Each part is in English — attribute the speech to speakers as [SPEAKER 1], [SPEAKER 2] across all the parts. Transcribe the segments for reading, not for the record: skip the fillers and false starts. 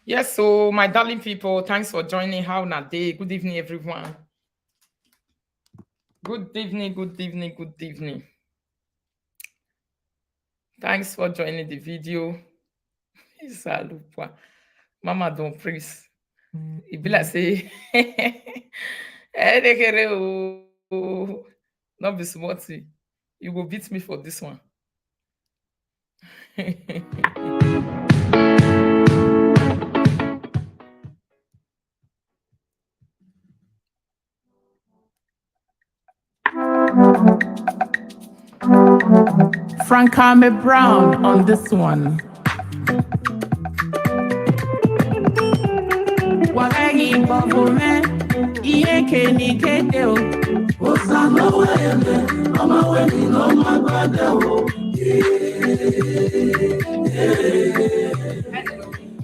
[SPEAKER 1] Yes, so my darling people, thanks for joining. How na day? Good evening, everyone. Good evening, good evening, good evening. Thanks for joining the video. Isalupa. Mama don't praise. It be like say, not be smarty. You go beat me for this one. Frankame Brown on this one. Wagagi Bobume, Ieke Nikete. Osano Eme, Mama Weni no Magade.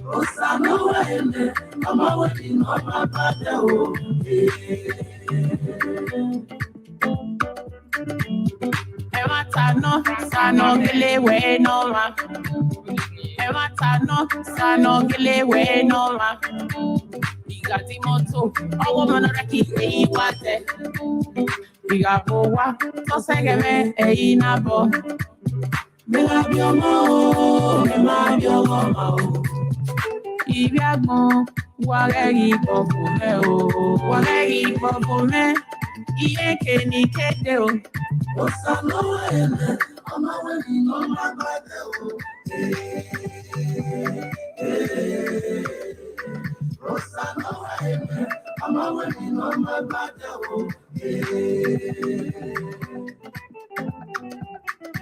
[SPEAKER 1] Osano Eme, Mama Weni no Magade. Ematano, Sano Gile we no ma. Ematano, Sano Gile we no ma. Igati moto, owo monoraki eyi wate. Igapo wa, to segeme eyi nabo. Mela biomo, mela biomo ma o. Ibiagbon, wagegi popume o. Wagegi popume, iye keni kete o. Osano ene, ama weni no magbade o. Osano ene, ama weni no magbade o.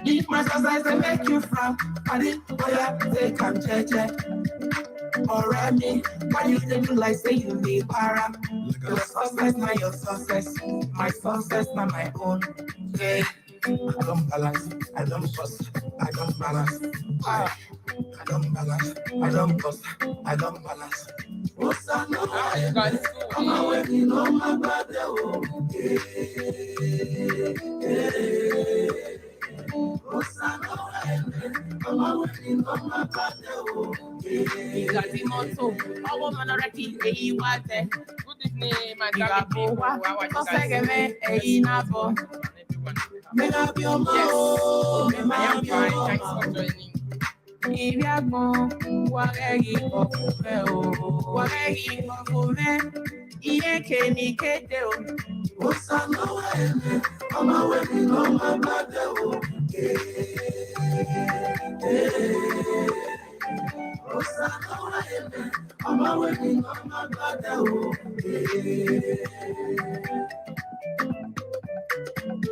[SPEAKER 1] If my exercise they make you frown, I did take am cheche. Or me, why you dey do like say you need para? Your success not your success, my success not my own. Yeah. I don't balance, I don't bust, I don't balance. I don't balance, I don't bust, I don't balance. What's I know? I'm away, you know my body. What's I know? I'm away, you know my body. Igati moto, owo monoraki eyi wate. Good evening, my darling people. How are you guys? Eyi nabo. Yes, I am fine. Thanks for joining. Ibiagbon, wagegi pokume o. Wagegi pokume, iye keni kete o. Osano ene, ama weni no mabade o. Osano ene, ama weni no mabade o.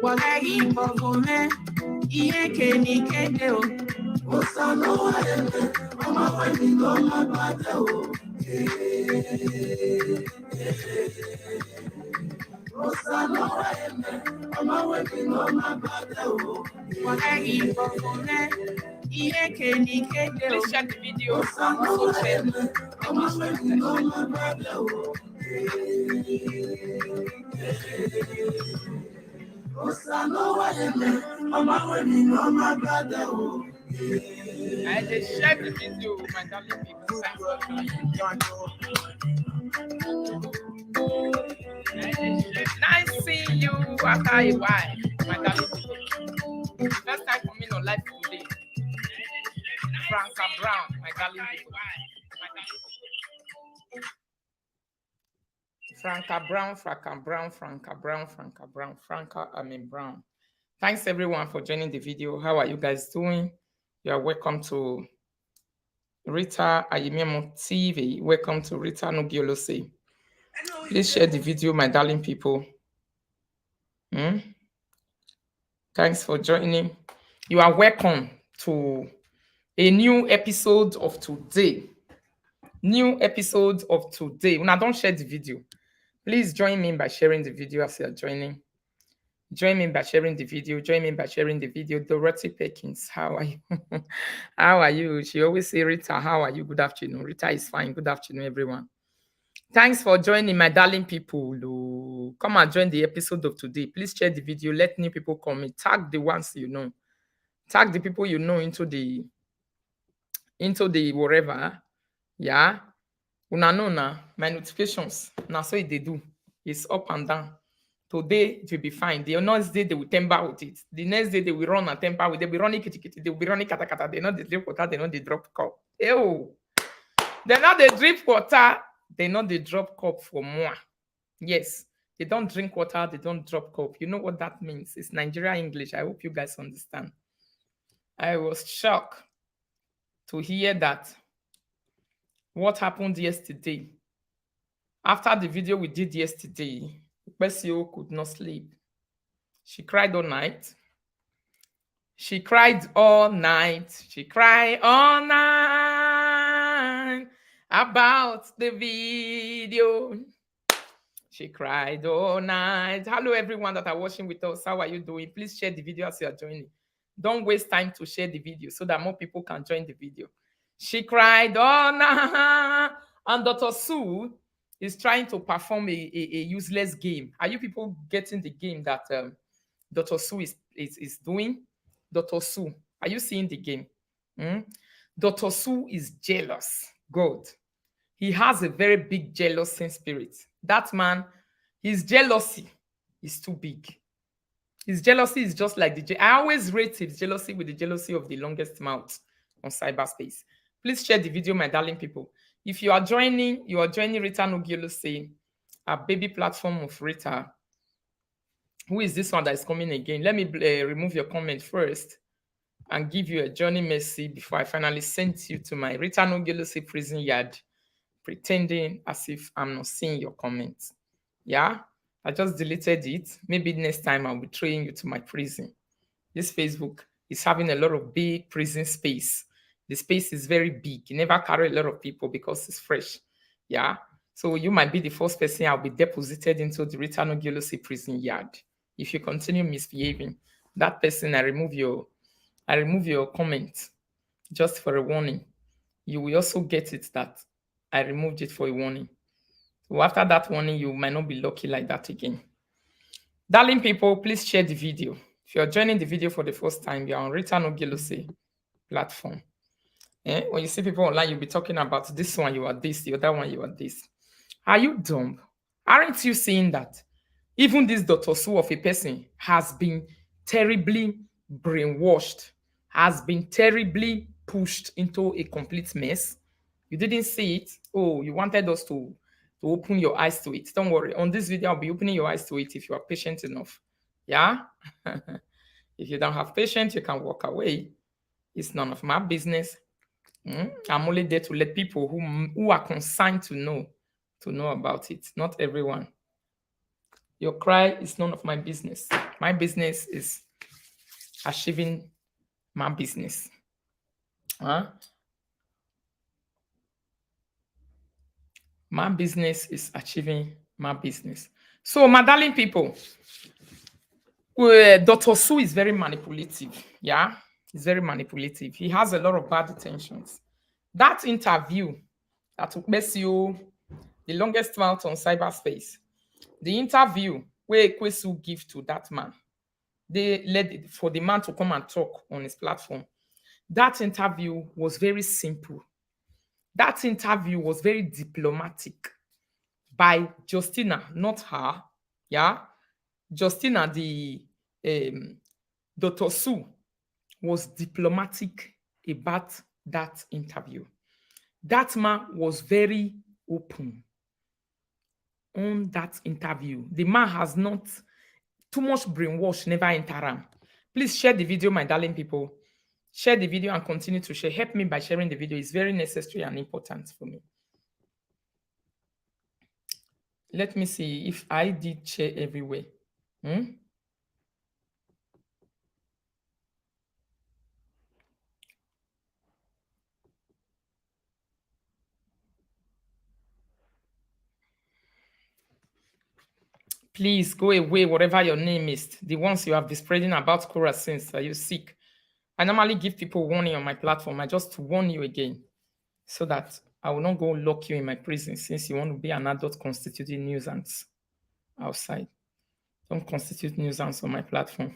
[SPEAKER 1] Wagegi pokume, iye keni kete o. Osano ene, ama weni no mabade o. Osano ene, ama weni no mabade o. Wagegi pokume, iye keni kete o. Please share the video. Also share the ama weni no mabade o. Osano ene, ama weni no mabade o. I just share the video, my darling people. Thanks for joining. Nice seeing you after a while, my darling people. First time for me on live today. Franca Brown, my darling people. Franca Brown, Franca Brown, Franca Brown, Franca Brown, Franca, Brown. Thanks everyone for joining the video. How are you guys doing? You are welcome to Rita Ayimiamo TV. Welcome to Rita Nogiolose. Please share the video, my darling people. Thanks for joining. You are welcome to a new episode of today. New episode of today. Now, don't share the video. Please join me by sharing the video as you are joining. Join me by sharing the video. Join me by sharing the video. Dorothy Perkins, how are you? How are you? She always say, Rita, how are you? Good afternoon. Rita is fine. Good afternoon, everyone. Thanks for joining, my darling people. Come and join the episode of today. Please share the video. Let new people come in. Tag the ones you know. Tag the people you know into the whatever. Yeah. Una know na my notifications. Now so they do. It's up and down. Today it will be fine. The next day they will temper with it. The next day they will run and temper with it. They will be running kitty kitty. They will be running kata kata. They know they drip water. They know they drop cup. Ew. They know they drip water. They know they drop cup for more. Yes. They don't drink water. They don't drop cup. You know what that means? It's Nigeria English. I hope you guys understand. I was shocked to hear that what happened yesterday. After the video we did yesterday, Besio could not sleep. She cried all night. She cried all night. She cried all night about the video. She cried all night. Hello, everyone that are watching with us. How are you doing? Please share the video as you are joining. Don't waste time to share the video so that more people can join the video. She cried all night. And Dr. Sue is trying to perform a useless game. Are you people getting the game that Dr. Sue is doing? Dr. Sue, are you seeing the game? Dr. Sue is jealous. God. He has a very big jealousy spirit. That man, his jealousy is too big. His jealousy is just like I always rate his jealousy with the jealousy of the longest mouth on cyberspace. Please share the video, my darling people. If you are joining Rita Nogilose, a baby platform of Rita. Who is this one that is coming again? Let me remove your comment first and give you a journey mercy before I finally send you to my Rita Nogilose prison yard, pretending as if I'm not seeing your comments. Yeah, I just deleted it. Maybe next time I'll be throwing you to my prison. This Facebook is having a lot of big prison space. The space is very big. You never carry a lot of people because it's fresh. Yeah. So you might be the first person I'll be deposited into the Rita Nogilose prison yard. If you continue misbehaving, that person, I remove your comment just for a warning. You will also get it that I removed it for a warning. So after that warning, you might not be lucky like that again. Darling people, please share the video. If you're joining the video for the first time, you're on Rita Nogilose platform. When you see people online, you'll be talking about this one, you are this, the other one, you are this. Are you dumb? Aren't you seeing that? Even this Dr. Sue of a person has been terribly brainwashed, has been terribly pushed into a complete mess. You didn't see it. Oh, you wanted us to open your eyes to it. Don't worry. On this video, I'll be opening your eyes to it if you are patient enough. Yeah? If you don't have patience, you can walk away. It's none of my business. I'm only there to let people who are concerned to know about it. Not everyone. Your cry is none of my business. My business is achieving my business. My business is achieving my business. So, my darling people, Dr. Sue is very manipulative. Yeah, he's very manipulative. He has a lot of bad intentions. That interview that took Messi, the longest mouth on cyberspace, the interview where Kwesu give to that man, they led for the man to come and talk on his platform. That interview was very simple. That interview was very diplomatic by Justina, not her. Yeah, Justina, the Dr. Sue, was diplomatic about that interview. That man was very open on that interview. The man has not too much brainwash, never enter him. Please share the video, my darling people. Share the video and continue to share. Help me by sharing the video. It's very necessary and important for me. Let me see if I did share everywhere. Please go away, whatever your name is. The ones you have been spreading about Quora since you sick. I normally give people warning on my platform. I just warn you again so that I will not go lock you in my prison since you want to be an adult constituting nuisance outside. Don't constitute nuisance on my platform.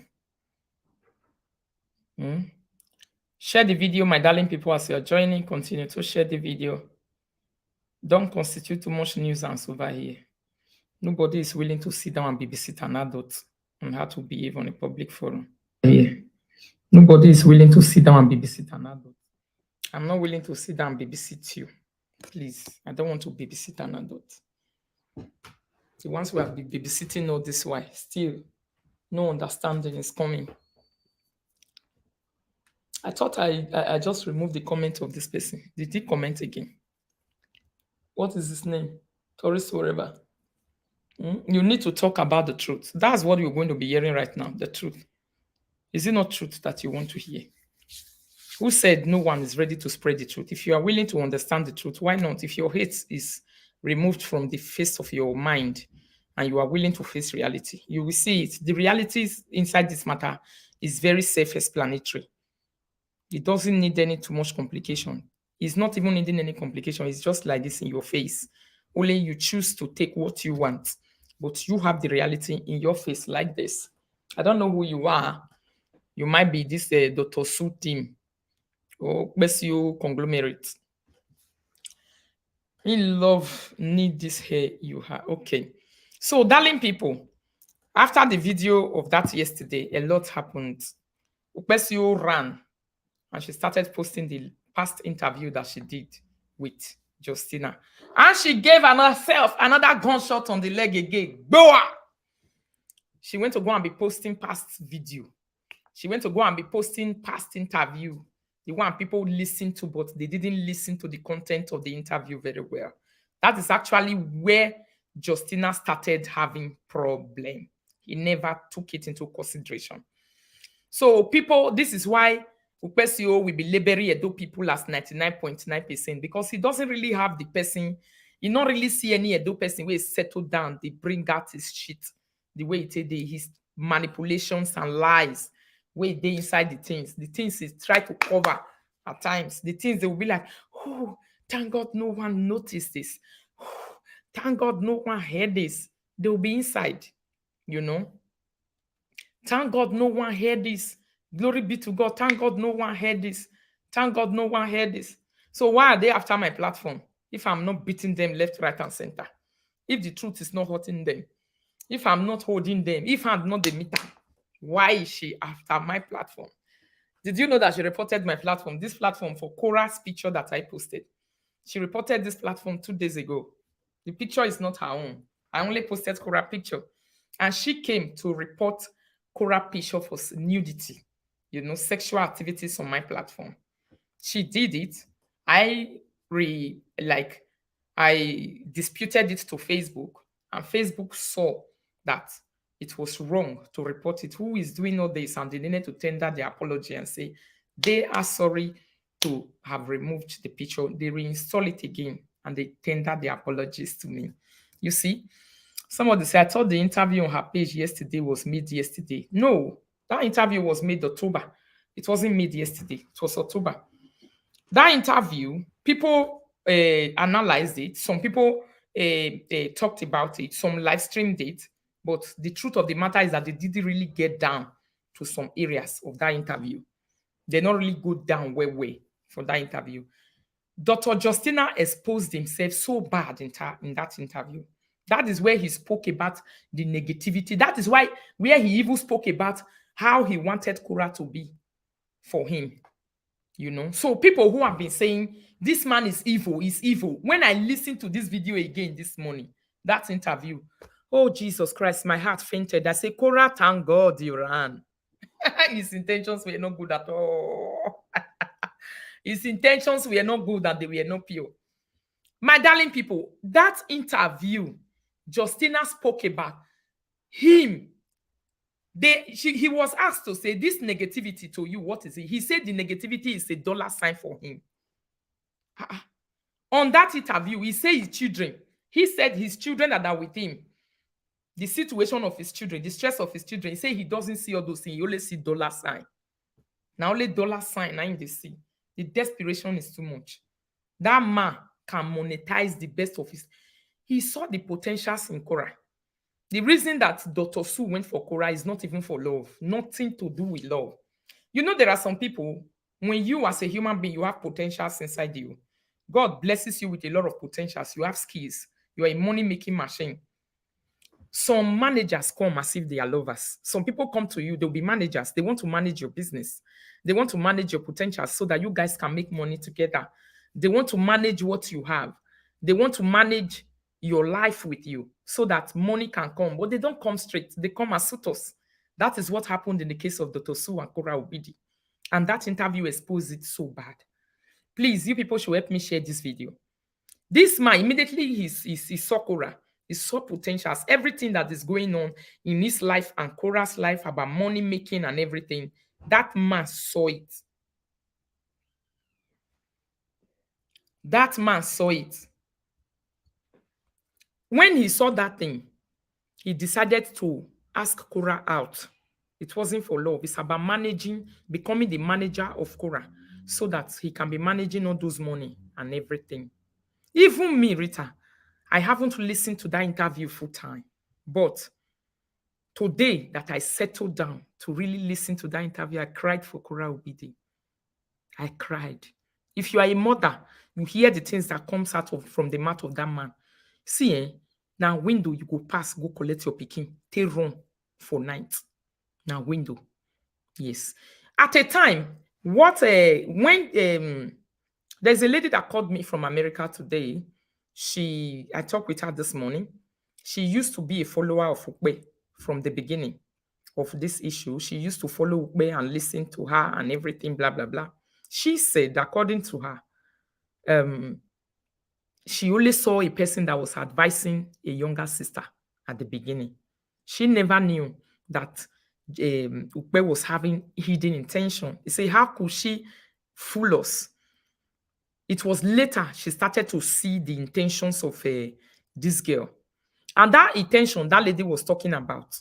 [SPEAKER 1] Share the video, my darling people, as you're joining. Continue to share the video. Don't constitute too much nuisance over here. Nobody is willing to sit down and babysit an adult on how to behave on a public forum. Here. Nobody is willing to sit down and babysit an adult. I'm not willing to sit down and babysit you. Please, I don't want to babysit an adult. The ones who have been babysitting know this why. Still, no understanding is coming. I thought I just removed the comment of this person. Did he comment again? What is his name? Tourist wherever. You need to talk about the truth. That's what you're going to be hearing right now, the truth. Is it not truth that you want to hear? Who said no one is ready to spread the truth? If you are willing to understand the truth, why not? If your hate is removed from the face of your mind and you are willing to face reality, you will see it. The realities inside this matter is very self-explanatory. It doesn't need any too much complication. It's not even needing any complication. It's just like this in your face. Only you choose to take what you want, but you have the reality in your face like this. I don't know who you are. You might be this Dr. Su team or Besio conglomerate. In love, need this hair you have. Okay. So, darling people, after the video of that yesterday, a lot happened. Besio ran and she started posting the past interview that she did with Justina. And she gave herself another gunshot on the leg again. Boa! She went to go and be posting past video. She went to go and be posting past interview. The one people listen to, but they didn't listen to the content of the interview very well. That is actually where Justina started having problem. He never took it into consideration. So people, this is why Upesio will be labeling Edo people as 99.9% because he doesn't really have the person. You don't really see any Edo person where he settled down. They bring out his shit the way it is, his manipulations and lies where they inside the things. The things he try to cover at times. The things they will be like, oh, thank God no one noticed this. Oh, thank God no one heard this. They will be inside, you know. Thank God no one heard this. Glory be to God. Thank God no one heard this. Thank God no one heard this. So why are they after my platform if I'm not beating them left, right, and center? If the truth is not hurting them, if I'm not holding them, if I'm not the meter, why is she after my platform? Did you know that she reported my platform, this platform for Cora's picture that I posted? She reported this platform 2 days ago. The picture is not her own. I only posted Cora picture. And she came to report Cora picture for nudity, you know, sexual activities on my platform. She did it. I disputed it to Facebook, and Facebook saw that it was wrong to report it. Who is doing all this? And they needed to tender their apology and say they are sorry to have removed the picture. They reinstall it again and they tender their apologies to me. You see, somebody said, I thought the interview on her page yesterday was made yesterday. No, that interview was made October. It wasn't made yesterday. It was October. That interview, people analyzed it. Some people talked about it. Some live streamed it. But the truth of the matter is that they didn't really get down to some areas of that interview. They not really go down way for that interview. Dr. Justina exposed himself so bad in that interview. That is where he spoke about the negativity. That is where he even spoke about how he wanted Kura to be for him. You know, so people who have been saying this man is evil, when I listened to this video again this morning, that interview, oh Jesus Christ, my heart fainted. I say, Cora, thank God you ran. His intentions were not good at all. His intentions were not good and they were not pure. My darling people, that interview, Justina spoke about him. He was asked to say, this negativity to you, what is it? He said the negativity is $sign for him. On that interview, he said his children. He said his children that are with him. The situation of his children, the stress of his children. He said he doesn't see all those things. He only see $sign. Now only $sign, now in the see. The desperation is too much. That man can monetize the best of his. He saw the potentials in Cora. The reason that Dr. Su went for Cora is not even for love. Nothing to do with love. You know, there are some people, when you as a human being, you have potentials inside you. God blesses you with a lot of potentials. You have skills. You are a money-making machine. Some managers come as if they are lovers. Some people come to you, they'll be managers. They want to manage your business. They want to manage your potential so that you guys can make money together. They want to manage what you have. They want to manage your life with you so that money can come. But they don't come straight. They come as suitors. That is what happened in the case of Dr. Sue and Kora Obidi. And that interview exposed it so bad. Please, you people should help me share this video. This man, immediately he saw Korah. He saw potentials, everything that is going on in his life and Korah's life about money making and everything. That man saw it. That man saw it. When he saw that thing, he decided to ask Korah out. It wasn't for love. It's about managing, becoming the manager of Korah so that he can be managing all those money and everything. Even me, Rita, I haven't listened to that interview full time. But today that I settled down to really listen to that interview, I cried for Kora Obidi. I cried. If you are a mother, you hear the things that comes out from the mouth of that man. See, now window you go pass, go collect your pikin, take run for night. Now window, yes. At a time, when there's a lady that called me from America today. I talked with her this morning. She used to be a follower of Ukbe from the beginning of this issue. She used to follow Ukbe and listen to her and everything, blah, blah, blah. She said, according to her, she only saw a person that was advising a younger sister at the beginning. She never knew that Ukbe was having hidden intention. He said, how could she fool us? It was later she started to see the intentions of this girl. And that intention that lady was talking about,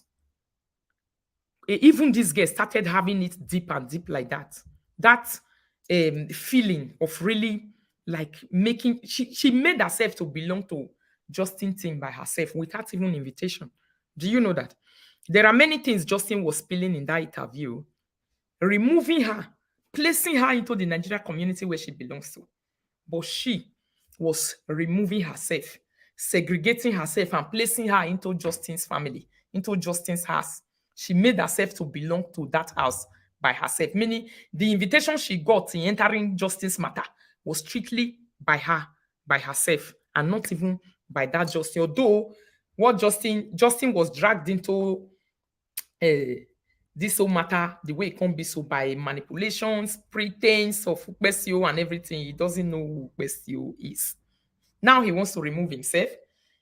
[SPEAKER 1] even this girl started having it deep and deep like that. That feeling of really like making, she made herself to belong to Justin team by herself without even invitation. Do you know that? There are many things Justin was spilling in that interview, removing her, placing her into the Nigerian community where she belongs to. But she was removing herself, segregating herself and placing her into Justin's family, into Justin's house. She made herself to belong to that house by herself, meaning the invitation she got in entering Justin's matter was strictly by her, by herself, and not even by that Justin. Although what Justin was dragged into this whole matter, the way it can be so by manipulations, pretense of Ukbesio and everything. He doesn't know who Ukbesio is. Now he wants to remove himself.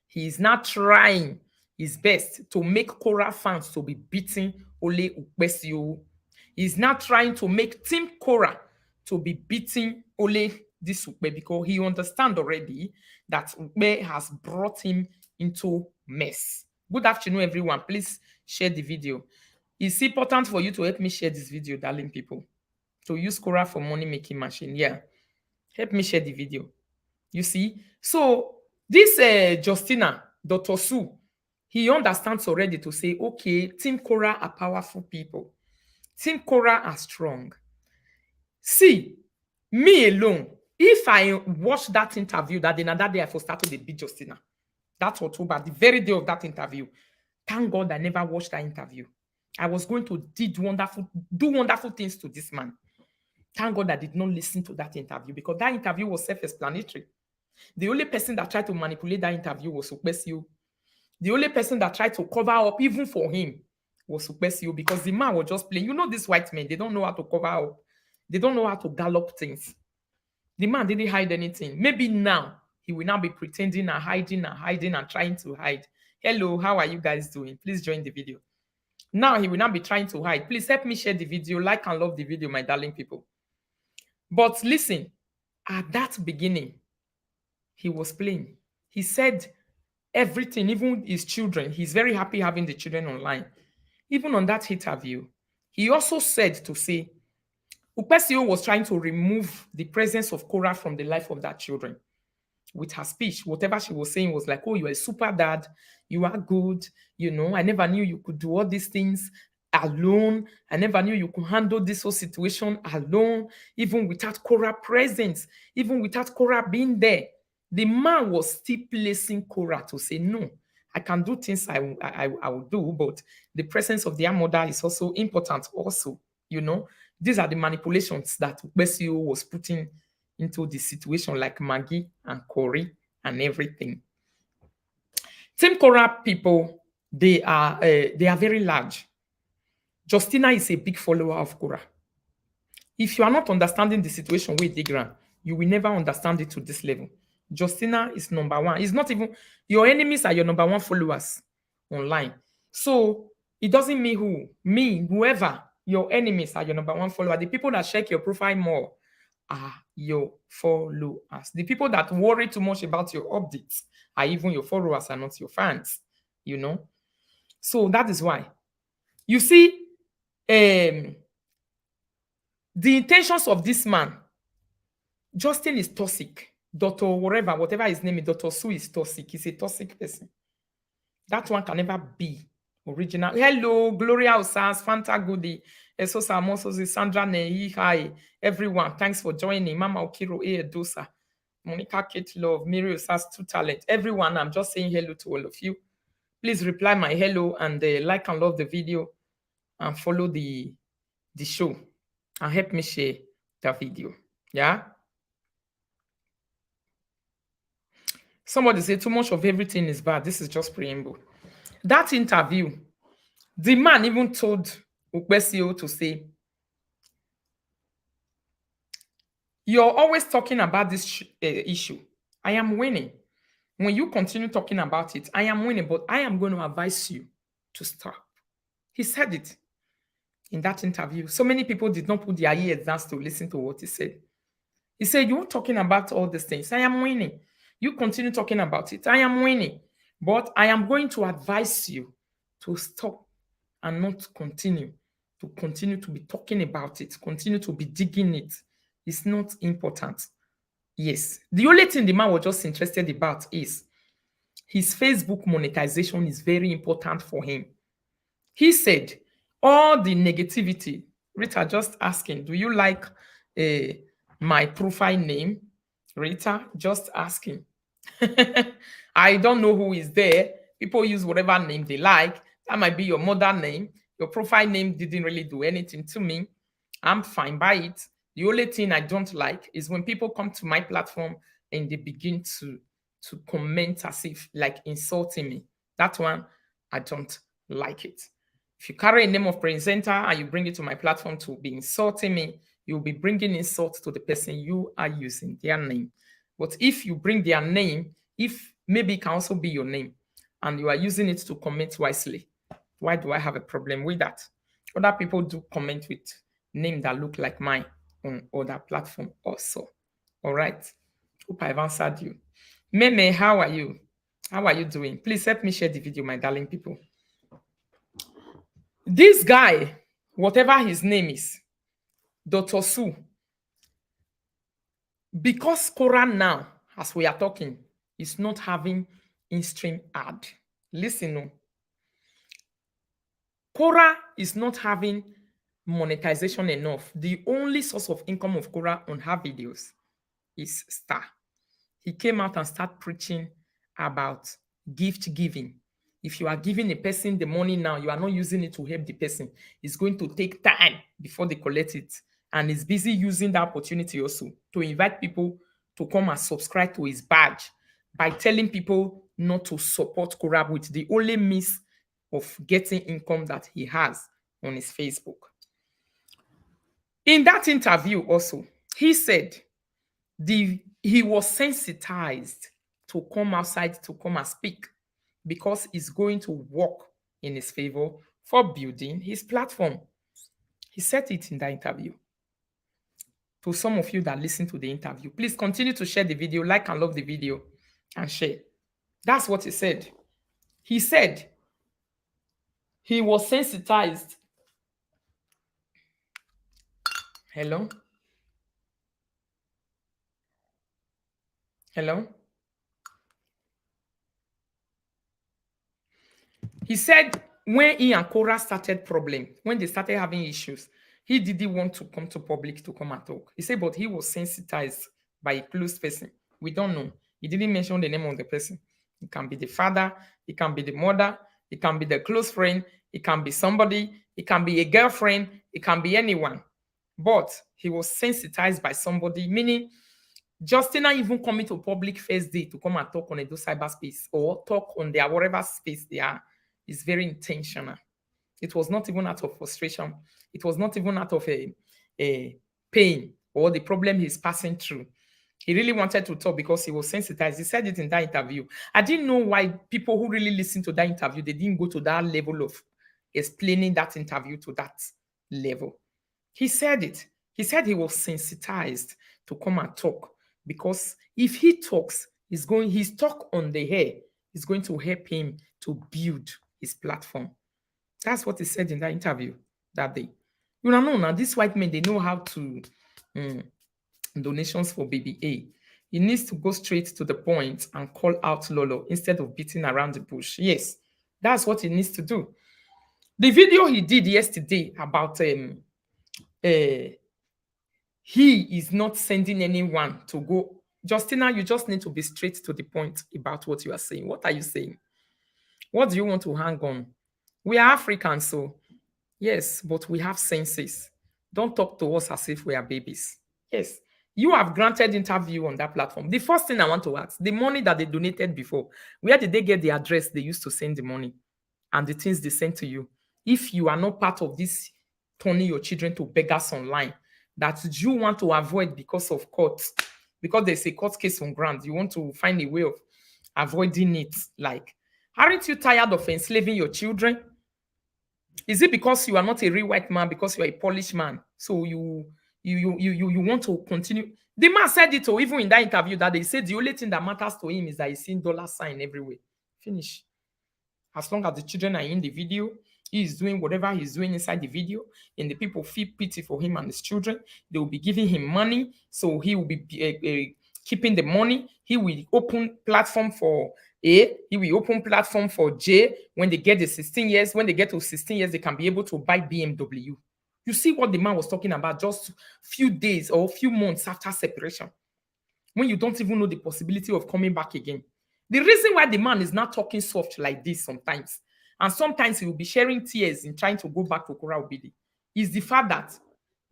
[SPEAKER 1] He is now trying his best to make Korah fans to be beating Ole Ukbesio. He's now trying to make Team Korah to be beating Ole this Ukbe because he understands already that Ukbe has brought him into mess. Good afternoon, everyone. Please share the video. It's important for you to help me share this video, darling people. To use Korah for money-making machine. Yeah. Help me share the video. You see? So, this Justina, Dr. Sue, he understands already to say, okay, Team Korah are powerful people. Team Korah are strong. See, me alone, if I watch that interview, that day I first started the beat Justina. That's October, the very day of that interview. Thank God I never watched that interview. I was going to do wonderful things to this man. Thank God I did not listen to that interview because that interview was self-explanatory. The only person that tried to manipulate that interview was Ukbesio. The only person that tried to cover up even for him was Ukbesio because the man was just playing. You know these white men, they don't know how to cover up. They don't know how to gallop things. The man didn't hide anything. Maybe now he will now be pretending and hiding and trying to hide. Hello, how are you guys doing? Please join the video. Now he will not be trying to hide. Please help me share the video, like and love the video, my darling people. But listen, at that beginning, he was playing. He said everything, even his children. He's very happy having the children online. Even on that interview, he also said to say, Ukbesio was trying to remove the presence of Korah from the life of that children. With her speech, whatever she was saying was like, oh, you are a super dad. You are good. You know, I never knew you could do all these things. alone. I never knew you could handle this whole situation alone, even without Cora presence, even without Cora being there. The man was still placing Cora to say, no, I can do things I will do, but the presence of their mother is also important also, you know. These are the manipulations that Besio was putting into the situation, like Maggie and Corey and everything. Team Cora people, they are very large. Justina is a big follower of Cora. If you are not understanding the situation with Digran, you will never understand it to this level. Justina is number one. It's not even your enemies are your number one followers online. So it doesn't mean whoever your enemies are your number one follower. The people that check your profile more are your followers. The people that worry too much about your updates are even your followers and not your fans. You know. So that is why you see the intentions of this man. Justin is toxic. Dr. Whatever his name is, Dr. Sue is toxic. He's a toxic person. That one can never be original. Hello, Gloria Osas, Fanta Goody, Esosa Mososi, Sandra Nehi, hi, everyone. Thanks for joining. Mama Okiro Dosa, Monica Kate Love, Miri Osas, Two Talent. Everyone, I'm just saying hello to all of you. Please reply my hello and like and love the video and follow the show and help me share the video. Yeah. Somebody say too much of everything is bad. This is just preamble. That interview, the man even told Ukbesio to say, you're always talking about this issue. I am winning. When you continue talking about it, I am winning, but I am going to advise you to stop. He said it in that interview. So many people did not put their ears down to listen to what he said. He said, you're talking about all these things. I am winning. You continue talking about it. I am winning. But I am going to advise you to stop and not continue to be talking about it, continue to be digging it. It's not important. Yes. The only thing the man was just interested about is his Facebook monetization is very important for him. He said, all the negativity, Rita just asking, do you like my profile name? Rita just asking. I don't know who is there. People use whatever name they like. That might be your mother name. Your profile name didn't really do anything to me. I'm fine by it. The only thing I don't like is when people come to my platform and they begin to comment as if like insulting me. That one, I don't like it. If you carry a name of presenter and you bring it to my platform to be insulting me, you'll be bringing insult to the person you are using their name. But if you bring their name, if maybe it can also be your name, and you are using it to comment wisely, why do I have a problem with that? Other people do comment with name that look like mine on other platform also. All right. Hope I've answered you. Meme, how are you? How are you doing? Please help me share the video, my darling people. This guy, whatever his name is, Dr. Sue, because Quran now, as we are talking, is not having in-stream ad. Listen, no. Quora is not having monetization enough. The only source of income of Quora on her videos is Star. He came out and started preaching about gift giving. If you are giving a person the money now, you are not using it to help the person. It's going to take time before they collect it. And he's busy using that opportunity also to invite people to come and subscribe to his badge by telling people not to support Quora with the only means of getting income that he has on his Facebook. In that interview also, he said he was sensitized to come outside to come and speak because it's going to work in his favor for building his platform. He said it in the interview. To some of you that listen to the interview, please continue to share the video, like and love the video, and share. That's what he said. He said he was sensitized. Hello? Hello? He said when he and Cora started problem, when they started having issues, he didn't want to come to public to come and talk. He said, but he was sensitized by a close person. We don't know. He didn't mention the name of the person. It can be the father, it can be the mother, it can be the close friend, it can be somebody, it can be a girlfriend, it can be anyone. But he was sensitized by somebody, meaning Justina even coming to public first day to come and talk on a cyberspace or talk on their whatever space they are is very intentional. It was not even out of frustration. It was not even out of a pain or the problem he's passing through. He really wanted to talk because he was sensitized. He said it in that interview. I didn't know why people who really listened to that interview, they didn't go to that level of explaining that interview to that level. He said it. He said he was sensitized to come and talk because if he talks, his talk on the air is going to help him to build his platform. That's what he said in that interview that day. You know, now these white men, they know how to donations for baby A. He needs to go straight to the point and call out Lolo instead of beating around the bush. Yes, that's what he needs to do. The video he did yesterday about he is not sending anyone to go. Justina, you just need to be straight to the point about what you are saying. What are you saying? What do you want to hang on? We are Africans, so yes, but we have senses. Don't talk to us as if we are babies. Yes, you have granted interview on that platform. The first thing I want to ask, the money that they donated before, where did they get the address they used to send the money and the things they sent to you? If you are not part of this turning your children to beggars online, that you want to avoid because of court, because there's a court case on ground, you want to find a way of avoiding it. Like, aren't you tired of enslaving your children? Is it because you are not a real white man, because you are a Polish man? So you want to continue? The man said it, or even in that interview, that they said the only thing that matters to him is that he's seeing dollar sign everywhere. Finish. As long as the children are in the video, he is doing whatever he's doing inside the video, and the people feel pity for him and his children. They will be giving him money, so he will be keeping the money. He will open platform for A. He will open platform for J. When they get the 16 years, when they get to 16 years, they can be able to buy BMW. You see what the man was talking about just few days or few months after separation, when you don't even know the possibility of coming back again. The reason why the man is not talking soft like this sometimes, and sometimes he will be sharing tears in trying to go back to Kora Obidi, is the fact that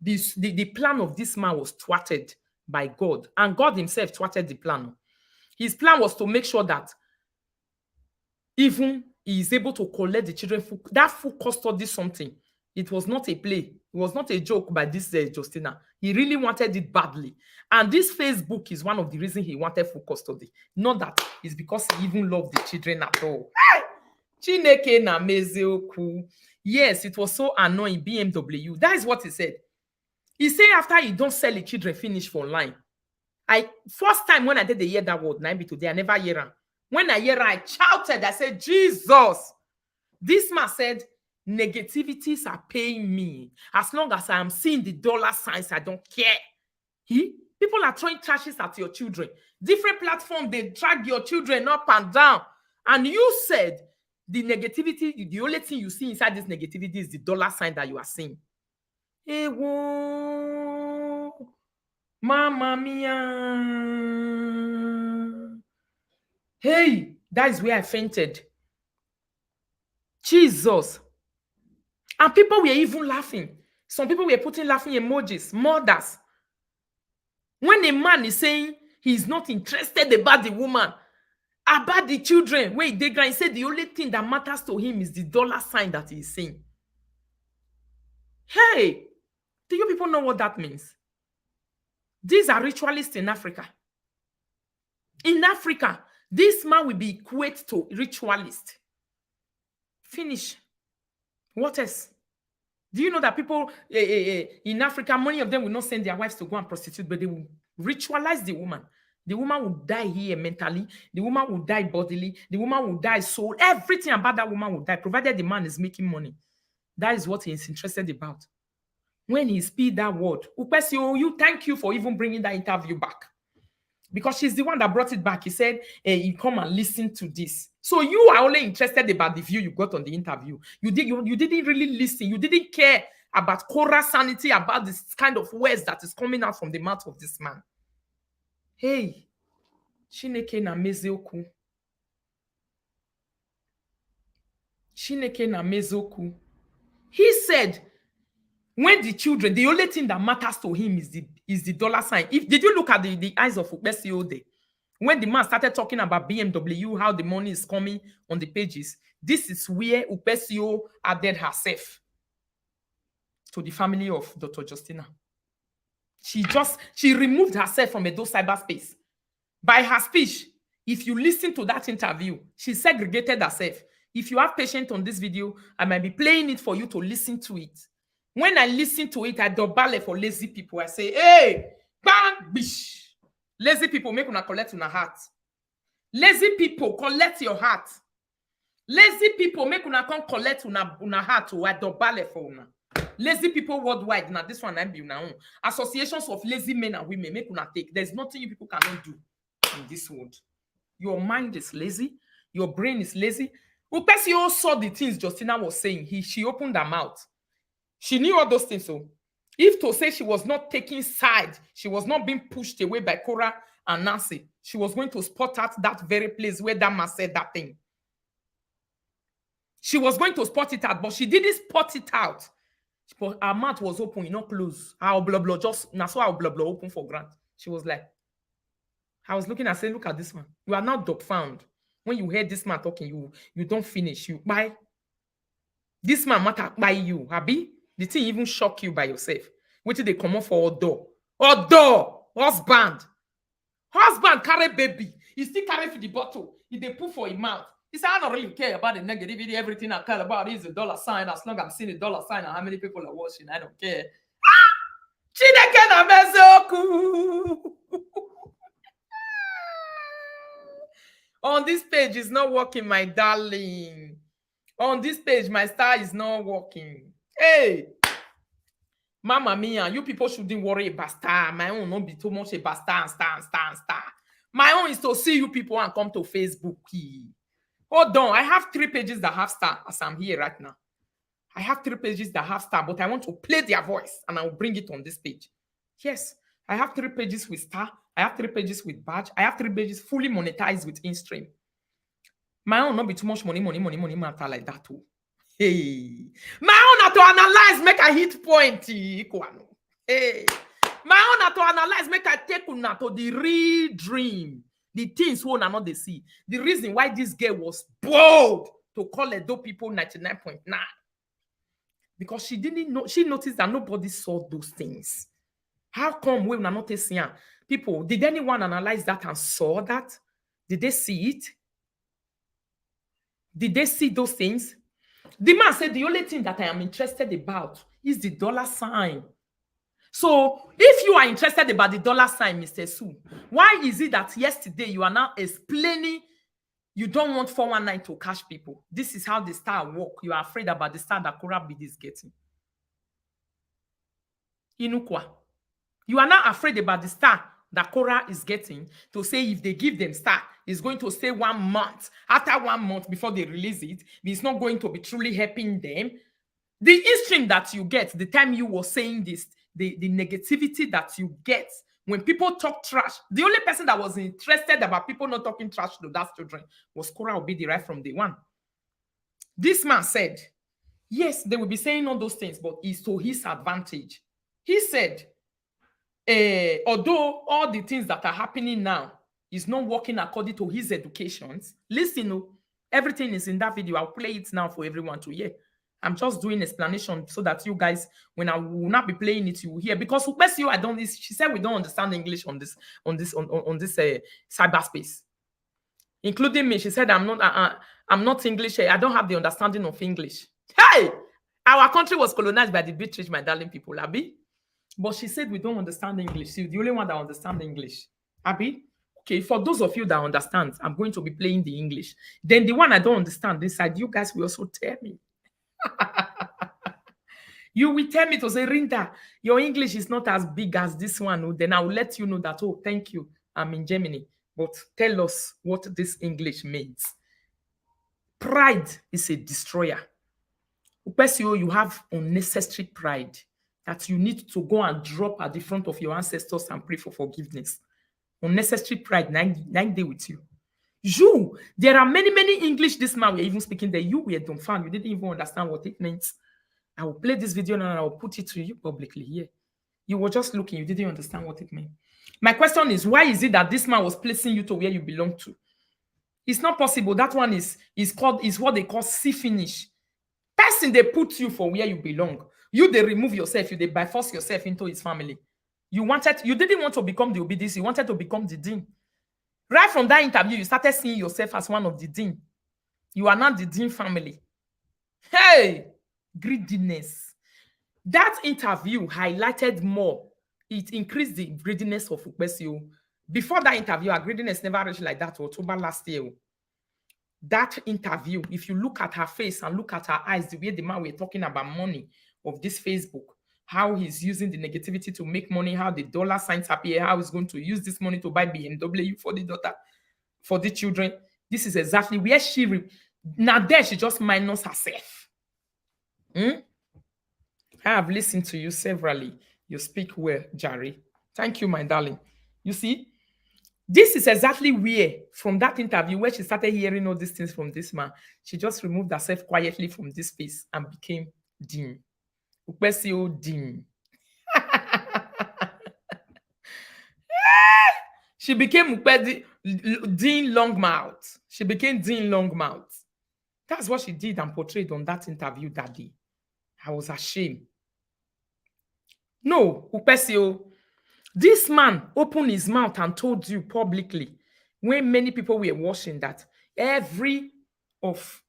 [SPEAKER 1] the plan of this man was thwarted by God, and God himself thwarted the plan. His plan was to make sure that even he is able to collect the children, that full custody something. It was not a play. It was not a joke by this Justina. He really wanted it badly. And this Facebook is one of the reasons he wanted full custody. Not that it's because he even loved the children at all. Chineke na mezeoku. Yes, it was so annoying, BMW. That is what he said. He said after he don't sell the children, finish for online. First time when I did hear that word, today, I never hear it. When I hear it, I shouted, I said, Jesus. This man said, negativities are paying me. As long as I am seeing the dollar signs, I don't care. People are throwing trashes at your children. Different platforms, they drag your children up and down. And you said the negativity, the only thing you see inside this negativity is the dollar sign that you are seeing. Hey, whoa. Mamma mia. Hey, that is where I fainted. Jesus. And people were even laughing. Some people were putting laughing emojis, mothers. When a man is saying he's not interested about the woman, about the children, wait, they can say the only thing that matters to him is the dollar sign that he's seeing. Hey, do you people know what that means? These are ritualists in Africa. In Africa, this man will be equated to ritualist. Finish. What else? Do you know that people in Africa, many of them will not send their wives to go and prostitute, but they will ritualize the woman. The woman will die here mentally. The woman will die bodily. The woman will die soul. Everything about that woman will die, provided the man is making money. That is what he is interested about. When he speaks that word, Upesio, you thank you for even bringing that interview back. Because she's the one that brought it back. He said, hey, you come and listen to this. So you are only interested about the view you got on the interview. You didn't really listen. You didn't care about Korah's sanity, about this kind of words that is coming out from the mouth of this man. Hey, Chineke na mezoku. Chineke na mezoku. He said, when the children, the only thing that matters to him is the dollar sign. Did you look at the eyes of Ukbesio Day? When the man started talking about BMW, how the money is coming on the pages, this is where Upesio added herself to the family of Dr. Justina. She removed herself from Edo cyberspace. By her speech, if you listen to that interview, she segregated herself. If you have patience on this video, I might be playing it for you to listen to it. When I listen to it, I dobale for lazy people. I say, hey, bang, bish. Lazy people make una collect una heart. Lazy people collect your heart. Lazy people make una come collect una heart or dobale for una. Lazy people worldwide. Now this one I be una own. Associations of lazy men and women make una take. There's nothing you people cannot do in this world. Your mind is lazy. Your brain is lazy. Upesio saw the things Justina was saying. She opened her mouth. She knew all those things. So if to say she was not taking side, she was not being pushed away by Korah and Nancy, she was going to spot out that very place where that man said that thing. She was going to spot it out, but she didn't spot it out. But her mouth was open, not closed. Our blah blah just now so our blah blah open for grant. She was like, I was looking and saying, look at this man. You are not dumbfounded. When you hear this man talking, you don't finish. You buy this man matter by you, Abi. The thing even shock you by yourself. Wait till they come up for outdoor. Husband carry baby. He still carry for the bottle. He they put for his mouth. He said, I don't really care about the negativity. Everything I care about is a dollar sign. As long as I'm seeing a dollar sign and how many people are watching, I don't care. Chineke na mezoku. On this page is not working, my darling. On this page, my star is not working. Hey, Mama Mia, you people shouldn't worry about star. My own not be too much about star and star and star and star. My own is to see you people and come to Facebook. Hold on, I have 3 pages that have star as I'm here right now. I have 3 pages that have star, but I want to play their voice and I will bring it on this page. Yes, I have 3 pages with star. I have 3 pages with badge. I have 3 pages fully monetized with InStream. My own not be too much money matter like that too. Hey, my own to analyze, make a hit point. Hey, my own to analyze, make a take una to the real dream. The things who are not they see. The reason why this girl was bold to call Edo people 99.9. Because she didn't know, she noticed that nobody saw those things. How come we are not seeing people? Did anyone analyze that and saw that? Did they see it? Did they see those things? The man said the only thing that I am interested about is the dollar sign. So if you are interested about the dollar sign, Mr. Su, why is it that yesterday you are now explaining you don't want 419 to cash people? This is how the star work. You are afraid about the star that Korah Bid is getting. Inukwa. You are not afraid about the star that Korah is getting to say if they give them star, it's going to stay 1 month. After 1 month before they release it, it's not going to be truly helping them. The InStream that you get, the time you were saying this, the negativity that you get when people talk trash, the only person that was interested about people not talking trash to that children was Korah Obidi right from day one. This man said, yes, they will be saying all those things, but it's to his advantage. He said, although all the things that are happening now is not working according to his educations, listen, everything is in that video. I'll play it now for everyone to hear. I'm just doing explanation so that you guys, when I will not be playing it, you will hear. Because you, I don't. She said we don't understand English on this cyberspace, including me. She said I'm not English. I don't have the understanding of English. Hey, our country was colonized by the British, my darling people, Abi. But she said we don't understand English. She's the only one that understands English, Abi. Okay, for those of you that understand, I'm going to be playing the English. Then the one I don't understand this side, you guys will also tell me. You will tell me to say, Rinda, your English is not as big as this one. Then I will let you know that, oh, thank you, I'm in Germany. But tell us what this English means. Pride is a destroyer. Upesio, you have unnecessary pride that you need to go and drop at the front of your ancestors and pray for forgiveness. Unnecessary pride, nine day with you. You, there are many English this man we're even speaking that you were dumbfounded. You didn't even understand what it meant. I will play this video now and I will put it to you publicly here. You were just looking, you didn't understand what it meant. My question is, why is it that this man was placing you to where you belong to? It's not possible. That one is what they call see finish. Person they put you for where you belong. You they remove yourself, you they by force yourself into his family. You didn't want to become the obedience, you wanted to become the dean. Right from that interview, you started seeing yourself as one of the dean. You are not the dean family. Hey, greediness. That interview highlighted more. It increased the greediness of Upesio. Before that interview, our greediness never reached like that October last year. That interview, if you look at her face and look at her eyes, the way the man we're talking about money of this Facebook, how he's using the negativity to make money, how the dollar signs appear, how he's going to use this money to buy BMW for the daughter, for the children. This is exactly where now there she just minus herself. I have listened to you severally. You speak well, Jerry. Thank you, my darling. You see, this is exactly where, from that interview, where she started hearing all these things from this man, she just removed herself quietly from this space and became Dean. Upesio Dean. She became Dean Longmouth. She became Dean Longmouth. That's what she did and portrayed on that interview that day. I was ashamed. No, Upesio, this man opened his mouth and told you publicly, when many people were watching, that every of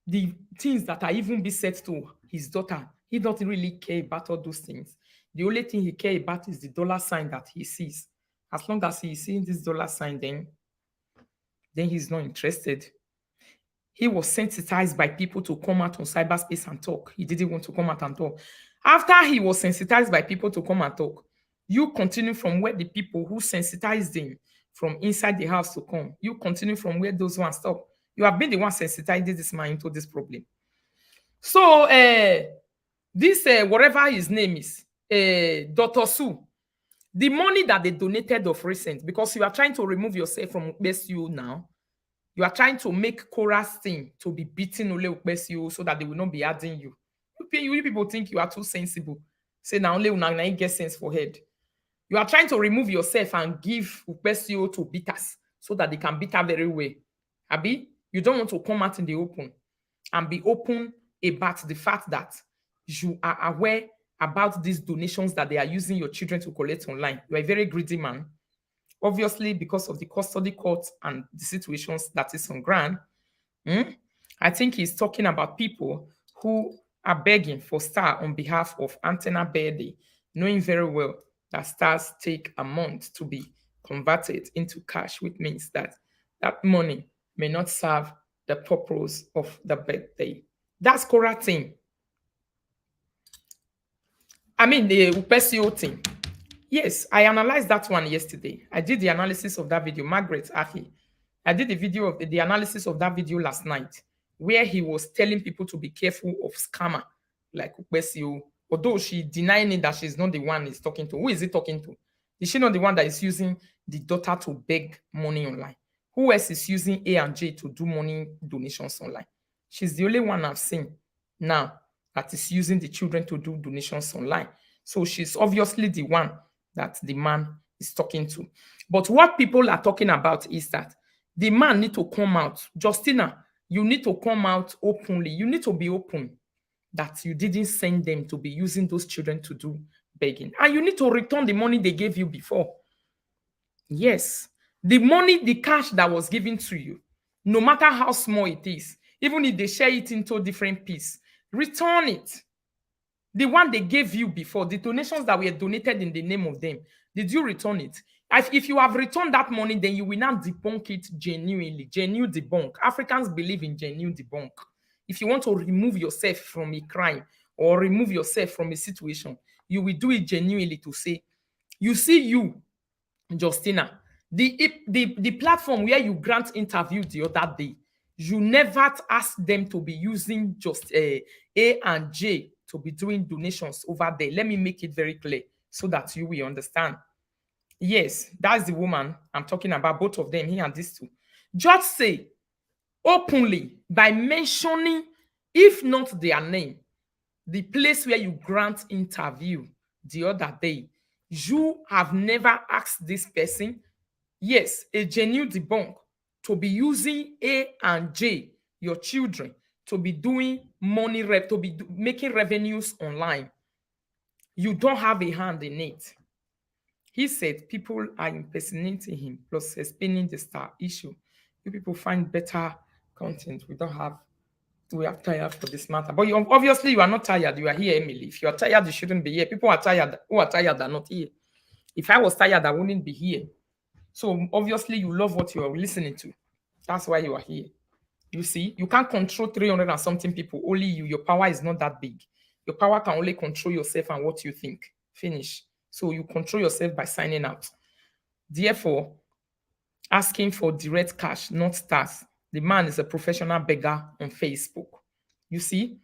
[SPEAKER 1] the things that are even be said to his daughter, he doesn't really care about all those things. The only thing he cares about is the dollar sign that he sees. As long as he's seeing this dollar sign, then he's not interested. He was sensitized by people to come out on cyberspace and talk. He didn't want to come out and talk. After he was sensitized by people to come and talk, you continue from where the people who sensitized him from inside the house to come. You continue from where those ones stop. You have been the one sensitizing this man into this problem. So, this, whatever his name is, Dr. Sue, the money that they donated of recent, because you are trying to remove yourself from UPSU now, you are trying to make Cora's thing to be beating Ole UPSU so that they will not be adding you. You people think you are too sensible. Say now only una get sense for head. You are trying to remove yourself and give UPSU to beaters so that they can beat her very well. Abi, you don't want to come out in the open and be open about the fact that you are aware about these donations that they are using your children to collect online. You are a very greedy man. Obviously, because of the custody court and the situations that is on ground. I think he's talking about people who are begging for Star on behalf of Antenna Birthday, knowing very well that stars take a month to be converted into cash, which means that that money may not serve the purpose of the birthday. That's correct thing. I mean, the UPSO thing. Yes, I analyzed that one yesterday. I did the analysis of that video. Margaret Ahi. I did the video of the analysis of that video last night, where he was telling people to be careful of scammer like UPSO. Although she denying it that she's not the one he's talking to. Who is he talking to? Is she not the one that is using the daughter to beg money online? Who else is using A and J to do money donations online? She's the only one I've seen now that is using the children to do donations online. So she's obviously the one that the man is talking to. But what people are talking about is that the man need to come out. Justina, you need to come out openly. You need to be open that you didn't send them to be using those children to do begging. And you need to return the money they gave you before. Yes. The money, the cash that was given to you, no matter how small it is, even if they share it into different pieces, return it. The one they gave you before, the donations that were donated in the name of them, did you return it? If you have returned that money, then you will not debunk it genuinely. Genuine debunk. Africans believe in genuine debunk. If you want to remove yourself from a crime or remove yourself from a situation, you will do it genuinely to say, you see you, Justina, the platform where you grant interview the other day, You never ask them to be using just A and J to be doing donations over there. Let me make it very clear so that you will understand. Yes, that's the woman I'm talking about, both of them, he and these two. Just say openly by mentioning, if not their name, the place where you grant interview the other day. You have never asked this person, yes, a genuine debunk, to be using A and J, your children, to be doing to be making revenues online. You don't have a hand in it. He said people are impersonating him plus explaining the star issue. You people find better content. We are tired for this matter. But obviously you are not tired. You are here, Emily. If you are tired, you shouldn't be here. People are tired. Who are tired are not here. If I was tired, I wouldn't be here. So obviously you love what you are listening to. That's why you are here. You see, you can't control 300 and something people. Only you. Your power is not that big. Your power can only control yourself and what you think. Finish. So you control yourself by signing out. Therefore, asking for direct cash, not stars. The man is a professional beggar on Facebook. You see?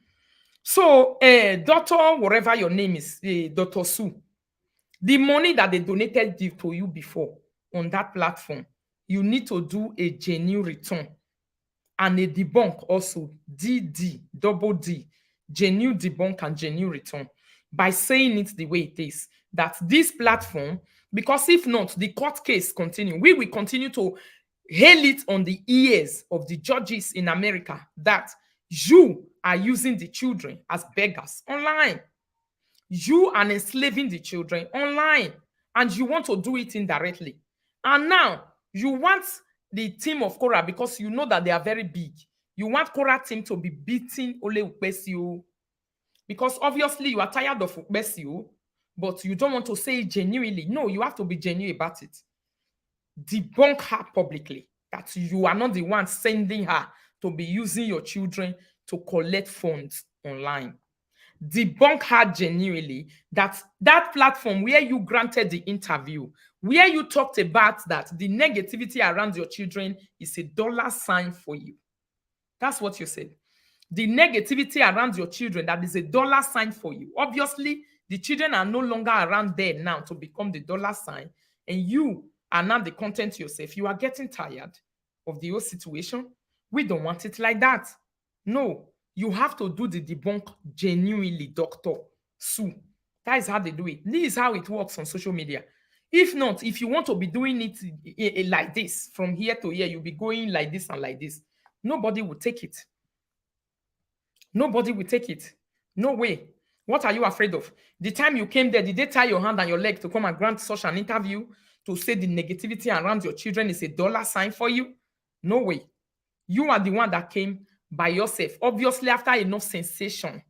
[SPEAKER 1] So, Doctor, whatever your name is, Dr. Sue, the money that they donated to you before on that platform, you need to do a genuine return and a debunk also, DD, double D, genuine debunk and genuine return, by saying it the way it is. That this platform, because if not, the court case continue. We will continue to hail it on the ears of the judges in America that you are using the children as beggars online. You are enslaving the children online, and you want to do it indirectly. And now you want the team of Cora, because you know that they are very big. You want Cora team to be beating Ole Ukpesio, because obviously you are tired of Ukpesio, but you don't want to say it genuinely. No, you have to be genuine about it. Debunk her publicly that you are not the one sending her to be using your children to collect funds online. Debunk her genuinely that that platform where you granted the interview, where you talked about that the negativity around your children is a dollar sign for you. That's what you said. The negativity around your children, that is a dollar sign for you. Obviously, the children are no longer around there now to become the dollar sign, and you are now the content yourself. You are getting tired of the whole situation. We don't want it like that. No, you have to do the debunk genuinely, Dr. Sue. That is how they do it. This is how it works on social media. If not, if you want to be doing it like this, from here to here, you'll be going like this and like this. Nobody will take it. Nobody will take it. No way. What are you afraid of? The time you came there, did they tie your hand and your leg to come and grant such an interview to say the negativity around your children is a dollar sign for you? No way. You are the one that came by yourself. Obviously, after enough sensation.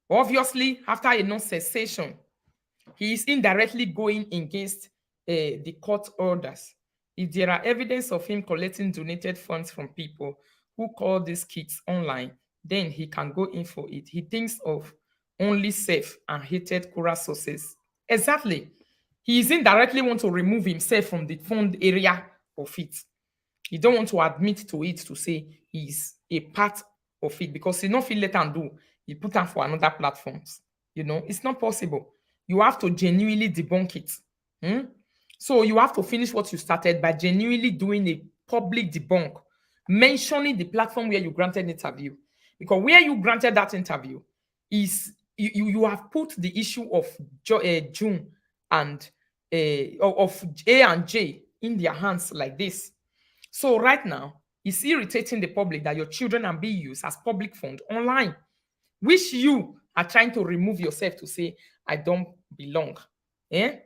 [SPEAKER 1] Obviously, after enough sensation, he is indirectly going against the court orders. If there are evidence of him collecting donated funds from people who call these kids online, then he can go in for it. He thinks of only safe and hated Quora sources. Exactly. He is indirectly want to remove himself from the fund area of it. He don't want to admit to it to say he's a part of it because he not feel let and do. He put them for another platforms. You know, it's not possible. You have to genuinely debunk it. Hmm? So you have to finish what you started by genuinely doing a public debunk, mentioning the platform where you granted interview. Because where you granted that interview is you have put the issue of June and of A and J in their hands like this. So right now, it's irritating the public that your children are being used as public fund online, which you are trying to remove yourself to say, I don't belong. Eh?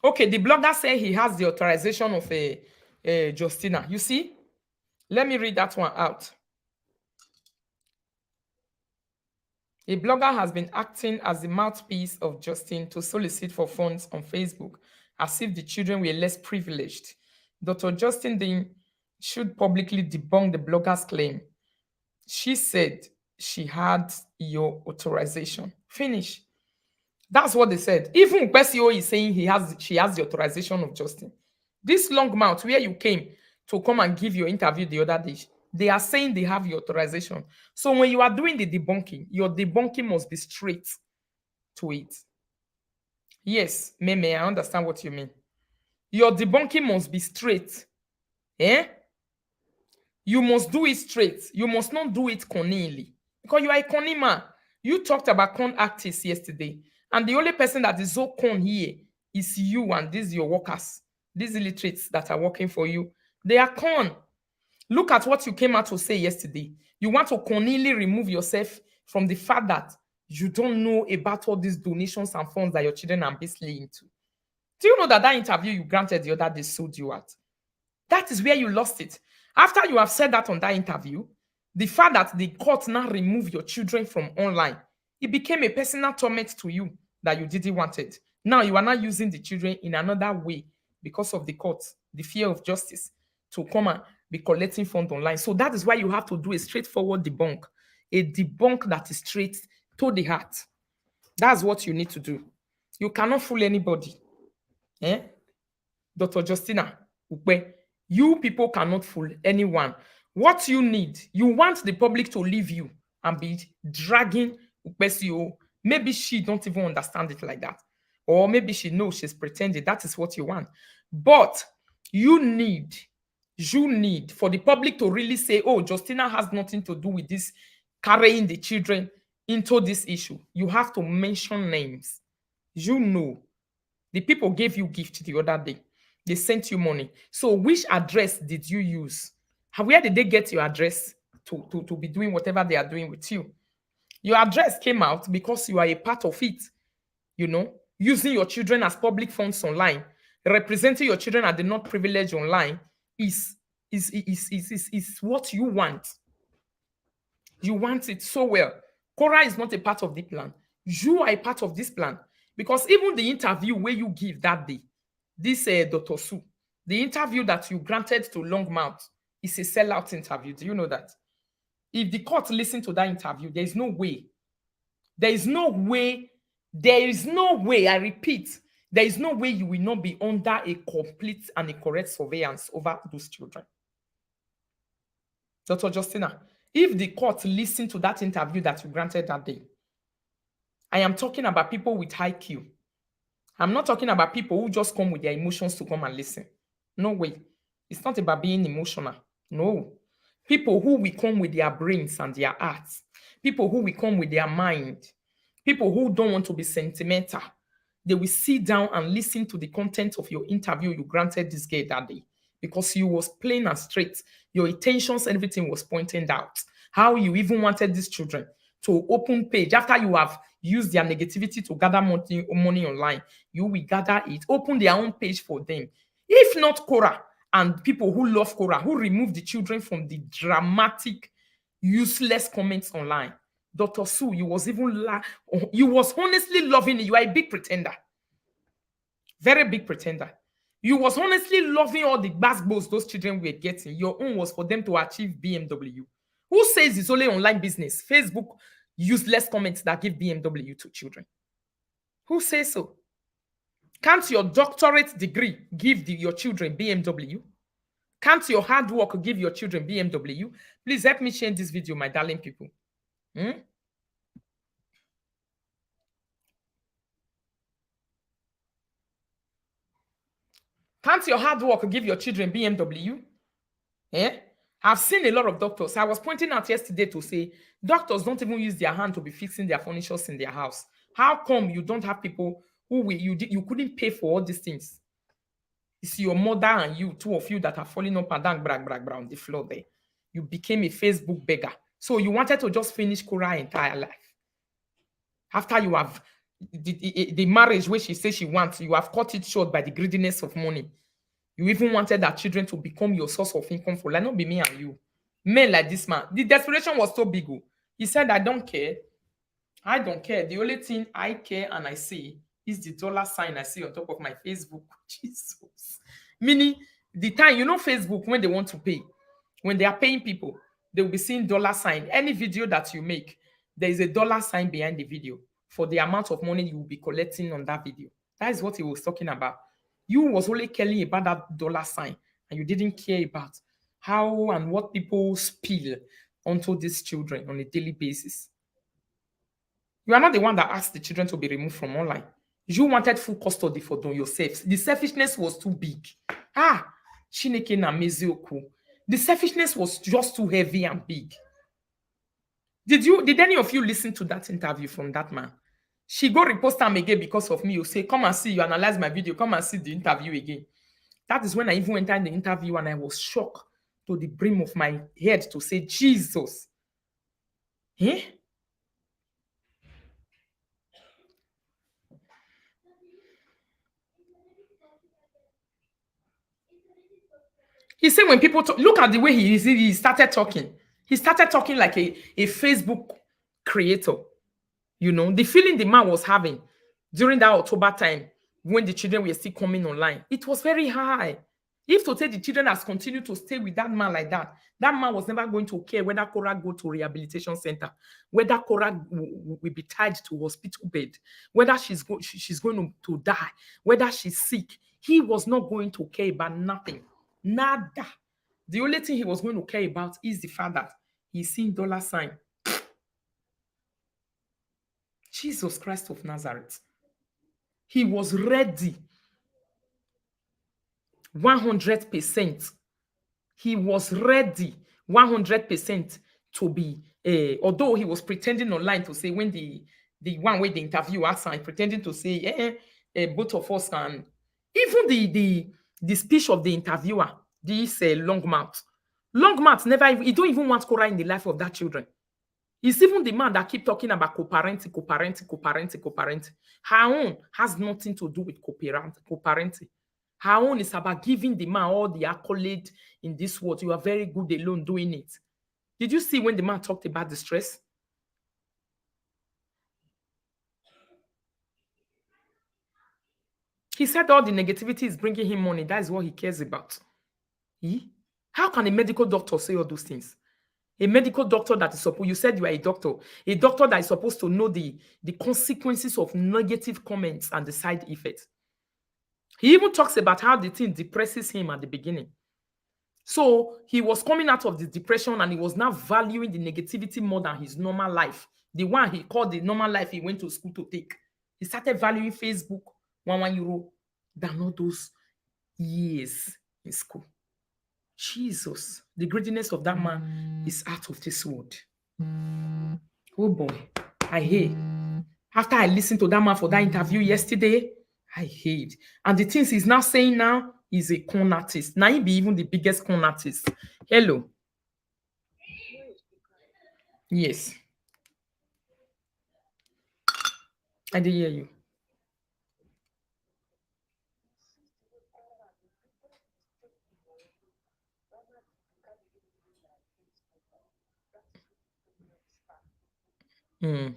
[SPEAKER 1] Okay, the blogger said he has the authorization of a Justina. You see? Let me read that one out. A blogger has been acting as the mouthpiece of Justin to solicit for funds on Facebook, as if the children were less privileged. Dr. Justin Dean should publicly debunk the blogger's claim. She said she had your authorization. Finish. That's what they said. Even Besio is saying she has the authorization of Justin. This long mouth where you came to come and give your interview the other day, they are saying they have your authorization. So when you are doing the debunking, your debunking must be straight to it. Yes, Meme, I understand what you mean. Your debunking must be straight. Eh? You must do it straight. You must not do it cunningly. Because you are a cunning man. You talked about con artists yesterday. And the only person that is so con here is you and these your workers. These illiterates that are working for you. They are con. Look at what you came out to say yesterday. You want to cunningly remove yourself from the fact that you don't know about all these donations and funds that your children are basically into. Do you know that that interview you granted the other day sold you out? That is where you lost it. After you have said that on that interview, the fact that the court now remove your children from online, it became a personal torment to you that you didn't want it. Now you are not using the children in another way because of the court, the fear of justice, to come and be collecting funds online. So that is why you have to do a straightforward debunk, a debunk that is straight to the heart. That's what you need to do. You cannot fool anybody. Eh? Dr. Justina Ukpe, you people cannot fool anyone. What you need, you want the public to leave you and be dragging Ukpesio. Maybe she don't even understand it like that. Or maybe she knows she's pretending. That is what you want. But you need for the public to really say, oh, Justina has nothing to do with this, carrying the children into this issue. You have to mention names. You know. The people gave you gift the other day. They sent you money. So which address did you use? Where did they get your address to be doing whatever they are doing with you? Your address came out because you are a part of it. You know, using your children as public funds online, representing your children as the not privileged online is what you want. You want it so well. Cora is not a part of the plan. You are a part of this plan. Because even the interview where you give that day, this Dr. Su, the interview that you granted to Longmouth is a sellout interview. Do you know that? If the court listened to that interview, there is no way. There is no way. There is no way, I repeat, there is no way you will not be under a complete and a correct surveillance over those children. Dr. Justina, if the court listened to that interview that you granted that day, I am talking about people with high Q. I'm not talking about people who just come with their emotions to come and listen. No way. It's not about being emotional. No. People who will come with their brains and their hearts. People who will come with their mind. People who don't want to be sentimental. They will sit down and listen to the content of your interview you granted this girl that day. Because you was plain and straight. Your intentions, everything was pointed out. How you even wanted these children to open page after you have used their negativity to gather money online. You will gather it, open their own page for them. If not Cora and people who love Cora, who remove the children from the dramatic, useless comments online. Dr. Su, you was honestly loving it. You are a big pretender. Very big pretender. You was honestly loving all the basketballs those children were getting. Your own was for them to achieve BMW. Who says it's only online business? Facebook useless comments that give BMW to children. Who says so? Can't your doctorate degree give your children BMW? Can't your hard work give your children BMW? Please help me share this video, my darling people. Can't your hard work give your children BMW? Eh? I've seen a lot of doctors. I was pointing out yesterday to say doctors don't even use their hand to be fixing their furniture in their house. How come you don't have people who you couldn't pay for all these things? It's your mother and you, two of you, that are falling up and down, on the floor there. You became a Facebook beggar. So you wanted to just finish Cora's entire life. After you have the marriage where she says she wants, you have cut it short by the greediness of money. You even wanted that children to become your source of income for, like, not be me and you. Men like this man. The desperation was so big. He said, I don't care. I don't care. The only thing I care and I see is the dollar sign I see on top of my Facebook. Jesus. Meaning, the time, Facebook, when they want to pay, when they are paying people, They will be seeing dollar sign. Any video that you make, there is a dollar sign behind the video for the amount of money you will be collecting on that video. That is what he was talking about. You was only caring about that dollar sign, and you didn't care about how and what people spill onto these children on a daily basis. You are not the one that asked the children to be removed from online. You wanted full custody for them yourselves. The selfishness was too big. Ah, Chineke na Mezioku. The selfishness was just too heavy and big. Did any of you listen to that interview from that man? She go repost am again because of me. You say, come and see, you analyze my video, come and see the interview again. That is when I even entered the interview and I was shocked to the brim of my head to say, Jesus. Eh? He said when people talk, look at the way he started talking. He started talking like a Facebook creator. You know, the feeling the man was having during that October time when the children were still coming online, it was very high. If to say the children has continued to stay with that man like that, that man was never going to care whether Cora go to rehabilitation center, whether Cora will be tied to hospital bed, whether she's going to die, whether she's sick. He was not going to care about nothing. Nada. The only thing he was going to care about is the fact that he's seen dollar sign. Jesus Christ of Nazareth. He was ready 100%. He was ready 100% to be, although he was pretending online to say when the one way the interview asked him, pretending to say, both of us can, even the speech of the interviewer, this long mouth never, he don't even want Cora in the life of that children. It's even the man that keep talking about co-parenting. Her own has nothing to do with co-parenting. Her own is about giving the man all the accolade in this world. You are very good alone doing it. Did you see when the man talked about the stress? He said all the negativity is bringing him money. That is what he cares about. How can a medical doctor say all those things? A medical doctor that is supposed, you said you are a doctor that is supposed to know the consequences of negative comments and the side effects. He even talks about how the thing depresses him at the beginning. So he was coming out of the depression and he was now valuing the negativity more than his normal life. The one he called the normal life he went to school to take. He started valuing Facebook, €1 than all those years in school. Jesus, the greediness of that man is out of this world. Oh boy, I hate. After I listened to that man for that interview yesterday, I hate. And the things he's now saying now is a con artist. Now he be even the biggest con artist. Hello. Yes. I did hear you. Mm.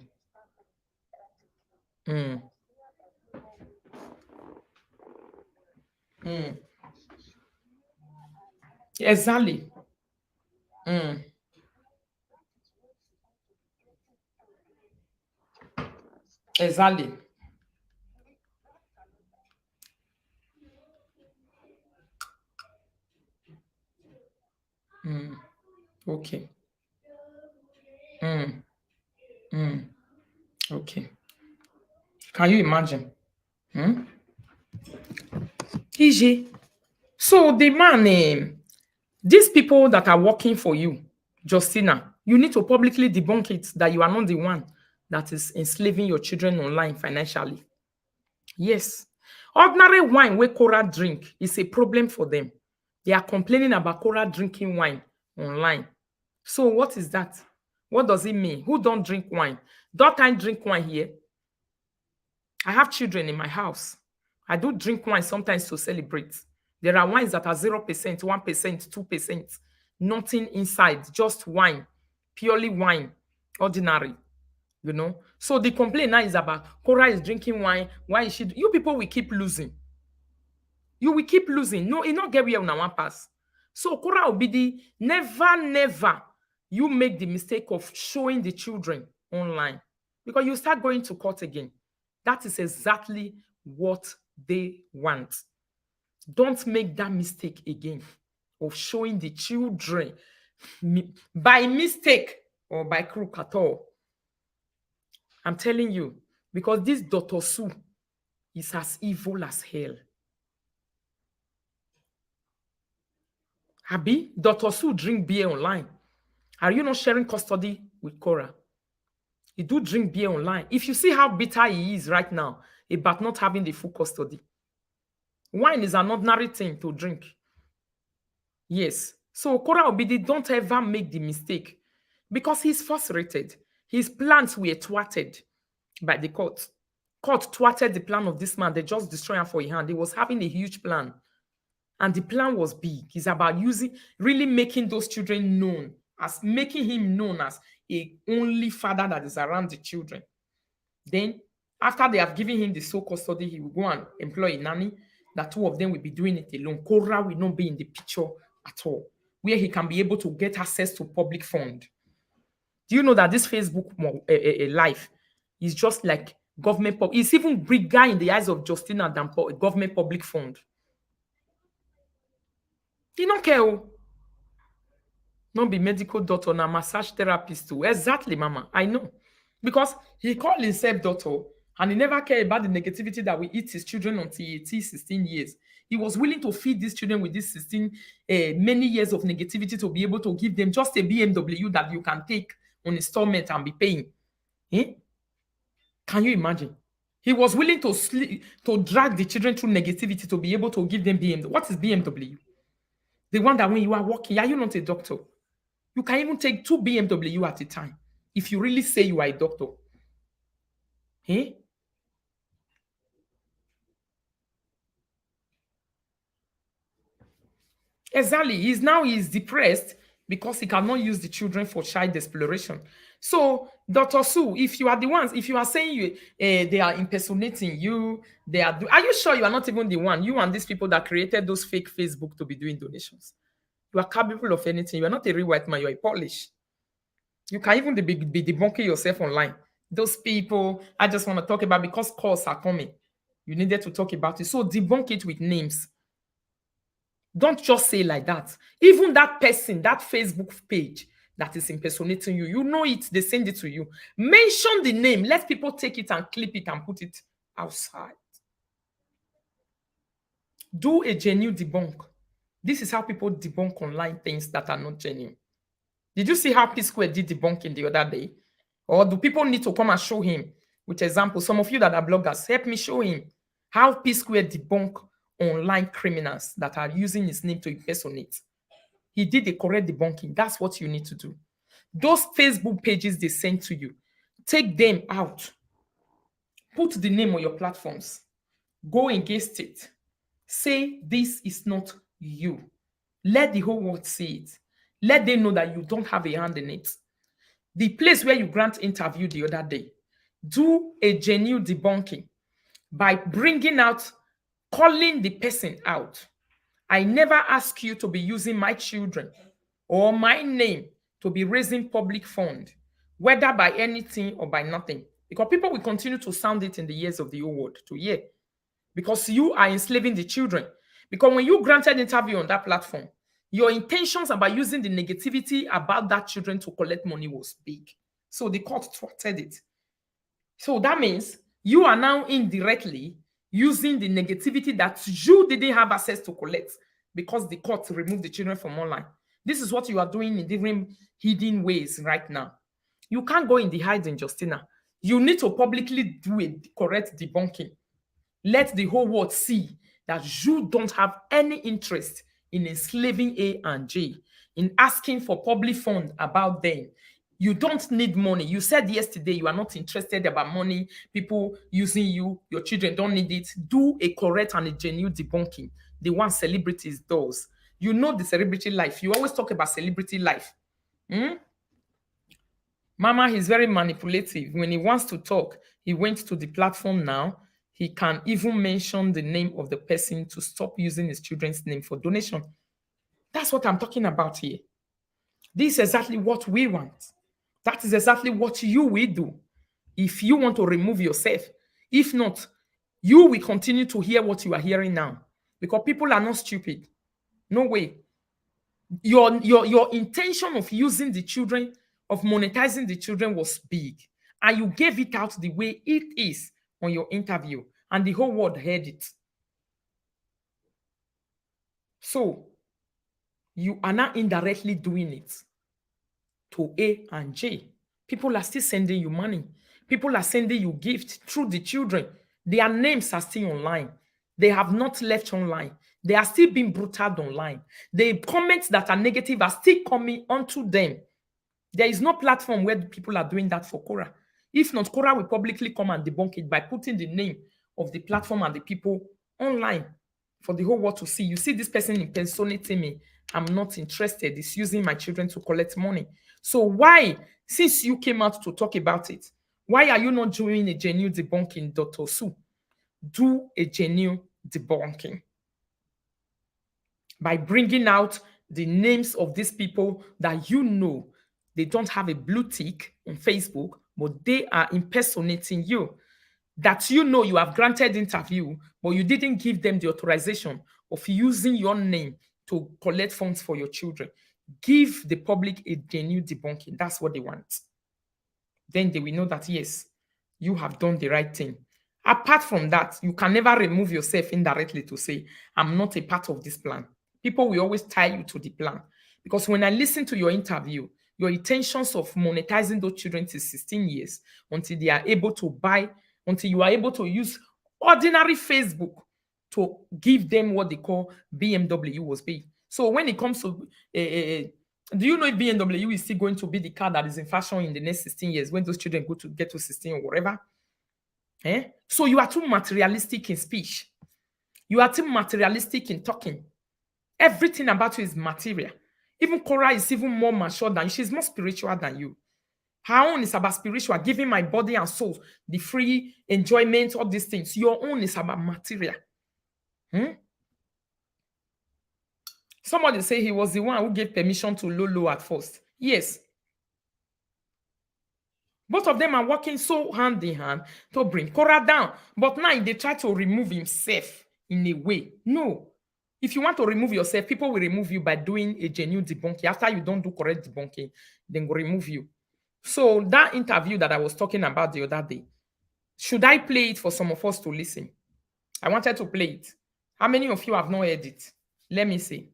[SPEAKER 1] Mm. Mm. Exactly. Mm. Exactly. Mm. Okay. Mm. Mm. Okay. Can you imagine? Hmm? EJ. So the man, these people that are working for you, Justina, you need to publicly debunk it that you are not the one that is enslaving your children online financially. Yes. Ordinary wine where Cora drink is a problem for them. They are complaining about Cora drinking wine online. So what is that? What does it mean? Who don't drink wine? Don't I drink wine here? I have children in my house. I do drink wine sometimes to celebrate. There are wines that are 0%, 1%, 2%, nothing inside, just wine, purely wine, ordinary, you know. So the complaint now is about Cora is drinking wine. Why is she? You people will keep losing. You will keep losing. No, it not get where una one pass. So Cora Obidi never, never you make the mistake of showing the children online because you start going to court again. That is exactly what they want. Don't make that mistake again of showing the children by mistake or by crook at all. I'm telling you, because this Dr. Sue is as evil as hell. Abi, Dr. Sue drink beer online. Are you not sharing custody with Cora? He do drink beer online. If you see how bitter he is right now about not having the full custody, wine is an ordinary thing to drink. Yes. So Cora Obidi, don't ever make the mistake because he's frustrated. His plans were thwarted by the court. Court thwarted the plan of this man. They just destroyed him for a hand. He was having a huge plan. And the plan was big. It's about really making those children known, as making him known as a only father that is around the children. Then, after they have given him the sole custody, he will go and employ a nanny. That two of them will be doing it alone. Cora will not be in the picture at all, where he can be able to get access to public fund. Do you know that this Facebook life is just like government? It's even bigger in the eyes of Justina than government public fund. He don't care. Not be medical doctor, na massage therapist too. Exactly, mama. I know. Because he called himself doctor and he never cared about the negativity that we eat his children until 18, 16 years. He was willing to feed these children with this 16, many years of negativity to be able to give them just a BMW that you can take on installment and be paying. Eh? Can you imagine? He was willing to drag the children through negativity to be able to give them BMW. What is BMW? The one that when you are working, are you not a doctor? You can even take 2 BMW at a time if you really say you are a doctor. Eh? Exactly. He's depressed because he cannot use the children for child exploration. So, Dr. Sue, if you are the ones, if you are saying they are impersonating you, are you sure you are not even the one? You and these people that created those fake Facebook to be doing donations. You are capable of anything. You are not a real white man. You are a Polish. You can even be debunking yourself online. Those people, I just want to talk about because calls are coming. You needed to talk about it. So debunk it with names. Don't just say like that. Even that person, that Facebook page that is impersonating you, you know it, they send it to you. Mention the name. Let people take it and clip it and put it outside. Do a genuine debunk. This is how people debunk online things that are not genuine. Did you see how P Square did debunking the other day? Or do people need to come and show him? With example, some of you that are bloggers, help me show him how P Square debunk online criminals that are using his name to impersonate. He did the correct debunking. That's what you need to do. Those Facebook pages they send to you, take them out. Put the name on your platforms. Go against it. Say this is not you. Let the whole world see it. Let them know that you don't have a hand in it. The place where you grant interview the other day, do a genuine debunking by bringing out, calling the person out. I never ask you to be using my children or my name to be raising public fund, whether by anything or by nothing. Because people will continue to sound it in the ears of the whole world to hear. Because you are enslaving the children. Because when you granted interview on that platform, your intentions about using the negativity about that children to collect money was big. So the court thwarted it. So that means you are now indirectly using the negativity that you didn't have access to collect because the court removed the children from online. This is what you are doing in different hidden ways right now. You can't go in the hiding, Justina. You need to publicly do a correct debunking. Let the whole world see that you don't have any interest in enslaving A and J, in asking for public fund about them. You don't need money. You said yesterday you are not interested about money, people using you, your children don't need it. Do a correct and a genuine debunking. The one celebrities does. You know the celebrity life. You always talk about celebrity life. Mama is very manipulative. When he wants to talk, he went to the platform now. He can even mention the name of the person to stop using his children's name for donation. That's what I'm talking about here. This is exactly what we want. That is exactly what you will do if you want to remove yourself. If not, you will continue to hear what you are hearing now because people are not stupid. No way. Your intention of using the children, of monetizing the children was big, and you gave it out the way it is on your interview, and the whole world heard it. So you are now indirectly doing it to A and J. People are still sending you money. People are sending you gifts through the children. Their names are still online. They have not left online. They are still being brutaled online. The comments that are negative are still coming onto them. There is no platform where people are doing that for Quora. If not, Quora will publicly come and debunk it by putting the name of the platform and the people online for the whole world to see. You see this person impersonating me. I'm not interested. It's using my children to collect money. So why, since you came out to talk about it, why are you not doing a genuine debunking, Dr. Su? Do a genuine debunking by bringing out the names of these people that you know they don't have a blue tick on Facebook, but they are impersonating you. That you know you have granted interview, but you didn't give them the authorization of using your name to collect funds for your children. Give the public a genuine debunking. That's what they want. Then they will know that, yes, you have done the right thing. Apart from that, you can never remove yourself indirectly to say, I'm not a part of this plan. People will always tie you to the plan. Because when I listen to your interview, your intentions of monetizing those children till 16 years, until they are able to buy, until you are able to use ordinary Facebook to give them what they call BMW was paid. So when it comes to do you know if BMW is still going to be the car that is in fashion in the next 16 years when those children go to get to 16 or whatever? So you are too materialistic in speech. You are too materialistic in talking. Everything about you is material. Even Cora is even more mature than you. She's more spiritual than you. Her own is about spiritual, giving my body and soul the free enjoyment of these things. Your own is about material. Somebody say he was the one who gave permission to Lolo at first. Yes. Both of them are working so hand in hand to bring Cora down. But now they try to remove himself in a way. No. If you want to remove yourself, people will remove you by doing a genuine debunking. After you don't do correct debunking, then will remove you. So that interview that I was talking about the other day, should I play it for some of us to listen? I wanted to play it. How many of you have not heard it? Let me see.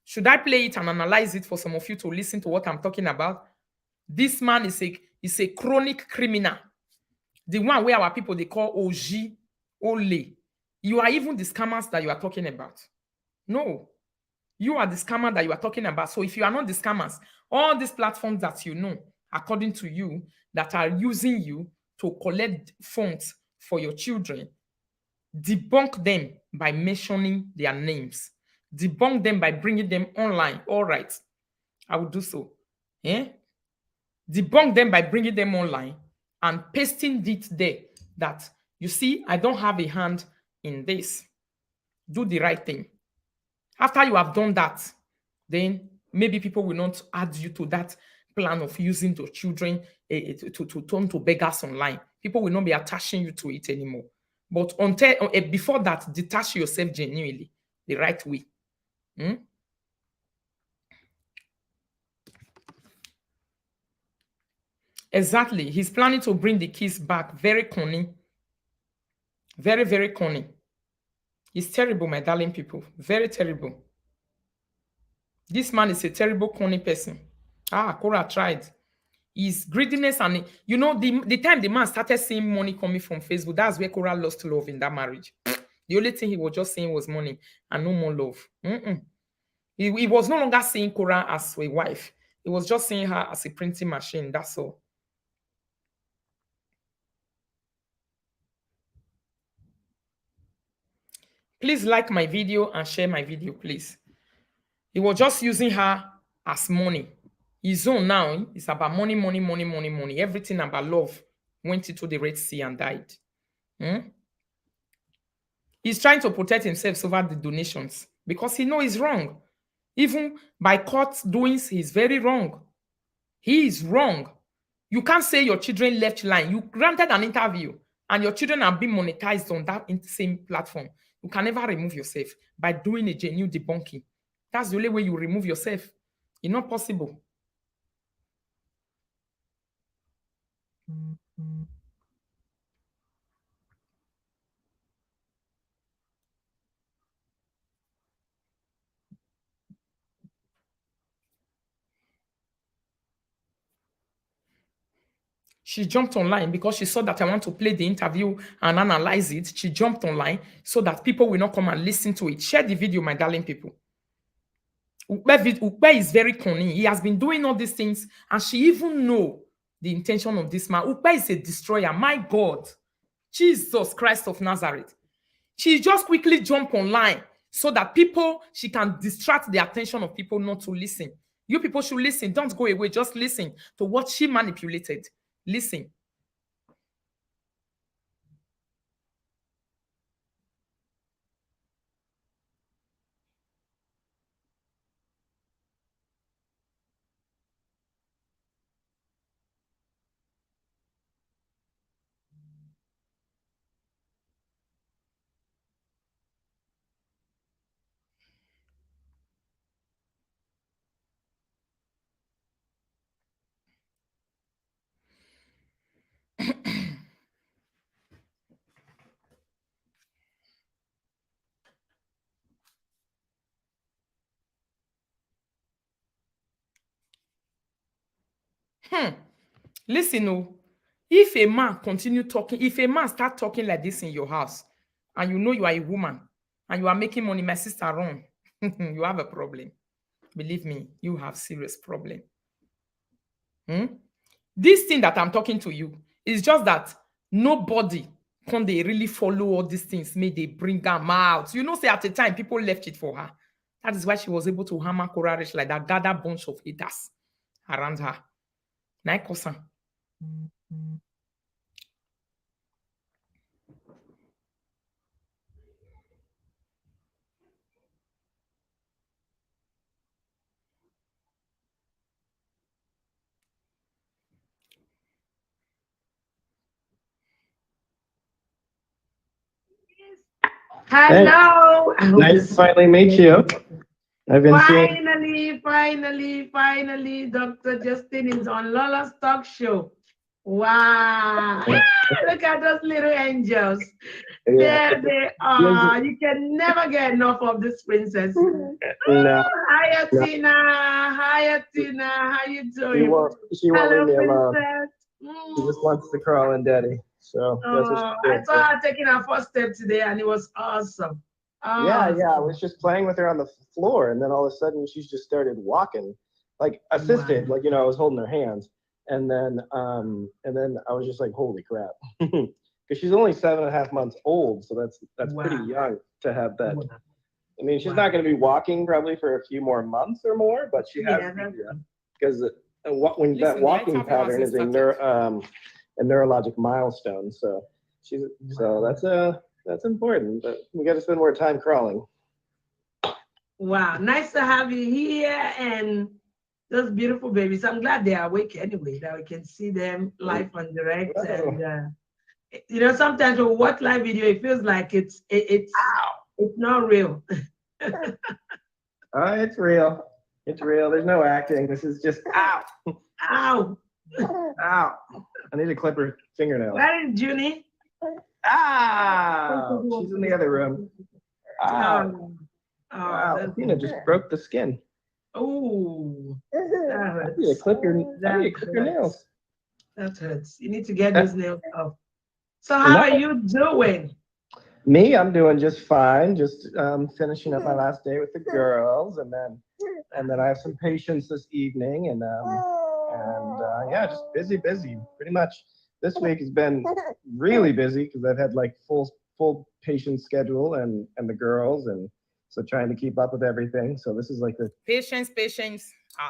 [SPEAKER 1] Should I play it and analyze it for some of you to listen to what I'm talking about? This man is a chronic criminal. The one where our people, they call OG, Ole. You are even the scammers that you are talking about. No, you are the scammer that you are talking about. So if you are not the scammers, all these platforms that you know, according to you, that are using you to collect funds for your children, debunk them by mentioning their names. Debunk them by bringing them online. All right, I will do so. Debunk them by bringing them online and pasting it there that, you see, I don't have a hand in this. Do the right thing. After you have done that, then maybe people will not add you to that plan of using the children to turn to beggars online. People will not be attaching you to it anymore. But until before that, detach yourself genuinely, the right way. Exactly. He's planning to bring the kids back. Very cunning. Very, very cunning. He's terrible, my darling people. Very terrible. This man is a terrible, cunning person. Cora tried. His greediness and, the time the man started seeing money coming from Facebook, that's where Cora lost love in that marriage. The only thing he was just saying was money and no more love. He was no longer seeing Cora as a wife. He was just seeing her as a printing machine. That's all. Please like my video and share my video, please. He was just using her as money. His own now is about money, money, money, money, money. Everything about love went into the Red Sea and died. He's trying to protect himself over the donations because he knows he's wrong. Even by court doings, he's very wrong. He is wrong. You can't say your children left line. You granted an interview and your children are being monetized on that same platform. You can never remove yourself by doing a genuine debunking. That's the only way you remove yourself. It's not possible. She jumped online because she saw that I want to play the interview and analyze it. She jumped online so that people will not come and listen to it. Share the video, my darling people. Ukpe is very cunning. He has been doing all these things, and she even know the intention of this man. Ukpe is a destroyer. My God, Jesus Christ of Nazareth. She just quickly jump online so that she can distract the attention of people not to listen. You people should listen. Don't go away. Just listen to what she manipulated. Listen. Listen, oh, if a man continue talking, if a man start talking like this in your house, and you know you are a woman, and you are making money, my sister, run. You have a problem. Believe me, you have serious problem. This thing that I'm talking to you is just that nobody can they really follow all these things, may they bring them out. You know, say at the time, people left it for her. That is why she was able to hammer Courage like that, gather bunch of haters around her. Naikosan.
[SPEAKER 2] Hello.
[SPEAKER 3] Nice to finally meet you. I've been seeing.
[SPEAKER 2] Finally, Dr. Justin is on Lola's talk show. Wow. Look at those little angels.
[SPEAKER 3] Yeah.
[SPEAKER 2] There they are. You can never get enough of this princess.
[SPEAKER 3] No,
[SPEAKER 2] Hiya,
[SPEAKER 3] no.
[SPEAKER 2] Tina. Hiya, Tina. How you
[SPEAKER 3] She
[SPEAKER 2] doing?
[SPEAKER 3] won't. She won't
[SPEAKER 2] Hello,
[SPEAKER 3] leave me alone.
[SPEAKER 2] princess.
[SPEAKER 3] She just wants to crawl in daddy. So that's what
[SPEAKER 2] Oh,
[SPEAKER 3] she's
[SPEAKER 2] I
[SPEAKER 3] doing.
[SPEAKER 2] saw her taking her first step today, and it was awesome.
[SPEAKER 3] Yeah, yeah. I
[SPEAKER 2] Awesome.
[SPEAKER 3] was just playing with her on the floor, and then all of a sudden she's just started walking, like assisted.
[SPEAKER 2] Wow.
[SPEAKER 3] Like I was holding her hands, and then I was just like, holy crap, because she's only 7.5 months old, so that's pretty
[SPEAKER 2] Wow.
[SPEAKER 3] young to have that.
[SPEAKER 2] Wow.
[SPEAKER 3] I mean, she's
[SPEAKER 2] Wow.
[SPEAKER 3] not going to be walking probably for a few more months or more, but she has
[SPEAKER 2] Yeah,
[SPEAKER 3] to be,
[SPEAKER 2] that's
[SPEAKER 3] because when that
[SPEAKER 1] Listen, the
[SPEAKER 3] walking
[SPEAKER 1] interview
[SPEAKER 3] pattern
[SPEAKER 1] hasn't
[SPEAKER 3] is
[SPEAKER 1] started.
[SPEAKER 3] a neurologic milestone. So so that's important. But we got to spend more time crawling.
[SPEAKER 2] wow. Nice to have you here and those beautiful babies. I'm glad they are awake anyway, that we can see them live on direct.
[SPEAKER 3] Oh,
[SPEAKER 2] And sometimes when we watch live video, it feels like it's not real.
[SPEAKER 3] it's real. It's real. There's no acting. This is just ow,
[SPEAKER 2] Ow.
[SPEAKER 3] ow. I need to clip her fingernails.
[SPEAKER 2] Where is Junie?
[SPEAKER 3] Ow! She's in the other room. Ow!
[SPEAKER 2] Oh,
[SPEAKER 3] Wow, Tina just broke the skin.
[SPEAKER 2] oh,
[SPEAKER 3] I
[SPEAKER 2] that
[SPEAKER 3] need to
[SPEAKER 2] hurts.
[SPEAKER 3] clip your, I need to
[SPEAKER 2] That
[SPEAKER 3] clip your
[SPEAKER 2] hurts.
[SPEAKER 3] nails.
[SPEAKER 2] That hurts. You need to get
[SPEAKER 3] Uh,
[SPEAKER 2] those nails off. So how
[SPEAKER 3] No,
[SPEAKER 2] are you doing?
[SPEAKER 3] me, I'm doing just fine. Just finishing up my last day with the girls, and then I have some patients this evening, and yeah, just busy, busy. Pretty much this week has been really busy because I've had like full patient schedule and the girls, and so trying to keep up with everything. So this is like the
[SPEAKER 1] Patience.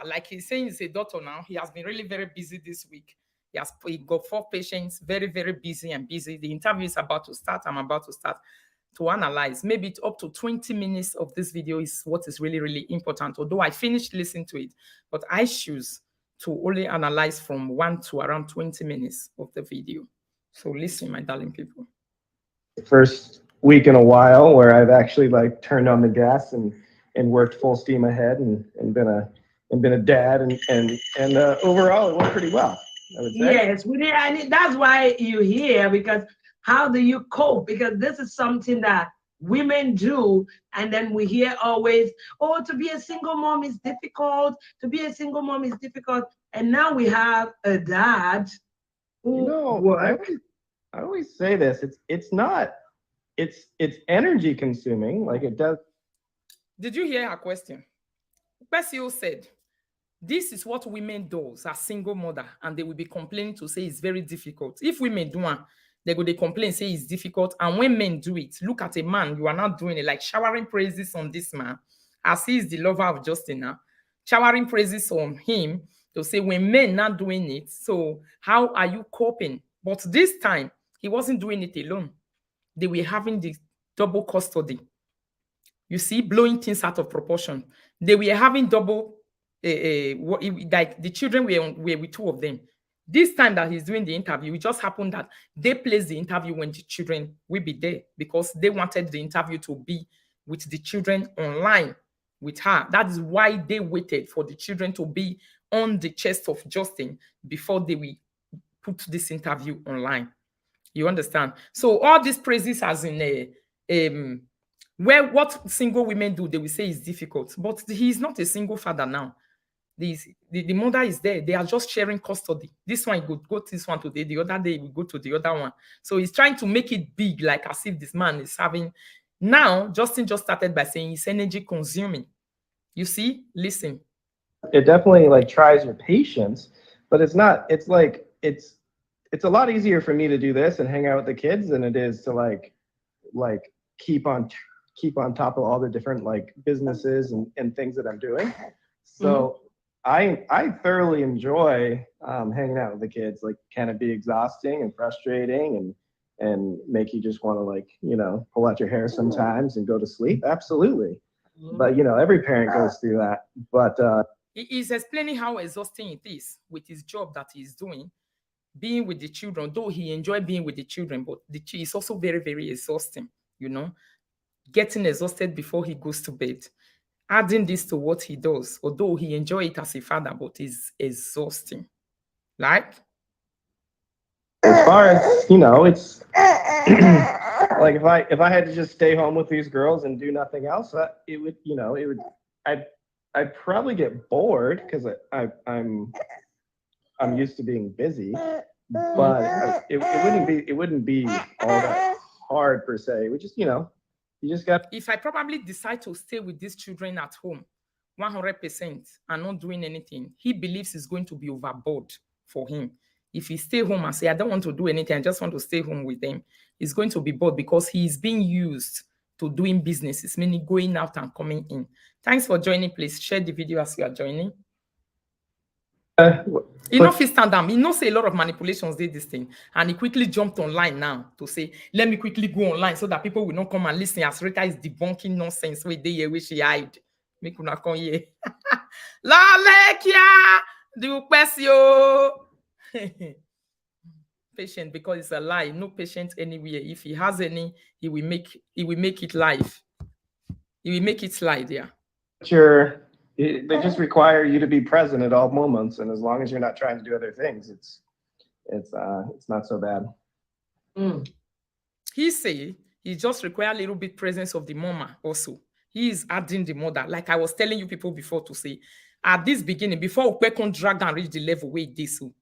[SPEAKER 1] Like he's saying, he's a doctor now. He has been really very busy this week. He got 4 patients, very, very busy and busy. The interview is about to start. I'm about to start. to analyze. Maybe up to 20 minutes of this video is what is really, really important. Although I finished listening to it, but I choose to only analyze from 1 to around 20 minutes of the video. So listen, my darling people.
[SPEAKER 3] First week in a while where I've actually like turned on the gas and worked full steam ahead and been a dad and overall it went pretty well, I would say.
[SPEAKER 2] Yes, that's why you're here, because how do you cope? Because this is something that women do, and then we hear always, oh, to be a single mom is difficult, to be a single mom is difficult. And now we have a dad who works.
[SPEAKER 3] I always say this, it's not, it's energy consuming, like it does.
[SPEAKER 1] Did you hear her question? Bessie said, this is what women do as single mother, and they will be complaining to say it's very difficult. If women do it, they go they complain, say it's difficult. And when men do it, look at a man, you are not doing it, like showering praises on this man, as he is the lover of Justin now, showering praises on him to say when men not doing it, so how are you coping? But this time, he wasn't doing it alone. They were having the double custody. You see, blowing things out of proportion. They were having double, like the children were with two of them. This time that he's doing the interview, it just happened that they placed the interview when the children will be there because they wanted the interview to be with the children online with her. That is why they waited for the children to be on the chest of Justin before they will put this interview online. You understand? So all these praises as in where what single women do, they will say is difficult. But he's not a single father now. The mother is there. They are just sharing custody. This one go to this one today. The other day we go to the other one. So he's trying to make it big, like as if this man is having. Now, Justin just started by saying it's energy consuming. You see? Listen.
[SPEAKER 3] It definitely like tries your patience, but it's not. It's like it's a lot easier for me to do this and hang out with the kids than it is to like keep on top of all the different like businesses and things that I'm doing. So I thoroughly enjoy hanging out with the kids. Like, can it be exhausting and frustrating and make you just want to like, you know, pull out your hair sometimes and go to sleep? Absolutely. But you know, every parent goes through that. But
[SPEAKER 1] he's explaining how exhausting it is with his job that he's doing, being with the children. Though he enjoys being with the children, but it's also very, very exhausting, you know, getting exhausted before he goes to bed. Adding this to what he does, although he enjoys it as a father, but it's exhausting. Like,
[SPEAKER 3] as far as, you know, it's like if I had to just stay home with these girls and do nothing else, it would, you know, it would, I'd probably get bored because I'm used to being busy, but it wouldn't be all that hard per se. We just, you know, you just got.
[SPEAKER 1] If I probably decide to stay with these children at home 100% and not doing anything, he believes it's going to be overboard for him. If he stay home and say, I don't want to do anything, I just want to stay home with them, it's going to be bored because he is being used to doing businesses, meaning going out and coming in. Thanks for joining. Please share the video as you are joining. You know, he stand down. He knows a lot of manipulations did this thing, and he quickly jumped online now to say, "Let me quickly go online so that people will not come and listen." As Rita is debunking nonsense where they here, where she hide. Make una come here. La lekia du pesio. Patient because it's a lie. No patient anywhere. If he has any, he will make it live. He will make it slide. Yeah.
[SPEAKER 3] Sure. They just require you to be present at all moments, and as long as you're not trying to do other things, it's not so bad.
[SPEAKER 1] He say he just require a little bit presence of the mama also. He is adding the mother, like I was telling you people before to say at this beginning, before Upekon drag and reach the level where it is, so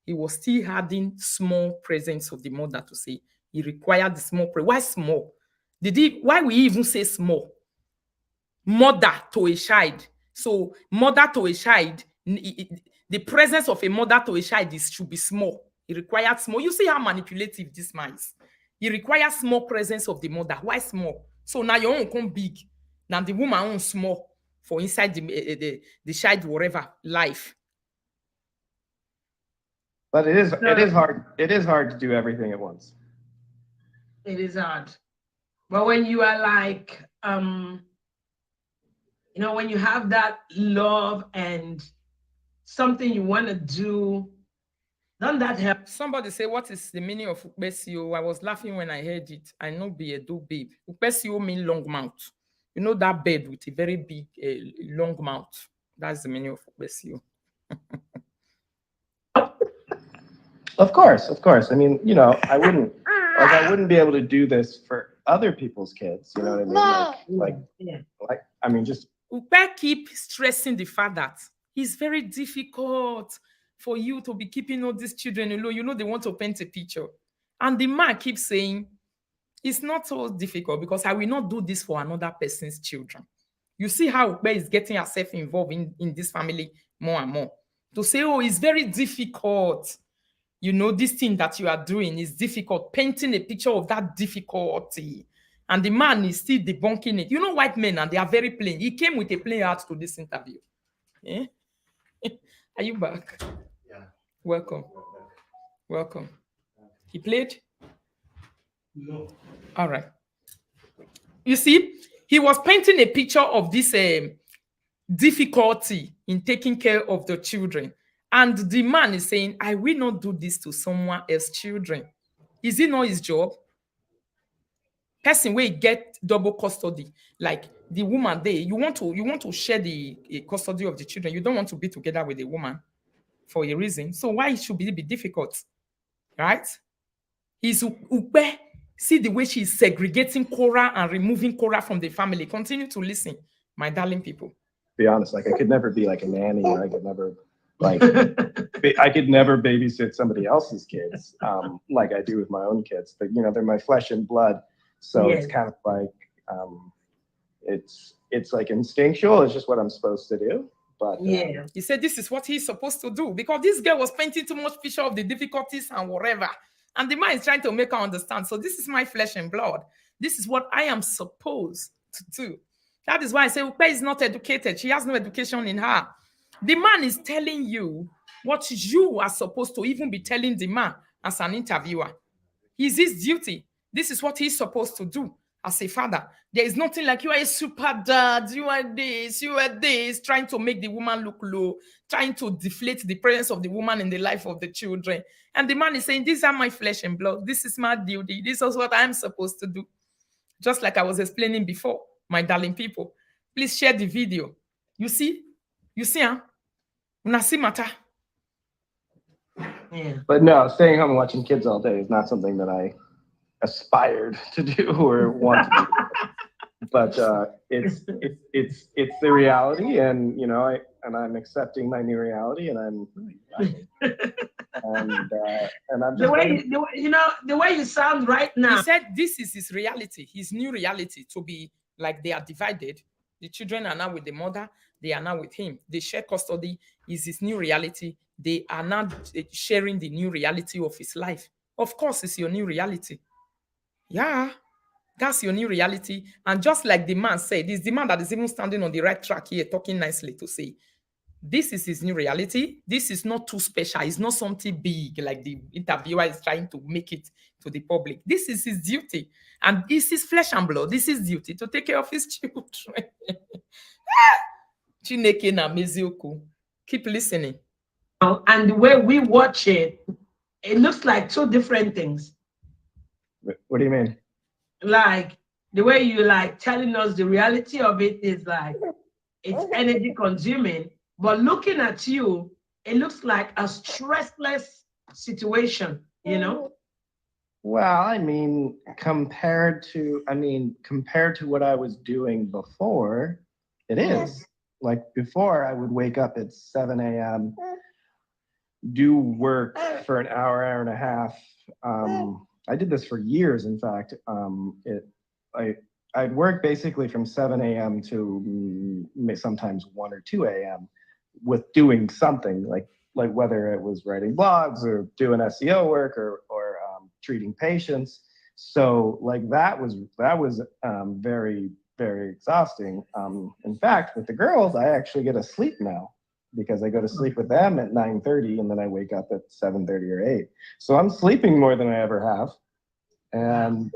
[SPEAKER 1] he was still adding small presence of the mother to say he required the small presence. Why small? Why we even say small? Mother to a child. So mother to a child, the presence of a mother to a child should be small. It requires small. You see how manipulative this man is. It requires small presence of the mother. Why small? So now your own come big. Now the woman own small for inside the child whatever life.
[SPEAKER 3] But it is hard. It is hard to do everything at once.
[SPEAKER 2] It is hard. But when you are like, when you have that love and something you want to do, doesn't that help?
[SPEAKER 1] Somebody say, what is the meaning of Ukbesio? I was laughing when I heard it. I know be a do babe. Ukbesio mean long mouth. You know that bird with a very big long mouth. That's the meaning of Ukbesio.
[SPEAKER 3] Of course. I mean, I wouldn't be able to do this for other people's kids. You know what I mean?
[SPEAKER 2] Yeah.
[SPEAKER 3] I mean, just
[SPEAKER 1] Ukpe keep stressing the fact that it's very difficult for you to be keeping all these children alone. You know, they want to paint a picture. And the man keeps saying, it's not so difficult because I will not do this for another person's children. You see how Ukpe is getting herself involved in this family more and more. To say, oh, it's very difficult. You know, this thing that you are doing is difficult. Painting a picture of that difficulty. And the man is still debunking it. You know, white men, and they are very plain. He came with a plain heart to this interview. Eh? Are you back?
[SPEAKER 3] yeah.
[SPEAKER 1] Welcome. Welcome. He played?
[SPEAKER 3] No.
[SPEAKER 1] All right. You see, he was painting a picture of this difficulty in taking care of the children. And the man is saying, I will not do this to someone else's children. Is it not his job? Person will get double custody. Like the woman there, you want to share the custody of the children. You don't want to be together with a woman for a reason. So why should it be difficult? Right? Is Ukbe. See the way she's segregating Cora and removing Cora from the family. Continue to listen, my darling people.
[SPEAKER 3] Be honest, like I could never be like a nanny. Or I could never I could never babysit somebody else's kids like I do with my own kids. But they're my flesh and blood, so
[SPEAKER 2] Yes.
[SPEAKER 3] it's kind of like it's like instinctual. It's just what I'm supposed to do. But
[SPEAKER 2] Yeah.
[SPEAKER 1] He said this is what he's supposed to do because this girl was painting too much picture of the difficulties and whatever. And the man is trying to make her understand. So this is my flesh and blood. This is what I am supposed to do. That is why I say Upe is not educated. She has no education in her. The man is telling you what you are supposed to even be telling the man as an interviewer. It's his duty. This is what he's supposed to do as a father. There is nothing like you are a super dad, you are this, trying to make the woman look low, trying to deflate the presence of the woman in the life of the children. And the man is saying, these are my flesh and blood. This is my duty. This is what I'm supposed to do. Just like I was explaining before, my darling people. Please share the video. You see, huh? Una see matter.
[SPEAKER 2] Yeah.
[SPEAKER 3] But no, staying home and watching kids all day is not something that I aspired to do or want to do. But it's the reality, and I'm accepting my new reality, and I'm and I'm
[SPEAKER 2] The
[SPEAKER 3] just
[SPEAKER 2] way the way you sound right now.
[SPEAKER 1] He said this is his reality, his new reality, to be like they are divided. The children are now with the mother, they are now with him. They share custody, is his new reality. They are now sharing the new reality of his life. Of course, it's your new reality. Yeah, that's your new reality. And just like the man said, it's the man that is even standing on the right track here, talking nicely to say, this is his new reality. This is not too special. It's not something big like the interviewer is trying to make it to the public. This is his duty. And this is flesh and blood. This is duty to take care of his children. Chineke na meziokwu. Keep listening.
[SPEAKER 2] And the way we watch it, it looks like two different things.
[SPEAKER 3] What do you mean?
[SPEAKER 2] Like the way you like telling us the reality of it is like it's energy consuming, but looking at you, it looks like a stressless situation,
[SPEAKER 3] Well, I mean, compared to what I was doing before, it is. Like before, I would wake up at 7 a.m., do work for an hour and a half. I did this for years, in fact. I'd work basically from 7 a.m. to sometimes 1 or 2 a.m. with doing something like whether it was writing blogs or doing SEO work or treating patients. So like that was very, very exhausting. In fact, with the girls, I actually get to sleep now because I go to sleep with them at 9:30 and then I wake up at 7:30 or 8. So I'm sleeping more than I ever have. And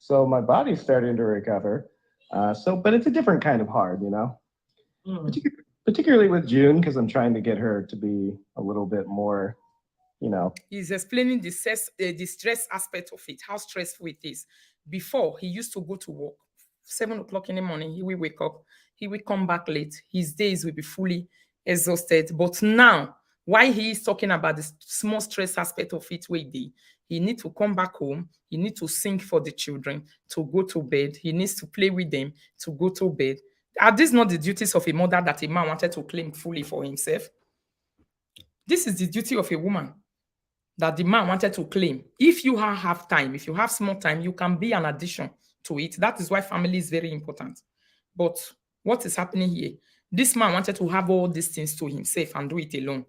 [SPEAKER 3] So my body's starting to recover. But it's a different kind of hard, you know,
[SPEAKER 2] Mm.
[SPEAKER 3] particularly with June because I'm trying to get her to be a little bit more, you know.
[SPEAKER 1] He's explaining the stress aspect of it, how stressful it is. Before, he used to go to work 7 o'clock in the morning. He will wake up. He will come back late. His days will be fully exhausted. But now, why he is talking about the small stress aspect of it, where he need to come back home. He need to sing for the children to go to bed. He needs to play with them to go to bed. Are these not the duties of a mother that a man wanted to claim fully for himself? This is the duty of a woman that the man wanted to claim. If you have time, if you have small time, you can be an addition to it. That is why family is very important. But what is happening here? This man wanted to have all these things to himself and do it alone.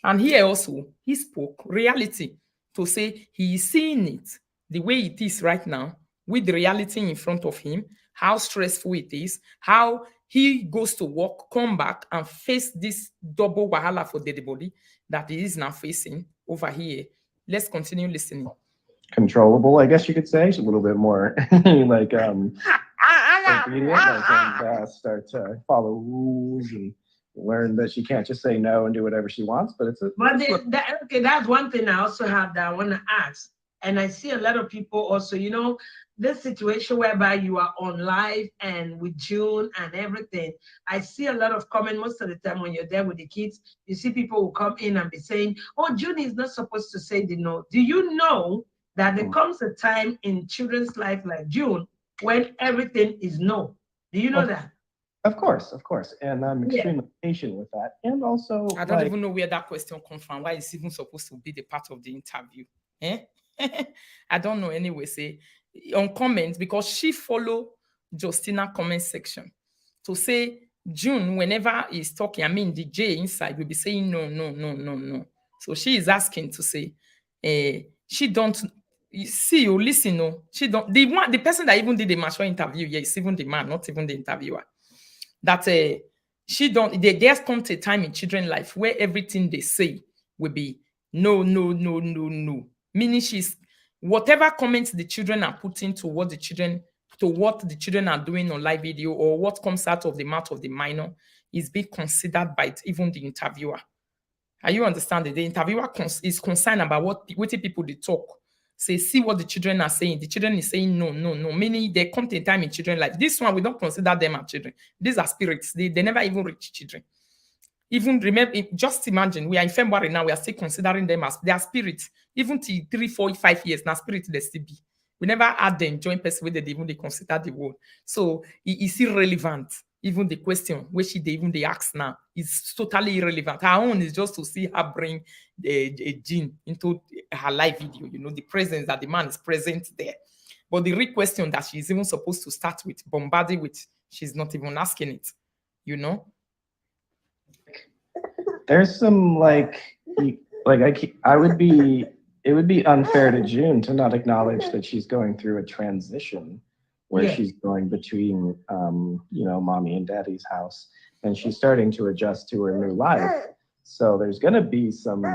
[SPEAKER 1] And here also, he spoke reality to say he is seeing it the way it is right now, with the reality in front of him, how stressful it is, how he goes to work, come back, and face this double wahala for the body that he is now facing over here. Let's continue listening.
[SPEAKER 3] Controllable, I guess you could say. She's a little bit more like obedient, like start to follow rules and learn that she can't just say no and do whatever she wants. But it's a
[SPEAKER 2] But okay, that's one thing I also have that I want to ask. And I see a lot of people also, this situation whereby you are on live and with June and everything. I see a lot of comment most of the time when you're there with the kids. You see people who come in and be saying, "Oh, June is not supposed to say the no." Do you know that there comes a time in children's life like June when everything is no? Do you know
[SPEAKER 3] of,
[SPEAKER 2] that?
[SPEAKER 3] of course, and I'm
[SPEAKER 2] Yeah.
[SPEAKER 3] extremely patient with that. And also,
[SPEAKER 1] I don't
[SPEAKER 3] like,
[SPEAKER 1] even know where that question comes from. Why it's even supposed to be the part of the interview? Eh? I don't know anyway. Say on comments because she follow Justina comment section to say June whenever he's talking. I mean the J inside will be saying no, no, no, no, no. So she is asking to say, she don't you see you listen. No, she don't. The person that even did the mature interview, yeah, is even the man, not even the interviewer. That she don't there's come to a time in children's life where everything they say will be no, no, no, no, no. Meaning she's whatever comments the children are putting to what the children are doing on live video or what comes out of the mouth of the minor is being considered by even the interviewer. Are you understanding? The interviewer is concerned about what people they talk. Say, see what the children are saying. The children is saying no, no, no. Meaning there come to a time in children life. This one, we don't consider them as children. These are spirits. They never even reach children. Even remember, just imagine we are in February now, we are still considering them as their spirits. Even till 3, 4, 5 years, now spirit they still be. We never add them join person where they consider the world. So it is irrelevant. Even the question which they ask now is totally irrelevant. Her own is just to see her bring a gene into her live video, the presence that the man is present there. But the real question that she's even supposed to start with, bombarded with, she's not even asking it, you know?
[SPEAKER 3] there's some I would be it would be unfair to June to not acknowledge that she's going through a transition where
[SPEAKER 2] Yeah.
[SPEAKER 3] she's going between mommy and daddy's house and she's starting to adjust to her new life. So there's going to be some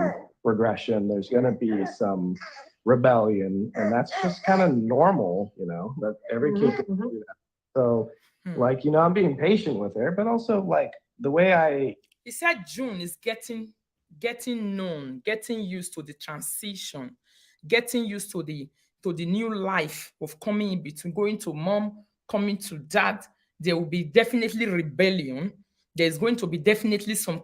[SPEAKER 3] regression, there's going to be some rebellion, and that's just kind of normal, that every kid can do that. So I'm being patient with her, but also like the way
[SPEAKER 1] He said June is getting known, getting used to the transition, getting used to the new life of coming in between, going to mom, coming to dad. There will be definitely rebellion. There's going to be definitely some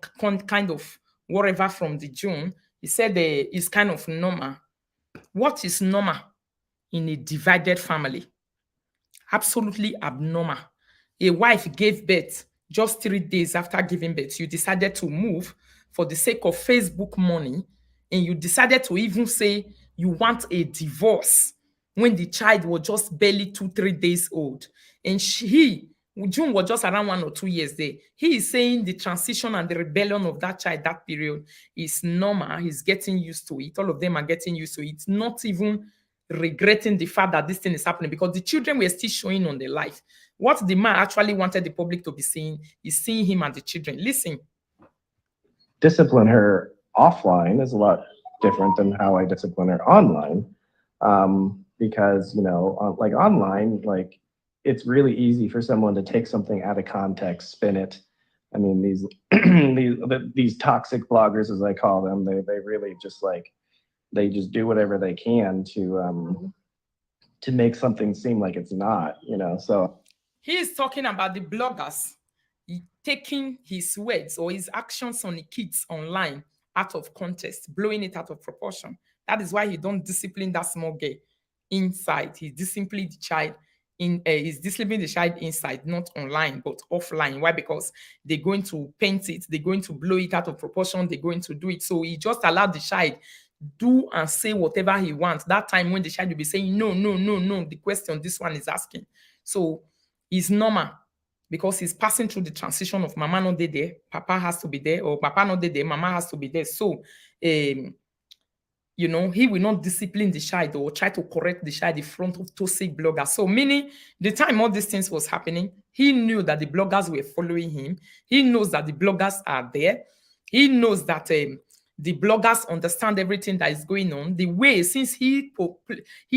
[SPEAKER 1] kind of whatever from the June. He said it's kind of normal. What is normal in a divided family? Absolutely abnormal. A wife gave birth just 3 days after giving birth. You decided to move for the sake of Facebook money, and you decided to even say you want a divorce when the child was just barely 2, 3 days old. And June was just around 1 or 2 years there. He is saying the transition and the rebellion of that child, that period, is normal. He's getting used to it. All of them are getting used to it. Not even regretting the fact that this thing is happening because the children were still showing on their life. What the man actually wanted the public to be seeing is seeing him and the children. Listen.
[SPEAKER 3] discipline her offline is a lot different than how I discipline her online. because like online, like it's really easy for someone to take something out of context, spin it. I mean, these these toxic bloggers, as I call them, they really just like they just do whatever they can to make something seem like it's not, So
[SPEAKER 1] He is talking about the bloggers taking his words or his actions on the kids online out of context, blowing it out of proportion. That is why he don't discipline that small girl inside. He disciplined the child he's disciplining the child inside, not online, but offline. Why? Because they're going to paint it, they're going to blow it out of proportion, they're going to do it. So he just allowed the child do and say whatever he wants. That time when the child will be saying, no, no, no, no, the question this one is asking. So it's normal because he's passing through the transition of mama not there, papa has to be there, or papa not there, mama has to be there. So, he will not discipline the child or try to correct the child in front of toxic bloggers. So, meaning the time all these things was happening, he knew that the bloggers were following him. He knows that the bloggers are there. He knows that the bloggers understand everything that is going on. The way, since he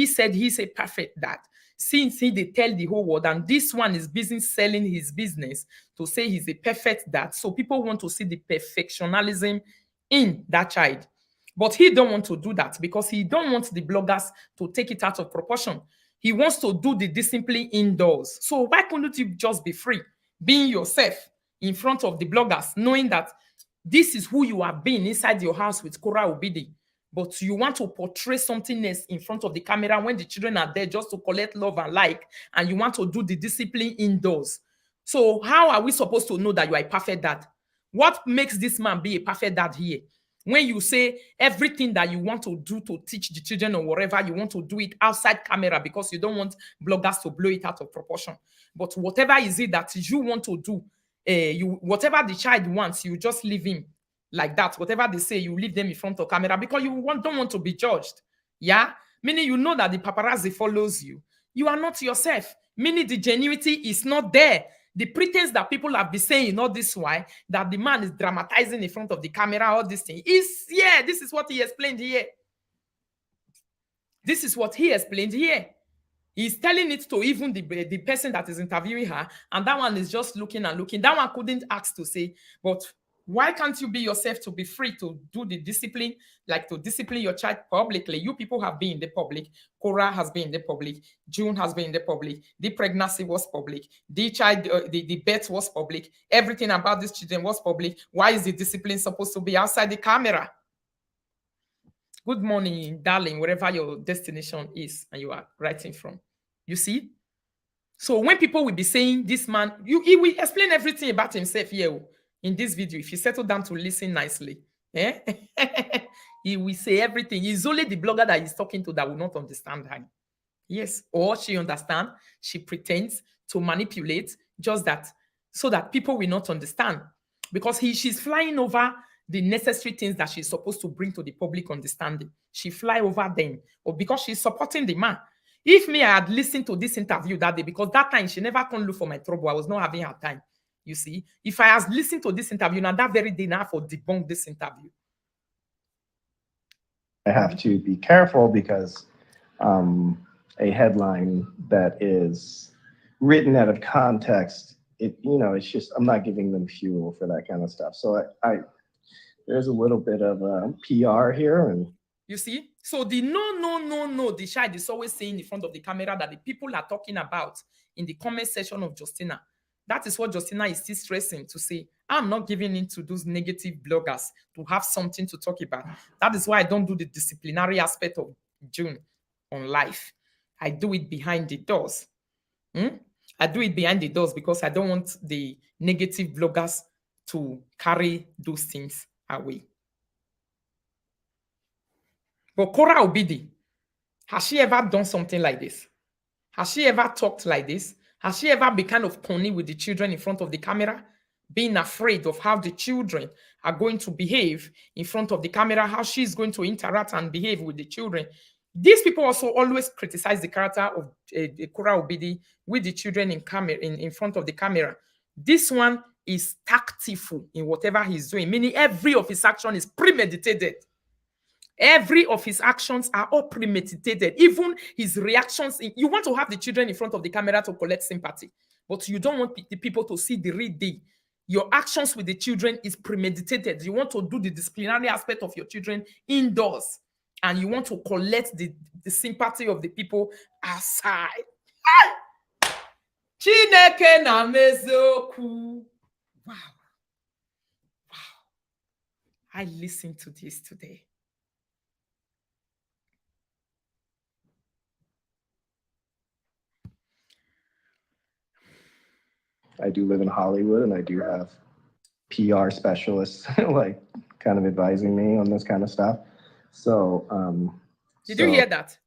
[SPEAKER 1] said he's a perfect dad, since they tell the whole world, and this one is busy selling his business to say he's a perfect dad. So people want to see the perfectionism in that child. But he don't want to do that because he don't want the bloggers to take it out of proportion. He wants to do the discipline indoors. So why couldn't you just be free, being yourself in front of the bloggers, knowing that this is who you have been inside your house with Kora Obidi, but you want to portray something else in front of the camera when the children are there just to collect love and like, and you want to do the discipline indoors. So how are we supposed to know that you are a perfect dad? What makes this man be a perfect dad here? When you say everything that you want to do to teach the children or whatever, you want to do it outside camera because you don't want bloggers to blow it out of proportion. But whatever is it that you want to do, whatever the child wants, you just leave him like that. Whatever they say, you leave them in front of camera because don't want to be judged. Yeah? Meaning you know that the paparazzi follows you. You are not yourself. Meaning the genuinity is not there. The pretense that people have been saying all this while, that the man is dramatizing in front of the camera, all this thing, is, yeah, this is what he explained here. This is what he explained here. He's telling it to even the person that is interviewing her, and that one is just looking and looking. That one couldn't ask to say, but why can't you be yourself to be free to do the discipline, like to discipline your child publicly? You people have been in the public. Cora has been in the public. June has been in the public. The pregnancy was public. The child, the birth was public. Everything about these children was public. Why is the discipline supposed to be outside the camera? Good morning, darling, wherever your destination is and you are writing from. You see? So when people will be saying this man, he will explain everything about himself here in this video. If you settle down to listen nicely, he will say everything. It's only the blogger that he's talking to that will not understand him. Yes, or she understands, she pretends to manipulate just that, so that people will not understand. Because she's flying over the necessary things that she's supposed to bring to the public understanding. She fly over them, or because she's supporting the man. If me, I had listened to this interview that day, because that time she never come look for my trouble. I was not having her time. You see, if I had listened to this interview, now that very day now for debunk this interview.
[SPEAKER 3] I have to be careful because a headline that is written out of context, it's just, I'm not giving them fuel for that kind of stuff. So I there's a little bit of PR here. And
[SPEAKER 1] you see, so the no, the child is always saying in front of the camera that the people are talking about in the comment section of Justina. That is what Justina is still stressing to say, I'm not giving in to those negative bloggers to have something to talk about. That is why I don't do the disciplinary aspect of June on life. I do it behind the doors. I do it behind the doors because I don't want the negative bloggers to carry those things away. But Cora Obidi, has she ever done something like this? Has she ever talked like this? Has she ever been kind of corny with the children in front of the camera? Being afraid of how the children are going to behave in front of the camera, how she's going to interact and behave with the children. These people also always criticize the character of Cora Obidi with the children in front of the camera. This one is tactful in whatever he's doing, meaning every of his action is premeditated. Every of his actions are all premeditated. Even his reactions. You want to have the children in front of the camera to collect sympathy, but you don't want the people to see the real deal. Your actions with the children is premeditated. You want to do the disciplinary aspect of your children indoors, and you want to collect the sympathy of the people outside. Chineke na mezoku. Wow. Wow. I listened to this today.
[SPEAKER 3] I do live in Hollywood, and I do have PR specialists like kind of advising me on this kind of stuff. So,
[SPEAKER 1] did you hear that?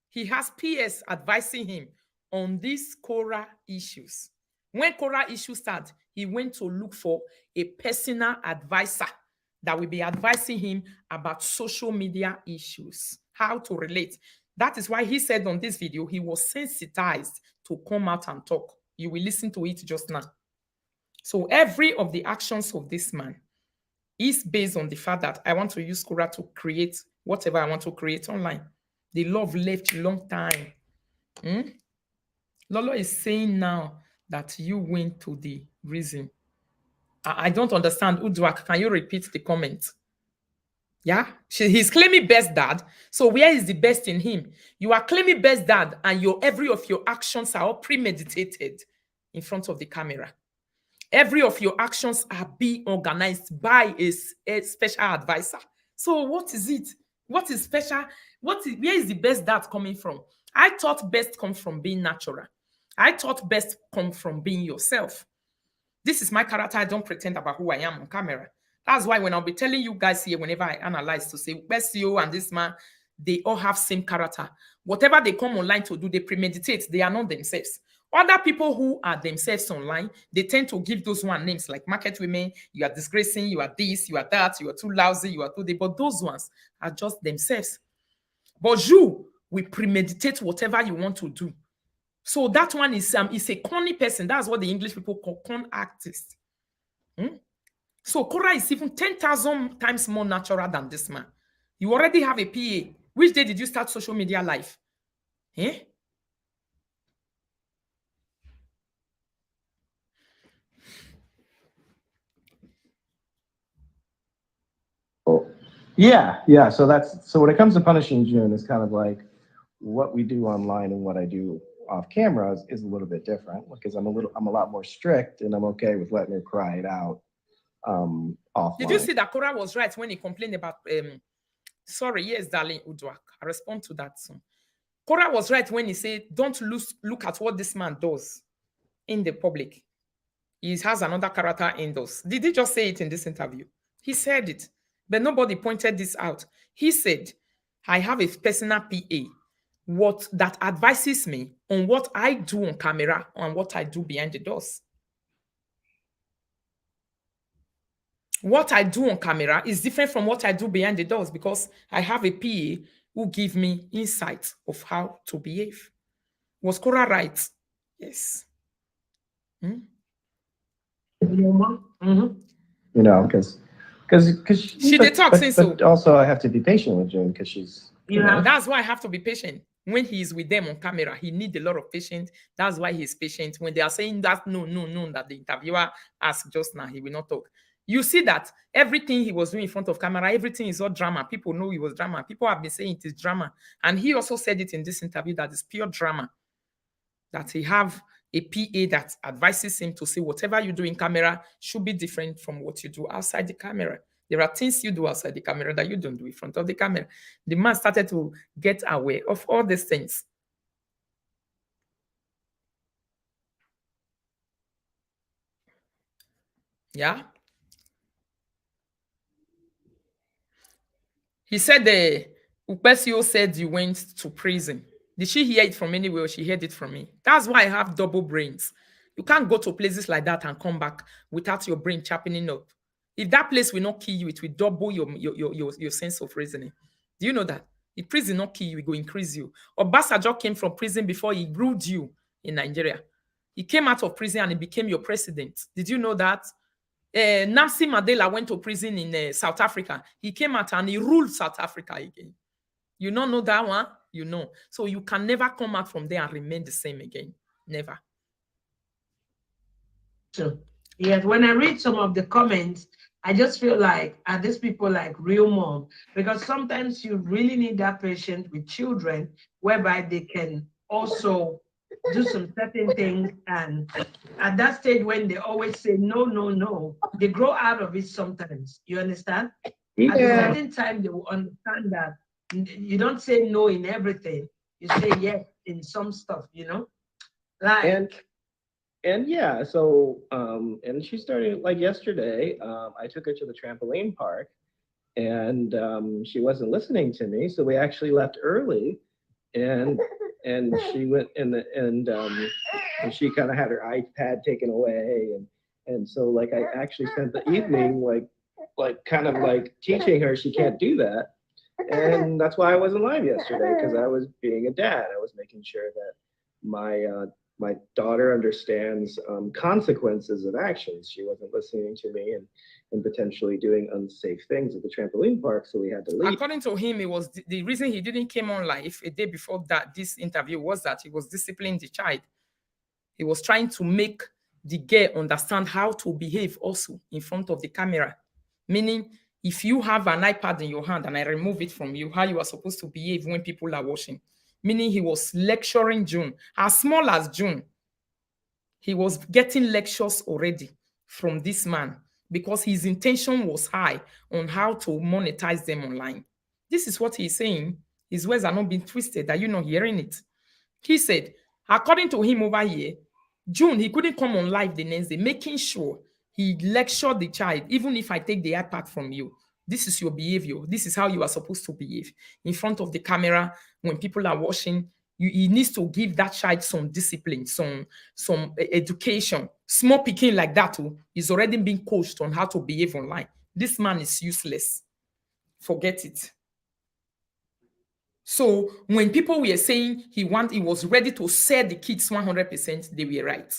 [SPEAKER 1] He has PS advising him on these Cora issues. When Cora issues start, he went to look for a personal advisor that will be advising him about social media issues, how to relate. That is why he said on this video, he was sensitized to come out and talk. You will listen to it just now. So every of the actions of this man is based on the fact that I want to use Cora to create whatever I want to create online. The love left a long time. Lolo is saying now that you went to the reason. I don't understand. Udwak, can you repeat the comment? Yeah, he's claiming best dad. So where is the best in him? You are claiming best dad, and every of your actions are all premeditated in front of the camera. Every of your actions are being organized by a special advisor. So what is it? What is special? Where is the best dad coming from? I thought best comes from being natural. I thought best comes from being yourself. This is my character. I don't pretend about who I am on camera. That's why when I'll be telling you guys here, whenever I analyze to say, best you and this man, they all have same character. Whatever they come online to do, they premeditate. They are not themselves. Other people who are themselves online, they tend to give those one names like market women. You are disgracing, you are this, you are that, you are too lousy, you are too. But those ones are just themselves. But you will premeditate whatever you want to do. So that one is a corny person. That's what the English people call con artist. So Cora is even 10,000 times more natural than this man. You already have a PA. Which day did you start social media life? Eh?
[SPEAKER 3] Yeah. So when it comes to punishing June, it's kind of like what we do online and what I do off camera is a little bit different because I'm a lot more strict, and I'm okay with letting her cry it out. Offline.
[SPEAKER 1] Did you see that Cora was right when he complained about sorry, yes, darling Udwak. I respond to that soon. Cora was right when he said, don't look at what this man does in the public. He has another character indoors. Did he just say it in this interview? He said it, but nobody pointed this out. He said, I have a personal PA that advises me on what I do on camera and what I do behind the doors. What I do on camera is different from what I do behind the doors because I have a PA who give me insight of how to behave. Was Cora right? Yes.
[SPEAKER 3] You know, because
[SPEAKER 1] she did talk since
[SPEAKER 3] but also I have to be patient with June because she's
[SPEAKER 1] That's why I have to be patient. When he is with them on camera, he needs a lot of patience. That's why he's patient. When they are saying that no, that the interviewer asked just now, he will not talk. You see that everything he was doing in front of camera, everything is all drama. People know it was drama. People have been saying it is drama. And he also said it in this interview that it's pure drama. That he have a PA that advises him to say whatever you do in camera should be different from what you do outside the camera. There are things you do outside the camera that you don't do in front of the camera. The man started to get aware of all these things. Yeah. He said Upesio said you went to prison. Did she hear it from anywhere or she heard it from me? That's why I have double brains. You can't go to places like that and come back without your brain sharpening up. If that place will not kill you, it will double your sense of reasoning. Do you know that? If prison not kill you, it will increase you. Obasanjo came from prison before he ruled you in Nigeria. He came out of prison and he became your president. Did you know that? Nelson Mandela went to prison in South Africa. He came out and he ruled South Africa again. You don't know that one? You know. So you can never come out from there and remain the same again. Never.
[SPEAKER 2] So, yes, when I read some of the comments, I just feel like, are these people like real mom? Because sometimes you really need that patience with children, whereby they can also do some certain things. And at that stage, when they always say no, no, no, they grow out of it sometimes. You understand? At a
[SPEAKER 3] Yeah.
[SPEAKER 2] certain time, they will understand that you don't say no in everything. You say yes in some stuff, you know? Like,
[SPEAKER 3] And yeah, so and she started like yesterday. I took her to the trampoline park, and she wasn't listening to me, so we actually left early, and she went and she kind of had her iPad taken away, and so like I actually spent the evening like kind of like teaching her she can't do that, and that's why I wasn't live yesterday, because I was being a dad. I was making sure that my daughter understands consequences of actions. She wasn't listening to me, and potentially doing unsafe things at the trampoline park, so we had to leave.
[SPEAKER 1] According to him, it was the reason he didn't came on live a day before that this interview was that he was disciplining the child. He was trying to make the girl understand how to behave also in front of the camera. Meaning, if you have an iPad in your hand and I remove it from you, how you are supposed to behave when people are watching. Meaning, he was lecturing June, as small as June. He was getting lectures already from this man because his intention was high on how to monetize them online. This is what he's saying. His words are not being twisted. Are you not hearing it? He said, according to him over here, June, he couldn't come on live the next day, making sure he lectured the child, even if I take the iPad from you. This is your behavior. This is how you are supposed to behave in front of the camera when people are watching. He needs to give that child some discipline, some education. Small picking like that too is already being coached on how to behave online. This man is useless. Forget it. So when people were saying he was ready to sell the kids 100%, they were right.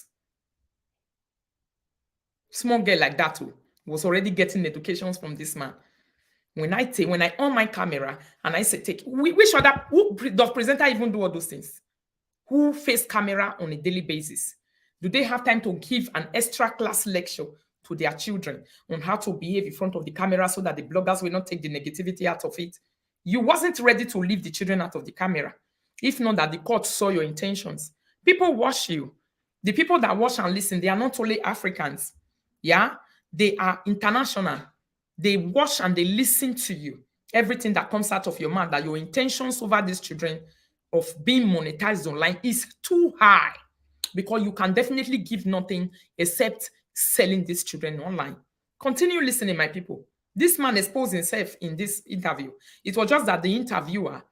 [SPEAKER 1] Small girl like that too was already getting educations from this man. When I on my camera and I say which other does presenter even do all those things? Who face camera on a daily basis? Do they have time to give an extra class lecture to their children on how to behave in front of the camera so that the bloggers will not take the negativity out of it? You wasn't ready to leave the children out of the camera. If not that the court saw your intentions. People watch you. The people that watch and listen, they are not only Africans. Yeah, they are international. They watch and they listen to you. Everything that comes out of your mouth, that your intentions over these children of being monetized online is too high, because you can definitely give nothing except selling these children online. Continue listening, my people. This man exposed himself in this interview. It was just that the interviewer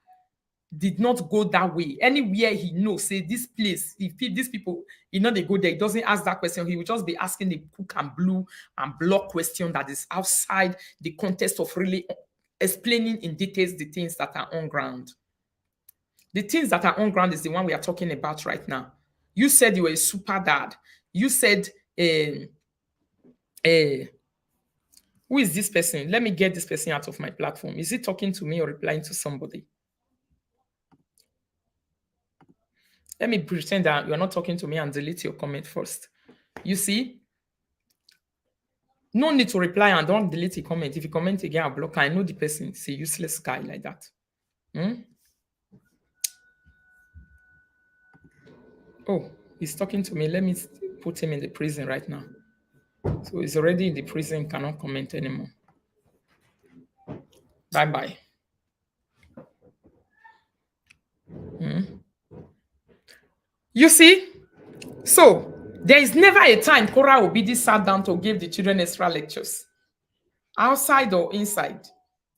[SPEAKER 1] did not go that way. Anywhere he knows, say this place, if these people, they go there, he doesn't ask that question. He will just be asking the hook and blue and block question that is outside the context of really explaining in details the things that are on ground. The things that are on ground is the one we are talking about right now. You said you were a super dad. You said, who is this person? Let me get this person out of my platform. Is he talking to me or replying to somebody? Let me pretend that you're not talking to me and delete your comment first. You see? No need to reply and don't delete the comment. If you comment again, I'll block. I know the person is a useless guy like that. Oh, he's talking to me. Let me put him in the prison right now. So he's already in the prison, cannot comment anymore. Bye-bye. You see? So there is never a time Cora Obidi sat down to give the children extra lectures. Outside or inside.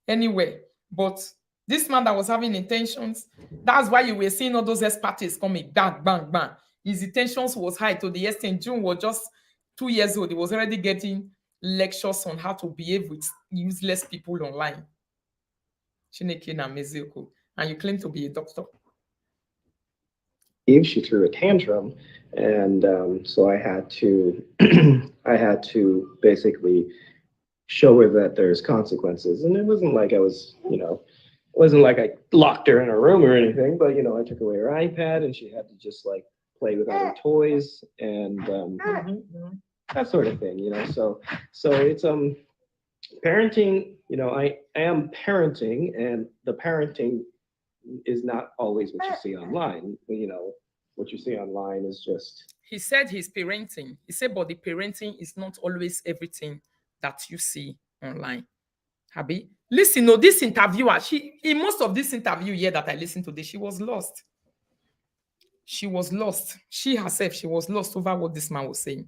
[SPEAKER 1] Anywhere. But this man that was having intentions, that's why you were seeing all those experts coming, bang, bang, bang. His intentions was high to the extent June was just 2 years old. He was already getting lectures on how to behave with useless people online. Chineke na Mezioko. And you claim to be a doctor.
[SPEAKER 3] She threw a tantrum, and so I had to I had to basically show her that there's consequences. And it wasn't like I was, it wasn't like I locked her in a room or anything, but I took away her iPad and she had to just like play with other toys and that sort of thing. So it's parenting. I am parenting, and the parenting is not always what you see online. What you see online is just
[SPEAKER 1] He said he's parenting. He said, but the parenting is not always everything that you see online. Habi, listen, no, this interviewer, she in most of this interview here that I listened to this, she was lost. She was lost. She herself, she was lost over what this man was saying.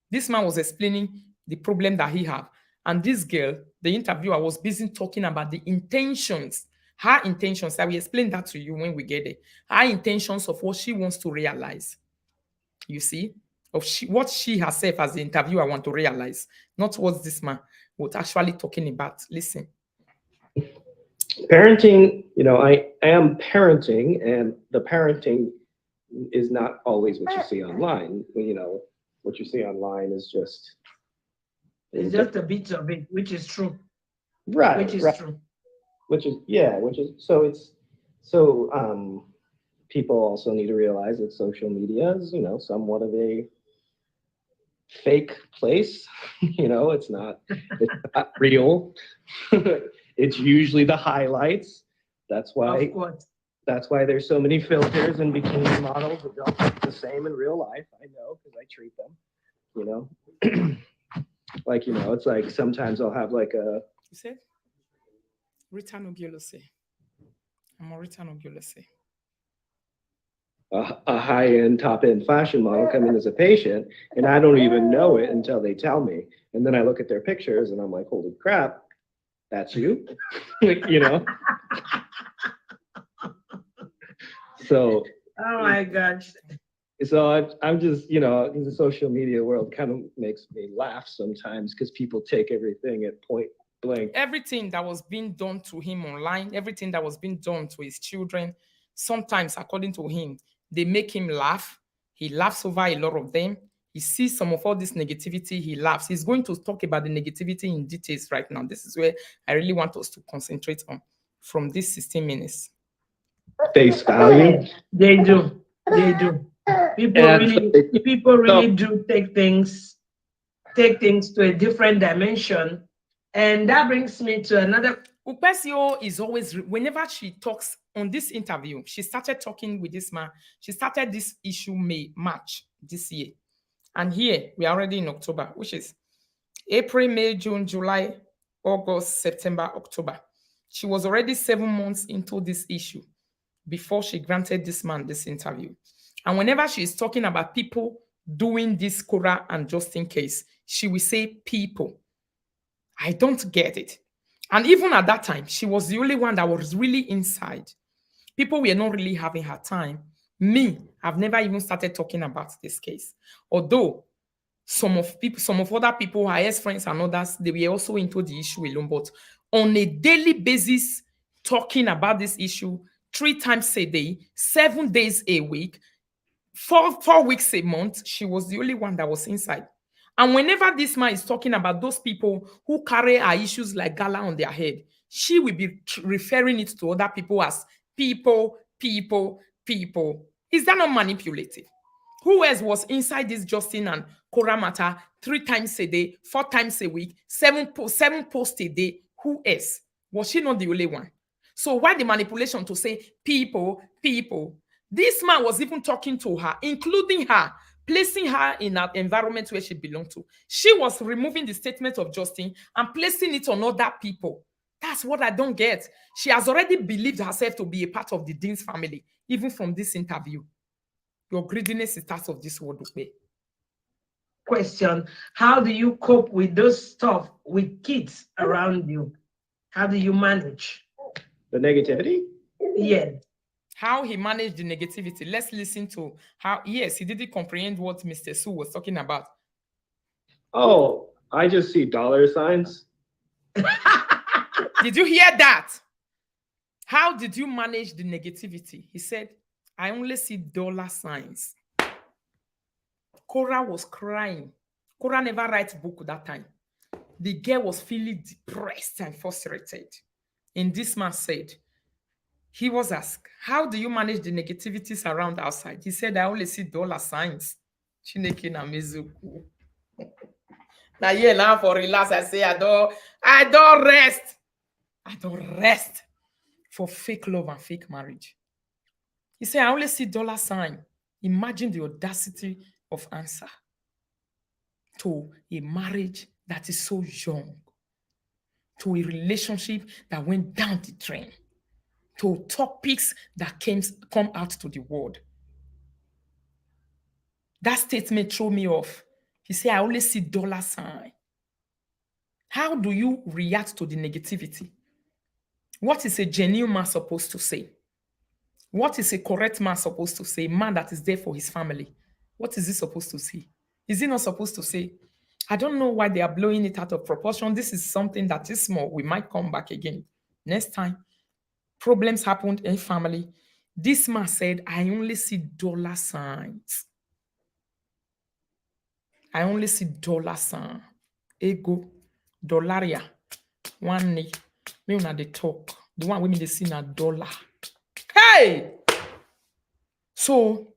[SPEAKER 1] This man was explaining the problem that he had. And this girl, the interviewer, was busy talking about the intentions, her intentions. I will explain that to you when we get there. Her intentions of what she wants to realize. You see, what she herself as the interviewer want to realize, not what this man was actually talking about. Listen.
[SPEAKER 3] parenting. I am parenting, and the parenting is not always what you see online. What you see online is just
[SPEAKER 2] It's just a bit of it, which is true.
[SPEAKER 3] right,
[SPEAKER 2] Which is
[SPEAKER 3] right.
[SPEAKER 2] true.
[SPEAKER 3] Which is so it's so people also need to realize that social media is, somewhat of a fake place. It's not real. It's usually the highlights. That's
[SPEAKER 2] Of
[SPEAKER 3] why
[SPEAKER 2] course.
[SPEAKER 3] that's why there's so many filters and bikini models that don't look the same in real life. I know because I treat them. You know, like it's like sometimes I'll have like
[SPEAKER 1] You said? Rita Nogulose. I'm a Rita Nogulose.
[SPEAKER 3] a high end, top end fashion model come in as a patient, and I don't even know it until they tell me. And then I look at their pictures, and I'm like, holy crap, that's you, you know. So
[SPEAKER 2] Oh my gosh.
[SPEAKER 3] I'm just, in the social media world kind of makes me laugh sometimes because people take everything at point blank.
[SPEAKER 1] Everything that was being done to him online, everything that was being done to his children, sometimes, according to him, they make him laugh. He laughs over a lot of them. He sees some of all this negativity, he laughs. He's going to talk about the negativity in details right now. This is where I really want us to concentrate on from these 16 minutes.
[SPEAKER 3] Face value.
[SPEAKER 2] They do. They do. People
[SPEAKER 3] And so
[SPEAKER 2] really,
[SPEAKER 3] they,
[SPEAKER 2] people
[SPEAKER 3] so
[SPEAKER 2] really do take things to a different dimension. And that brings me to another.
[SPEAKER 1] Upesio is always, whenever she talks on this interview, she started talking with this man. She started this issue March this year. And here we are already in October, which is April, May, June, July, August, September, October. She was already 7 months into this issue before she granted this man this interview. And whenever she is talking about people doing this Cora and Justin case, she will say people. I don't get it. And even at that time, she was the only one that was really inside. People were not really having her time. Me, I've never even started talking about this case. Although some of other people, her ex-friends and others, they were also into the issue alone. But on a daily basis, talking about this issue 3 times a day, 7 days a week, 4 weeks a month, she was the only one that was inside. And whenever this man is talking about those people who carry our issues like gala on their head, she will be referring it to other people as people, people, people. Is that not manipulative? Who else was inside this Justin and Cora matter 3 times a day, 4 times a week, seven posts a day? Who else? Was she not the only one? So why the manipulation to say people, people? This man was even talking to her, including her, placing her in an environment where she belonged to. She was removing the statement of Justin and placing it on other people. That's what I don't get. She has already believed herself to be a part of the Dean's family, even from this interview. Your greediness is part of this world.
[SPEAKER 2] Question: how do you cope with those stuff with kids around you? How do you manage?
[SPEAKER 3] the negativity.
[SPEAKER 2] Yeah.
[SPEAKER 1] How he managed the negativity. Let's listen to how, yes, he didn't comprehend what Mr. Su was talking about.
[SPEAKER 3] Oh, I just see dollar signs.
[SPEAKER 1] Did you hear that? How did you manage the negativity? He said, I only see dollar signs. Cora was crying. Cora never writes book that time. The girl was feeling depressed and frustrated. And this man said, he was asked, how do you manage the negativities around outside? He said, I only see dollar signs. Chineke na mezuku. Now yeah, now for relax, I say, I don't rest. I don't rest for fake love and fake marriage. He said, I only see dollar sign. Imagine the audacity of answer to a marriage that is so young, to a relationship that went down the drain, to topics that come out to the world. That statement threw me off. He said, I only see dollar sign. How do you react to the negativity? What is a genuine man supposed to say? What is a correct man supposed to say? A man that is there for his family. What is he supposed to say? Is he not supposed to say, I don't know why they are blowing it out of proportion. This is something that is small. We might come back again. Next time, problems happened in family. This man said, I only see dollar signs. I only see dollar sign. Ego, dollaria, one knee. Me una dey talk. The one women they see na dollar. Hey! So,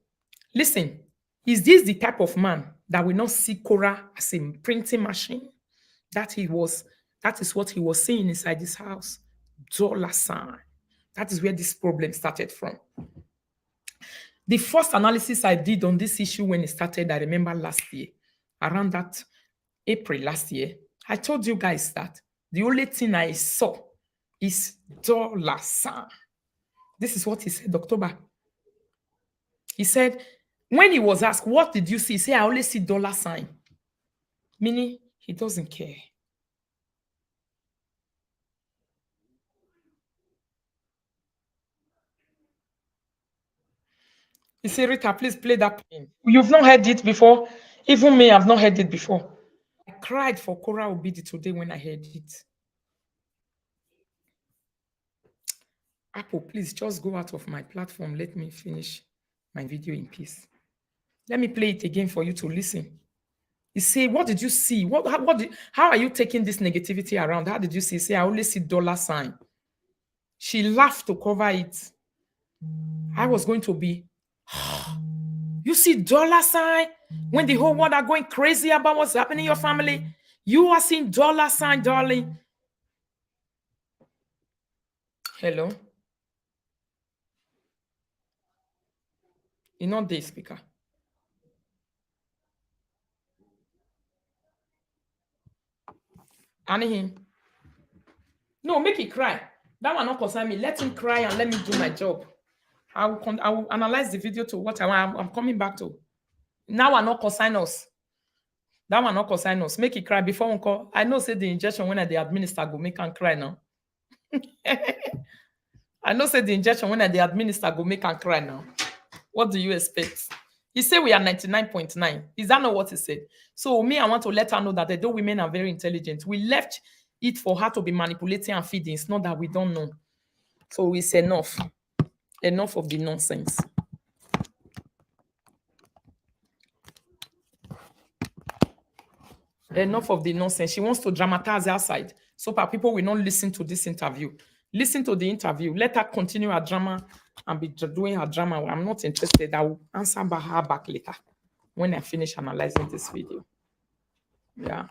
[SPEAKER 1] listen, is this the type of man that will not see Cora as a printing machine? That is what he was saying inside this house. Dollar sign. That is where this problem started from. The first analysis I did on this issue when it started, I remember last year, around that April last year, I told you guys that the only thing I saw is dollar sign. This is what he said, October. He said, when he was asked, what did you see? He said, I only see dollar sign. Meaning, he doesn't care. He said, Rita, please play that poem. You've not heard it before. Even me, I've not heard it before. I cried for Cora Obidi today when I heard it. Apple, please just go out of my platform. Let me finish my video in peace. Let me play it again for you to listen. You say, what did you see? How are you taking this negativity around? How did you see? Say, I only see dollar sign. She laughed to cover it. I was going to be, you see dollar sign? When the whole world are going crazy about what's happening in your family, you are seeing dollar sign, darling. Hello? You're not the speaker. Annie him. No, make it cry. That one not concern me. Let him cry and let me do my job. I will analyze the video to what I'm coming back to. Now I not consign us. That one not consign us. Make it cry before we call. I know say the injection when I the administer go make and cry now. I know say the injection when I the administer go make and cry now. What do you expect? He said we are 99.9. Is that not what he said? So me, I want to let her know that although women are very intelligent, we left it for her to be manipulating and feeding. It's not that we don't know. So it's enough. Enough of the nonsense. Enough of the nonsense. She wants to dramatize outside. So people will not listen to this interview. Listen to the interview. Let her continue her drama and be doing her drama. I'm not interested. I will answer her back later when I finish analyzing this video. Yeah.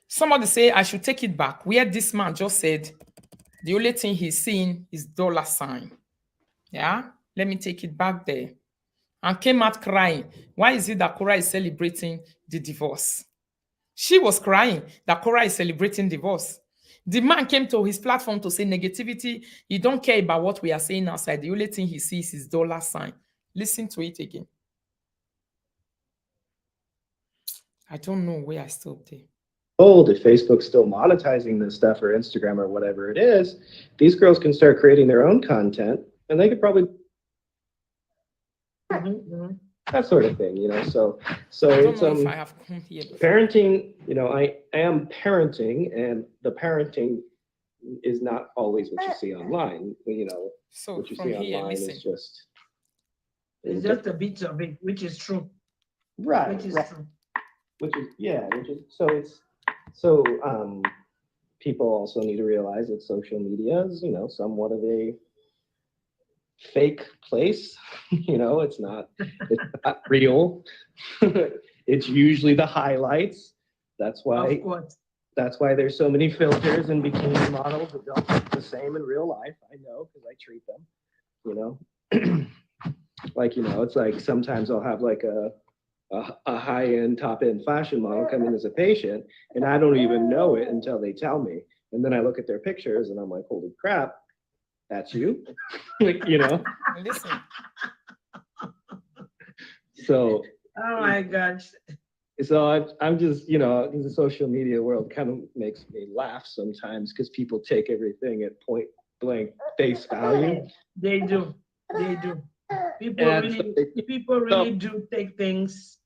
[SPEAKER 1] Somebody say I should take it back. Where this man just said the only thing he's seeing is dollar sign. Yeah. Let me take it back there. And came out crying. Why is it that Cora is celebrating the divorce? She was crying that Cora is celebrating divorce. The man came to his platform to say negativity. He don't care about what we are saying outside. The only thing he sees is dollar sign. Listen to it again. I don't know where I stopped there.
[SPEAKER 3] Old, if Facebook's still monetizing this stuff or Instagram or whatever it is, these girls can start creating their own content and they could probably that sort of thing, so
[SPEAKER 1] I don't
[SPEAKER 3] it's
[SPEAKER 1] know if I have come here before.
[SPEAKER 3] parenting, I am parenting, and the parenting is not always what you see online.
[SPEAKER 1] So
[SPEAKER 3] What you
[SPEAKER 1] from
[SPEAKER 3] see
[SPEAKER 1] here,
[SPEAKER 3] online
[SPEAKER 1] listen.
[SPEAKER 3] is just
[SPEAKER 2] It's just a bit of it, which is true.
[SPEAKER 3] right,
[SPEAKER 2] Which is
[SPEAKER 3] right,
[SPEAKER 2] true.
[SPEAKER 3] which is so it's so people also need to realize that social media is, somewhat of a fake place. It's not real. It's usually the highlights. That's
[SPEAKER 2] Of
[SPEAKER 3] why
[SPEAKER 2] course.
[SPEAKER 3] that's why there's so many filters and bikini models that don't look the same in real life. I know because I treat them. You know, it's like sometimes I'll have like a high end, top end fashion model come in as a patient, and I don't even know it until they tell me. And then I look at their pictures, and I'm like, holy crap, that's you. like.
[SPEAKER 1] Listen.
[SPEAKER 3] So
[SPEAKER 2] Oh my gosh.
[SPEAKER 3] I'm just, the social media world kind of makes me laugh sometimes because people take everything at point blank face value.
[SPEAKER 2] They do. They do. People
[SPEAKER 3] And so,
[SPEAKER 2] really people really do take things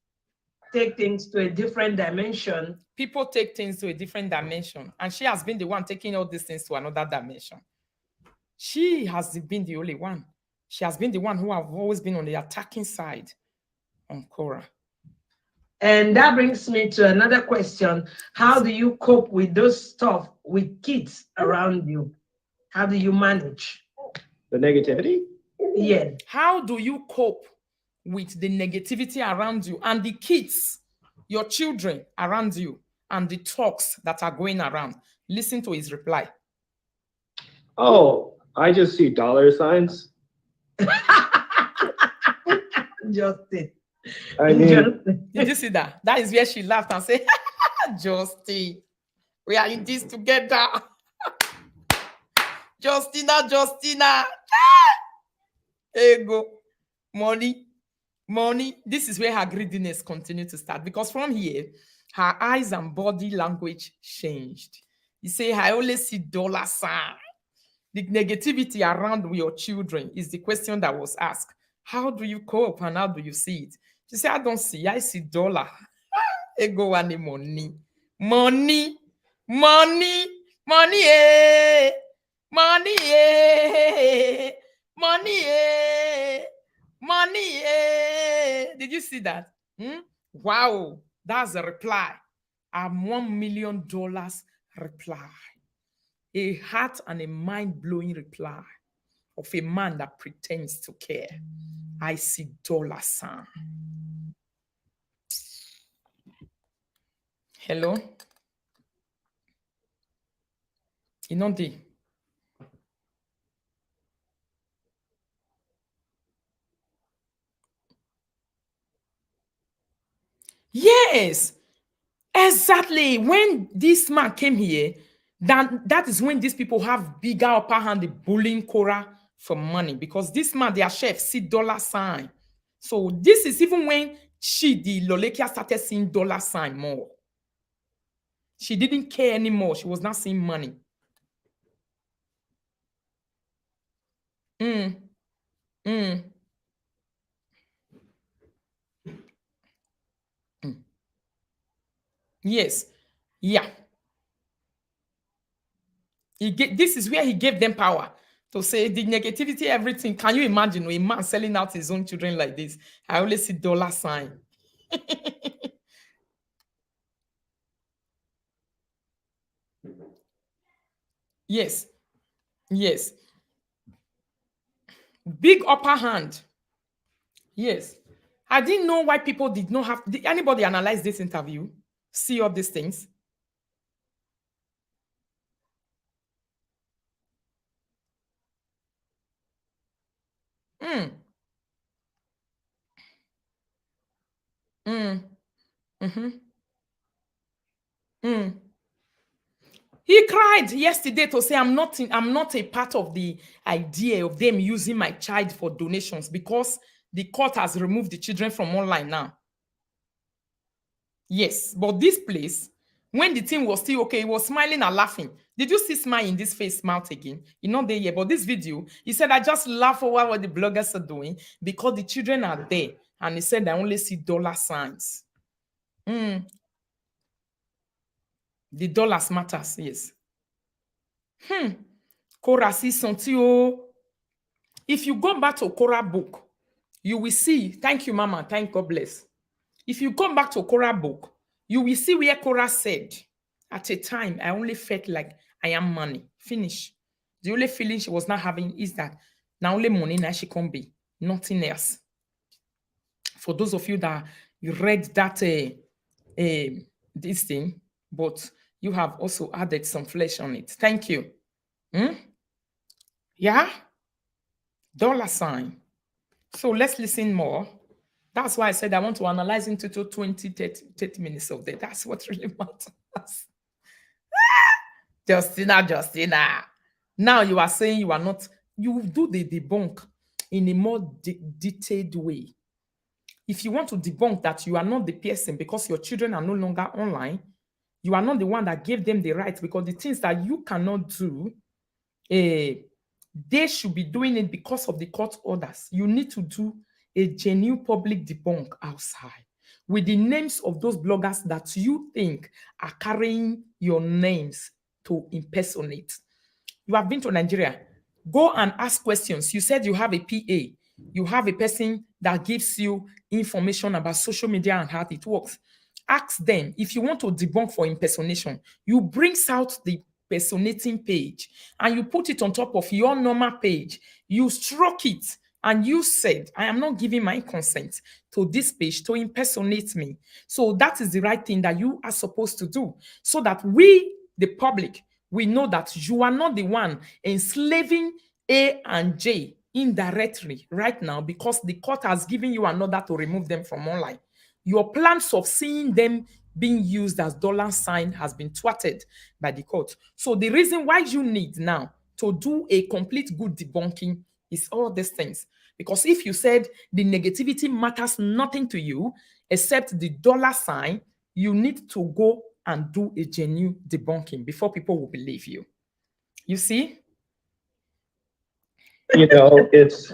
[SPEAKER 2] to a different dimension.
[SPEAKER 1] People take things to a different dimension, and she has been the one taking all these things to another dimension. She has been the only one. She has been the one who have always been on the attacking side on Cora.
[SPEAKER 2] And that brings me to another question. How do you cope with those stuff with kids around you? How do you manage?
[SPEAKER 3] the negativity.
[SPEAKER 2] Yes.
[SPEAKER 1] How do you cope with the negativity around you and the kids, your children around you, and the talks that are going around? Listen to his reply.
[SPEAKER 3] Oh, I just see dollar signs.
[SPEAKER 2] Justin.
[SPEAKER 3] I mean,
[SPEAKER 2] Justin.
[SPEAKER 1] Did you see that? That is where she laughed and said, Justin, we are in this together. Justina. Ego. Money. This is where her greediness continued to start, because from here, her eyes and body language changed. You say, I only see dollar sign. The negativity around your children is the question that was asked. How do you cope and how do you see it? She said, I don't see, I see dollar. Ego and money. Money. Money. Money. Money. Money. Money. Did you see that? Wow. That's a reply. A $1 million reply. A heart and a mind-blowing reply of a man that pretends to care. I see dollar sign. Hello? You know the yes, exactly. When this man came here, that is when these people have bigger upper hand, the bullying Cora for money, because this man, their chef, see dollar sign. So this is even when the Lolekia, started seeing dollar sign more. She didn't care anymore. She was not seeing money. Mm, mm, mm. Yes. Yeah. This is where he gave them power to say the negativity, everything. Can you imagine a man selling out his own children like this? I only see dollar sign. Yes. Yes. Big upper hand. Yes. I didn't know why people did not have. Did anybody analyze this interview? See all these things? Mm, mm, mm-hmm, mm. He cried yesterday to say, I'm not a part of the idea of them using my child for donations because the court has removed the children from online now. Yes, but this place, when the thing was still okay, he was smiling and laughing. Did you see smile in this face mouth again? You're not there yet, but this video, he said, I just laugh over what the bloggers are doing because the children are there And he said, I only see dollar signs. The dollars matters, yes. Korah see something. Oh. If you go back to Korah book, you will see, thank you, Mama, thank God bless. If you go back to Korah book, you will see where Korah said, at a time, I only felt like I am money. Finish. The only feeling she was not having is that now only money now she can be, nothing else. For those of you that you read that this thing, but you have also added some flesh on it. Thank you. Yeah? Dollar sign. So let's listen more. That's why I said I want to analyze into 20, 30 minutes of that. That's what really matters. Justina. Now you are saying you are not, you do the debunk in a more detailed way. If you want to debunk that you are not the person because your children are no longer online, you are not the one that gave them the right, because the things that you cannot do, they should be doing it because of the court orders. You need to do a genuine public debunk outside with the names of those bloggers that you think are carrying your names to impersonate. You have been to Nigeria. Go and ask questions. You said you have a PA. You have a person that gives you information about social media and how it works. Ask them. If you want to debunk for impersonation, you bring out the personating page and you put it on top of your normal page. You struck it and you said, I am not giving my consent to this page to impersonate me. So that is the right thing that you are supposed to do, so that we, the public, we know that you are not the one enslaving A and J indirectly right now, because the court has given you an order to remove them from online. Your plans of seeing them being used as dollar sign has been thwarted by the court. So the reason why you need now to do a complete good debunking is all these things. Because if you said the negativity matters nothing to you except the dollar sign, you need to go and do a genuine debunking before people will believe you. You see?
[SPEAKER 3] You know, it's.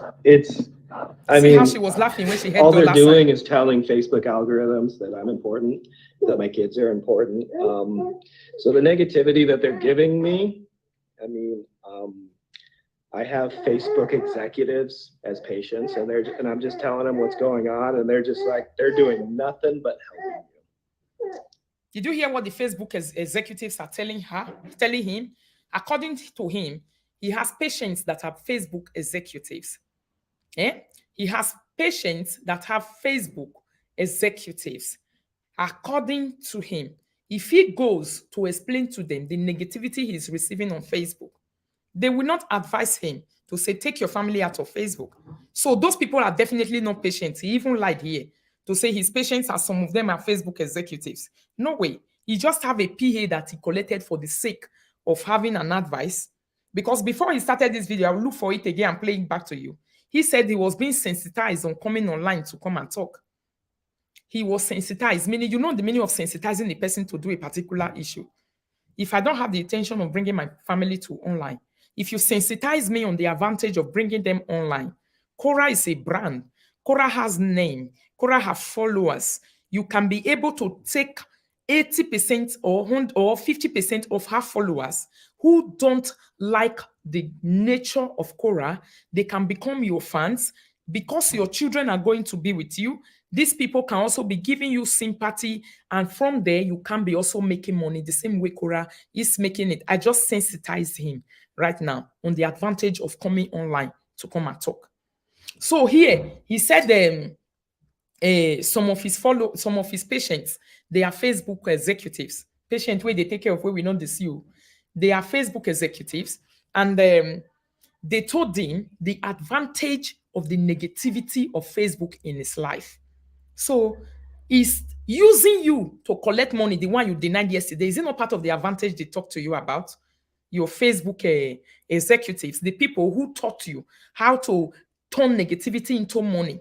[SPEAKER 3] I
[SPEAKER 1] See how
[SPEAKER 3] mean,
[SPEAKER 1] she was laughing when she heard
[SPEAKER 3] all they're
[SPEAKER 1] dollar
[SPEAKER 3] doing
[SPEAKER 1] sign.
[SPEAKER 3] is telling Facebook algorithms that I'm important, that my kids are important. So the negativity that they're giving me, I mean, I have Facebook executives as patients, and I'm just telling them what's going on, and they're just like, they're doing nothing but helping you.
[SPEAKER 1] Did you hear what the Facebook executives are telling him? According to him, he has patients that are Facebook executives. He has patients that have Facebook executives. According to him, if he goes to explain to them the negativity he's receiving on Facebook, they will not advise him to say, take your family out of Facebook. So those people are definitely not patients. He even lied here to say his patients are, some of them are Facebook executives. No way. He just have a PA that he collected for the sake of having an advice. Because before he started this video, I'll look for it again and play it back to you. He said he was being sensitized on coming online to come and talk. He was sensitized, meaning, you know the meaning of sensitizing a person to do a particular issue. If I don't have the intention of bringing my family to online, if you sensitize me on the advantage of bringing them online, Quora is a brand. Quora has name. Quora has followers. You can be able to take 80% or 50% of her followers who don't like the nature of Quora. They can become your fans because your children are going to be with you. These people can also be giving you sympathy, and from there you can be also making money the same way Quora is making it. I just sensitized him right now on the advantage of coming online to come and talk. So here he said some of his patients, they are Facebook executives. Patients where they take care of where we know the CEO. They are Facebook executives, and they told him the advantage of the negativity of Facebook in his life. So is using you to collect money, the one you denied yesterday, is it not part of the advantage they talked to you about? Your Facebook executives, the people who taught you how to turn negativity into money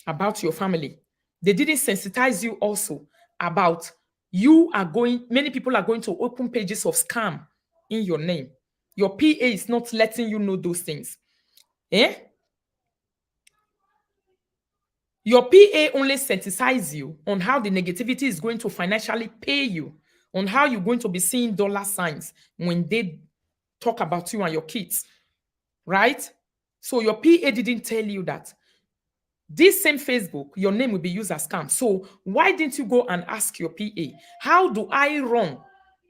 [SPEAKER 1] about your family. They didn't sensitize you also about many people are going to open pages of scam in your name. Your PA is not letting you know those things. Eh? Your PA only sensitizes you on how the negativity is going to financially pay you, on how you're going to be seeing dollar signs when they talk about you and your kids, right? So your PA didn't tell you that this same Facebook, your name will be used as scam. So why didn't you go and ask your PA, how do I run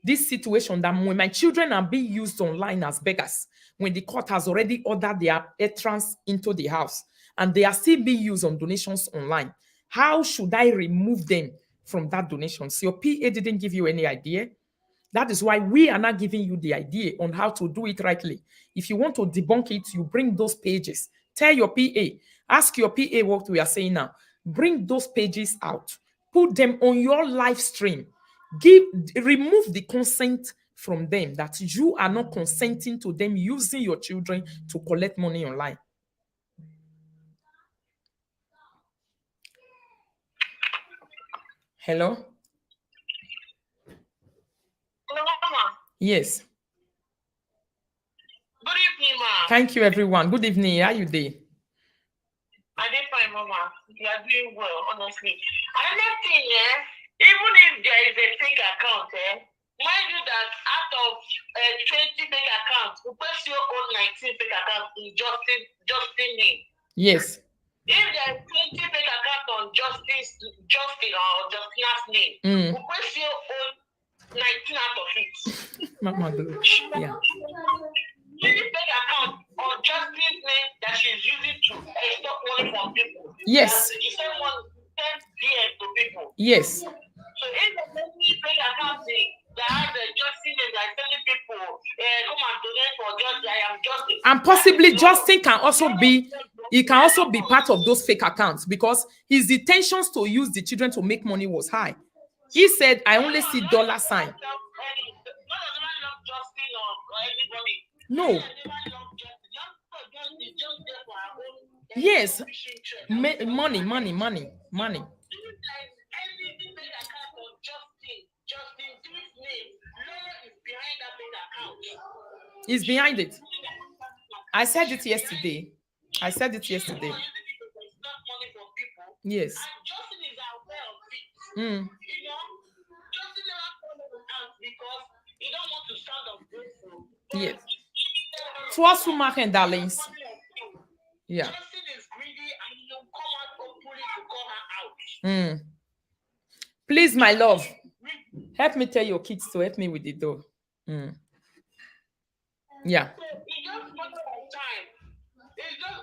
[SPEAKER 1] this situation that when my children are being used online as beggars, when the court has already ordered their entrance into the house and they are still being used on donations online? How should I remove them from that donation? So your PA didn't give you any idea. That is why we are not giving you the idea on how to do it rightly. If you want to debunk it, you bring those pages. Tell your PA, ask your PA what we are saying now. Bring those pages out. Put them on your live stream. Remove the consent from them, that you are not consenting to them using your children to collect money online. Hello?
[SPEAKER 4] Hello, Mama.
[SPEAKER 1] Yes.
[SPEAKER 4] Good evening, Ma.
[SPEAKER 1] Thank you, everyone. Good evening. How you doing?
[SPEAKER 4] I did fine, Mama. You are doing well, honestly. Another thing, even if there is a fake account, mind you that out of 20 fake accounts, we post your own 19 fake accounts in Justin name.
[SPEAKER 1] Yes.
[SPEAKER 4] If there is 20 fake accounts on Justin or Justina's name, we post your own 19 out of it.
[SPEAKER 1] Mama, yeah.
[SPEAKER 4] Many fake account on Justin's name that she's using to extort money from people.
[SPEAKER 1] Yes.
[SPEAKER 4] She send DM to people.
[SPEAKER 1] Yes.
[SPEAKER 4] So if there's any fake account that has a Justin name that is telling people, come and donate for Justin, I am Justin.
[SPEAKER 1] And possibly Justin can also be part of those fake accounts, because his intentions to use the children to make money was high. He said, I only see dollar sign. No. Yes. Money. He's behind it. I said it yesterday. Yes.
[SPEAKER 4] Justin because he don't want to sound ungrateful.
[SPEAKER 1] Yes. Trust women, darlings. Yeah.
[SPEAKER 4] Justin is greedy and he'll come out openly to call her out.
[SPEAKER 1] Please, my love, help me tell your kids to help me with the door. Yeah.
[SPEAKER 4] So it's just matter of time. It's just I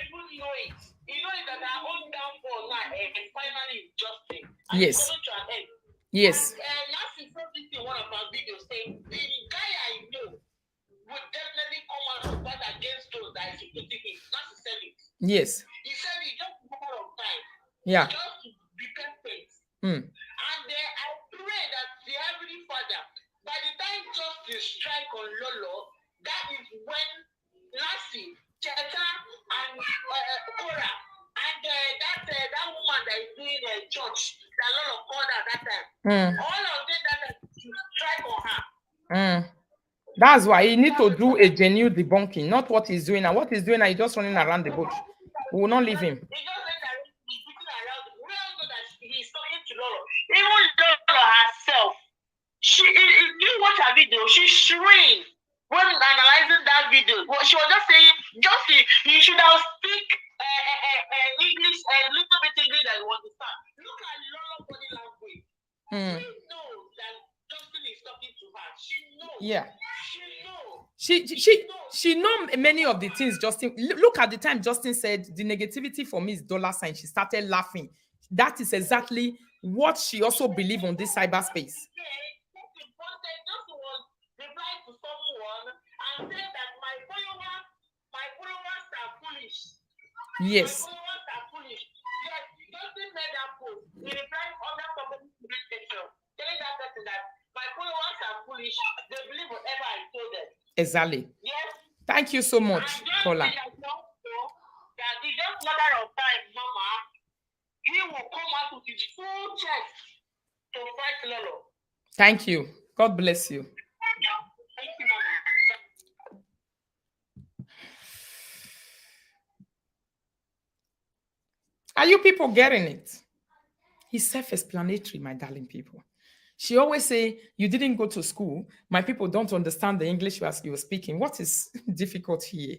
[SPEAKER 4] even know it. You know that our own downfall now and finally Justin.
[SPEAKER 1] Yes.
[SPEAKER 4] It's coming to an end.
[SPEAKER 1] Yes.
[SPEAKER 4] And last in one of our videos saying the guy I know would definitely come out and fight against those that is supporting him. Not to sell it.
[SPEAKER 1] Yes.
[SPEAKER 4] He said it's just a matter of time.
[SPEAKER 1] Yeah.
[SPEAKER 4] Just to prepare things.
[SPEAKER 1] And
[SPEAKER 4] I pray that the Heavenly Father, by the time justice strike on Lolo, that is when Lassie, Cheta, and Cora, and that woman that is doing a church that Lolo called at that time, all of them that strike on her.
[SPEAKER 1] That's why he need to do a genuine debunking, not what he's doing. And what he's doing, he's just running around the bush. We will not leave him.
[SPEAKER 4] He just said that he's beating around. We all know that he's talking to Lolo. Even Lolo herself, if you watch her video, she shrieked when analyzing that video. Well, she was just saying, you should have speak English, a little bit English that you understand. Look at Lolo's body language. She knows that Justin is talking to her. She knows.
[SPEAKER 1] Yeah.
[SPEAKER 4] She knows.
[SPEAKER 1] She know many of the things Justin. Look at the time Justin said the negativity for me is dollar sign. She started laughing. That is exactly what she also believed on this cyberspace. Yes. Exactly.
[SPEAKER 4] Yes.
[SPEAKER 1] Thank you so much, Kola.
[SPEAKER 4] That is just matter of time, Mama. He will come out with his full chest to fight Lolo.
[SPEAKER 1] Thank you. God bless you.
[SPEAKER 4] Thank you, Mama.
[SPEAKER 1] Are you people getting it? He's self-explanatory, my darling people. She always say, you didn't go to school. My people don't understand the English you were speaking. What is difficult here?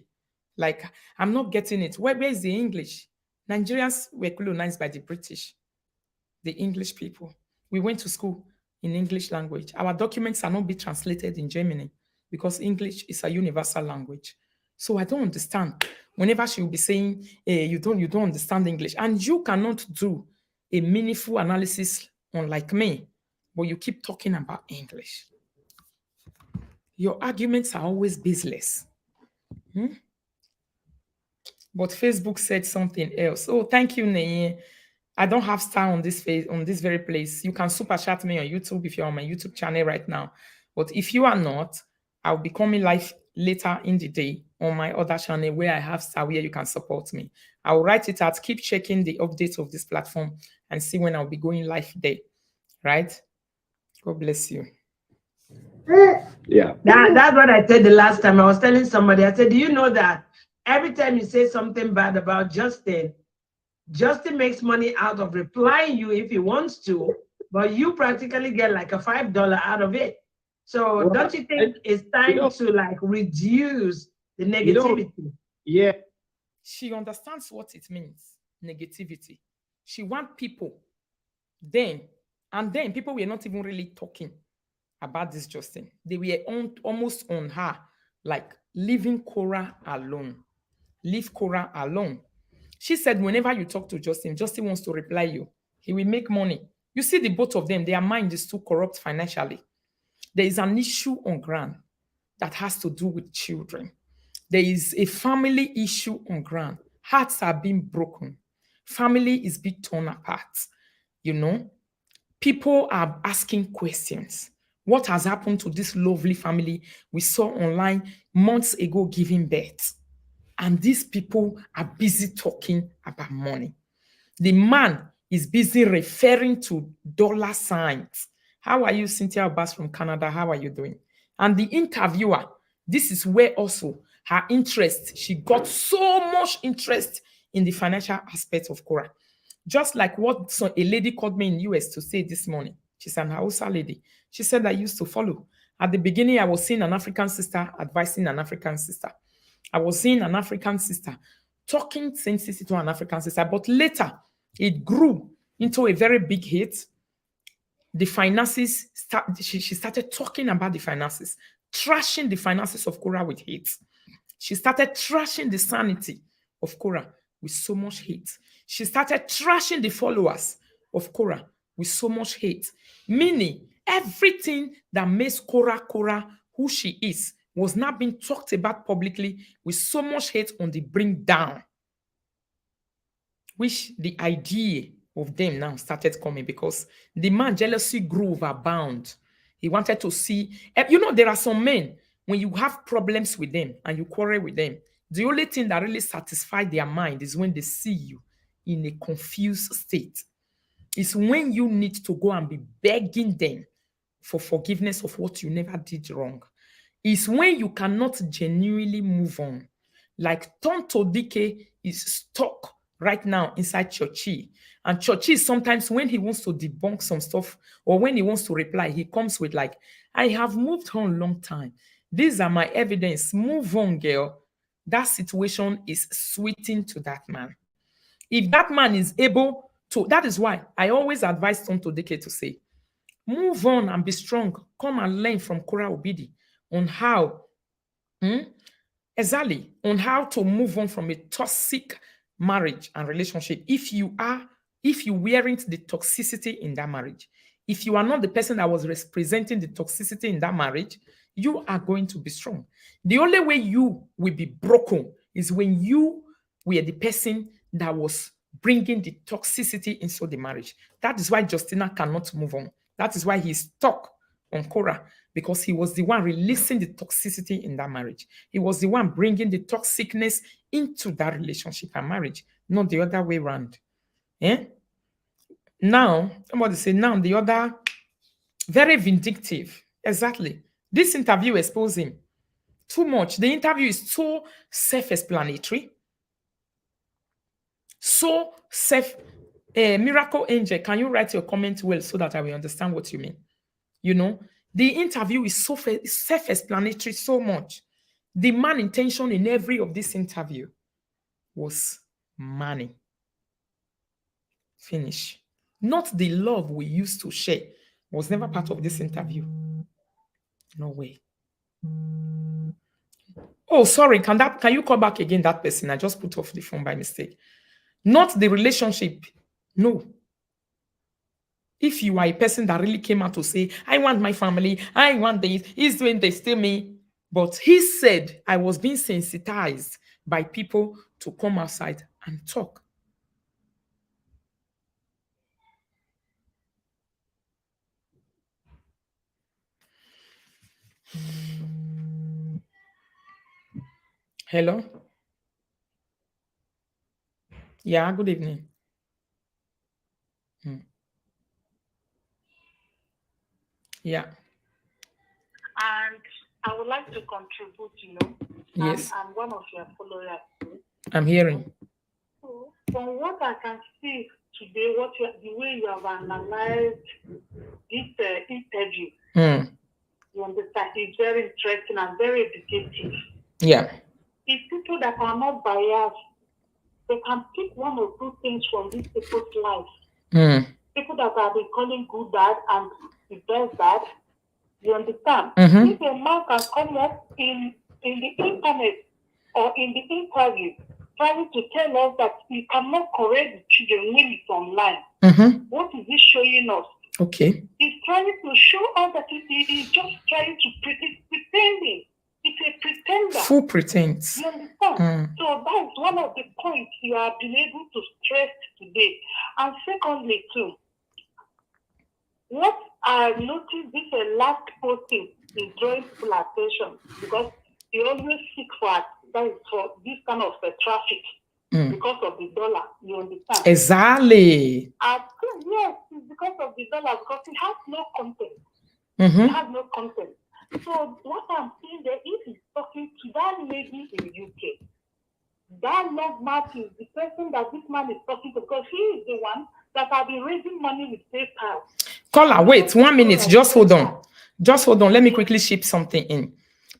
[SPEAKER 1] Like, I'm not getting it. Where is the English? Nigerians were colonized by the British, the English people. We went to school in English language. Our documents are not be translated in Germany because English is a universal language. So I don't understand. Whenever she will be saying, you don't understand English, and you cannot do a meaningful analysis unlike me, but you keep talking about English. Your arguments are always baseless. But Facebook said something else. Oh, thank you, Neye. I don't have star on this face on this very place. You can super chat me on YouTube if you're on my YouTube channel right now. But if you are not, I'll be coming live later in the day on my other channel where I have star where you can support me. I'll write it out. Keep checking the updates of this platform and see when I'll be going live there. Right? God bless you.
[SPEAKER 3] Yeah.
[SPEAKER 2] That's what I said the last time. I was telling somebody, I said, do you know that every time you say something bad about Justin, Justin makes money out of replying you if he wants to, but you practically get like a $5 out of it. So
[SPEAKER 3] Well,
[SPEAKER 2] don't you think it's time to like reduce the negativity?
[SPEAKER 3] Yeah.
[SPEAKER 1] She understands what it means, negativity. She wants people. Then people were not even really talking about this Justin. They were almost on her, like leaving Cora alone. Leave Cora alone. She said, whenever you talk to Justin, Justin wants to reply you. He will make money. You see, the both of them, their mind is too corrupt financially. There is an issue on ground that has to do with children. There is a family issue on ground. Hearts are being broken. Family is being torn apart. You know, people are asking questions. What has happened to this lovely family we saw online months ago giving birth? And these people are busy talking about money. The man is busy referring to dollar signs. How are you, Cynthia Abbas from Canada? How are you doing? And the interviewer, this is where also her interest, she got so much interest in the financial aspect of Cora. Just like what a lady called me in US to say this morning. She's an Hausa lady. She said, I used to follow. At the beginning, I was seeing an African sister advising an African sister. I was seeing an African sister talking sensitivity to an African sister, but later it grew into a very big hit. The finances, she started talking about the finances, trashing the finances of Cora with hate. She started trashing the sanity of Cora with so much hate. She started trashing the followers of Cora with so much hate. Meaning, everything that makes Cora who she is was not being talked about publicly with so much hate on the bring down. Which the idea of them now started coming because the man jealousy grew overbound. He wanted to see, there are some men, when you have problems with them and you quarrel with them, the only thing that really satisfies their mind is when they see you in a confused state. It's when you need to go and be begging them for forgiveness of what you never did wrong. It's when you cannot genuinely move on. Like Tonto Dike is stuck right now inside Chochi. And Chochi sometimes when he wants to debunk some stuff or when he wants to reply, he comes with like, I have moved on long time. These are my evidence. Move on, girl. That situation is sweeting to that man. If that man is able to, that is why I always advise Tonto Dike to say, move on and be strong. Come and learn from Kora Obidi on how, exactly, on how to move on from a toxic marriage and relationship. If you weren't the toxicity in that marriage, if you are not the person that was representing the toxicity in that marriage, you are going to be strong. The only way you will be broken is when you were the person that was bringing the toxicity into the marriage. That is why Justina cannot move on. That is why he's stuck on Cora, because he was the one releasing the toxicity in that marriage. He was the one bringing the toxicness into that relationship and marriage, not the other way around. Eh? Now, somebody say, now the other, very vindictive. Exactly. This interview exposed him too much. The interview is so self-explanatory. So Miracle Angel, can you write your comment well so that I will understand what you mean? You know, the interview is so self-explanatory so much. The man intention in every of this interview was money. Finish. Not the love we used to share was never part of this interview. No way. Oh, sorry. Can you call back again that person? I just put off the phone by mistake. Not the relationship. No. If you are a person that really came out to say, I want my family, I want this, he's doing this to me. But he said, I was being sensitized by people to come outside and talk. Hello? Yeah, good evening. Yeah.
[SPEAKER 4] And I would like to contribute,
[SPEAKER 1] Yes.
[SPEAKER 4] I'm one of your followers too.
[SPEAKER 1] I'm hearing.
[SPEAKER 4] So, from what I can see today, the way you have analyzed this interview, you understand, it's very interesting and very educative.
[SPEAKER 1] Yeah.
[SPEAKER 4] It's people that are not biased. They can pick one or two things from these people's lives. People that have been calling good bad and the best bad. You understand? If a man can come up in the internet or in the interview trying to tell us that he cannot correct the children when it's online, what is he showing us?
[SPEAKER 1] Okay.
[SPEAKER 4] He's trying to show us that he's just trying to pretending. It's a pretender.
[SPEAKER 1] Full pretense.
[SPEAKER 4] You understand? So that's one of the points you have been able to stress today. And secondly, too, what I noticed this last posting is drawing people's attention because they always seek for this kind of traffic because of the dollar. You understand?
[SPEAKER 1] Exactly.
[SPEAKER 4] Yes, it's because of the dollar because it has no content. It has no content. So what I'm seeing there, if he's talking to that lady in UK, that love match is the person that this man is talking to because he is the one that have been raising money with PayPal.
[SPEAKER 1] Caller, wait 1 minute. Just hold on. Just hold on. Let me quickly ship something in.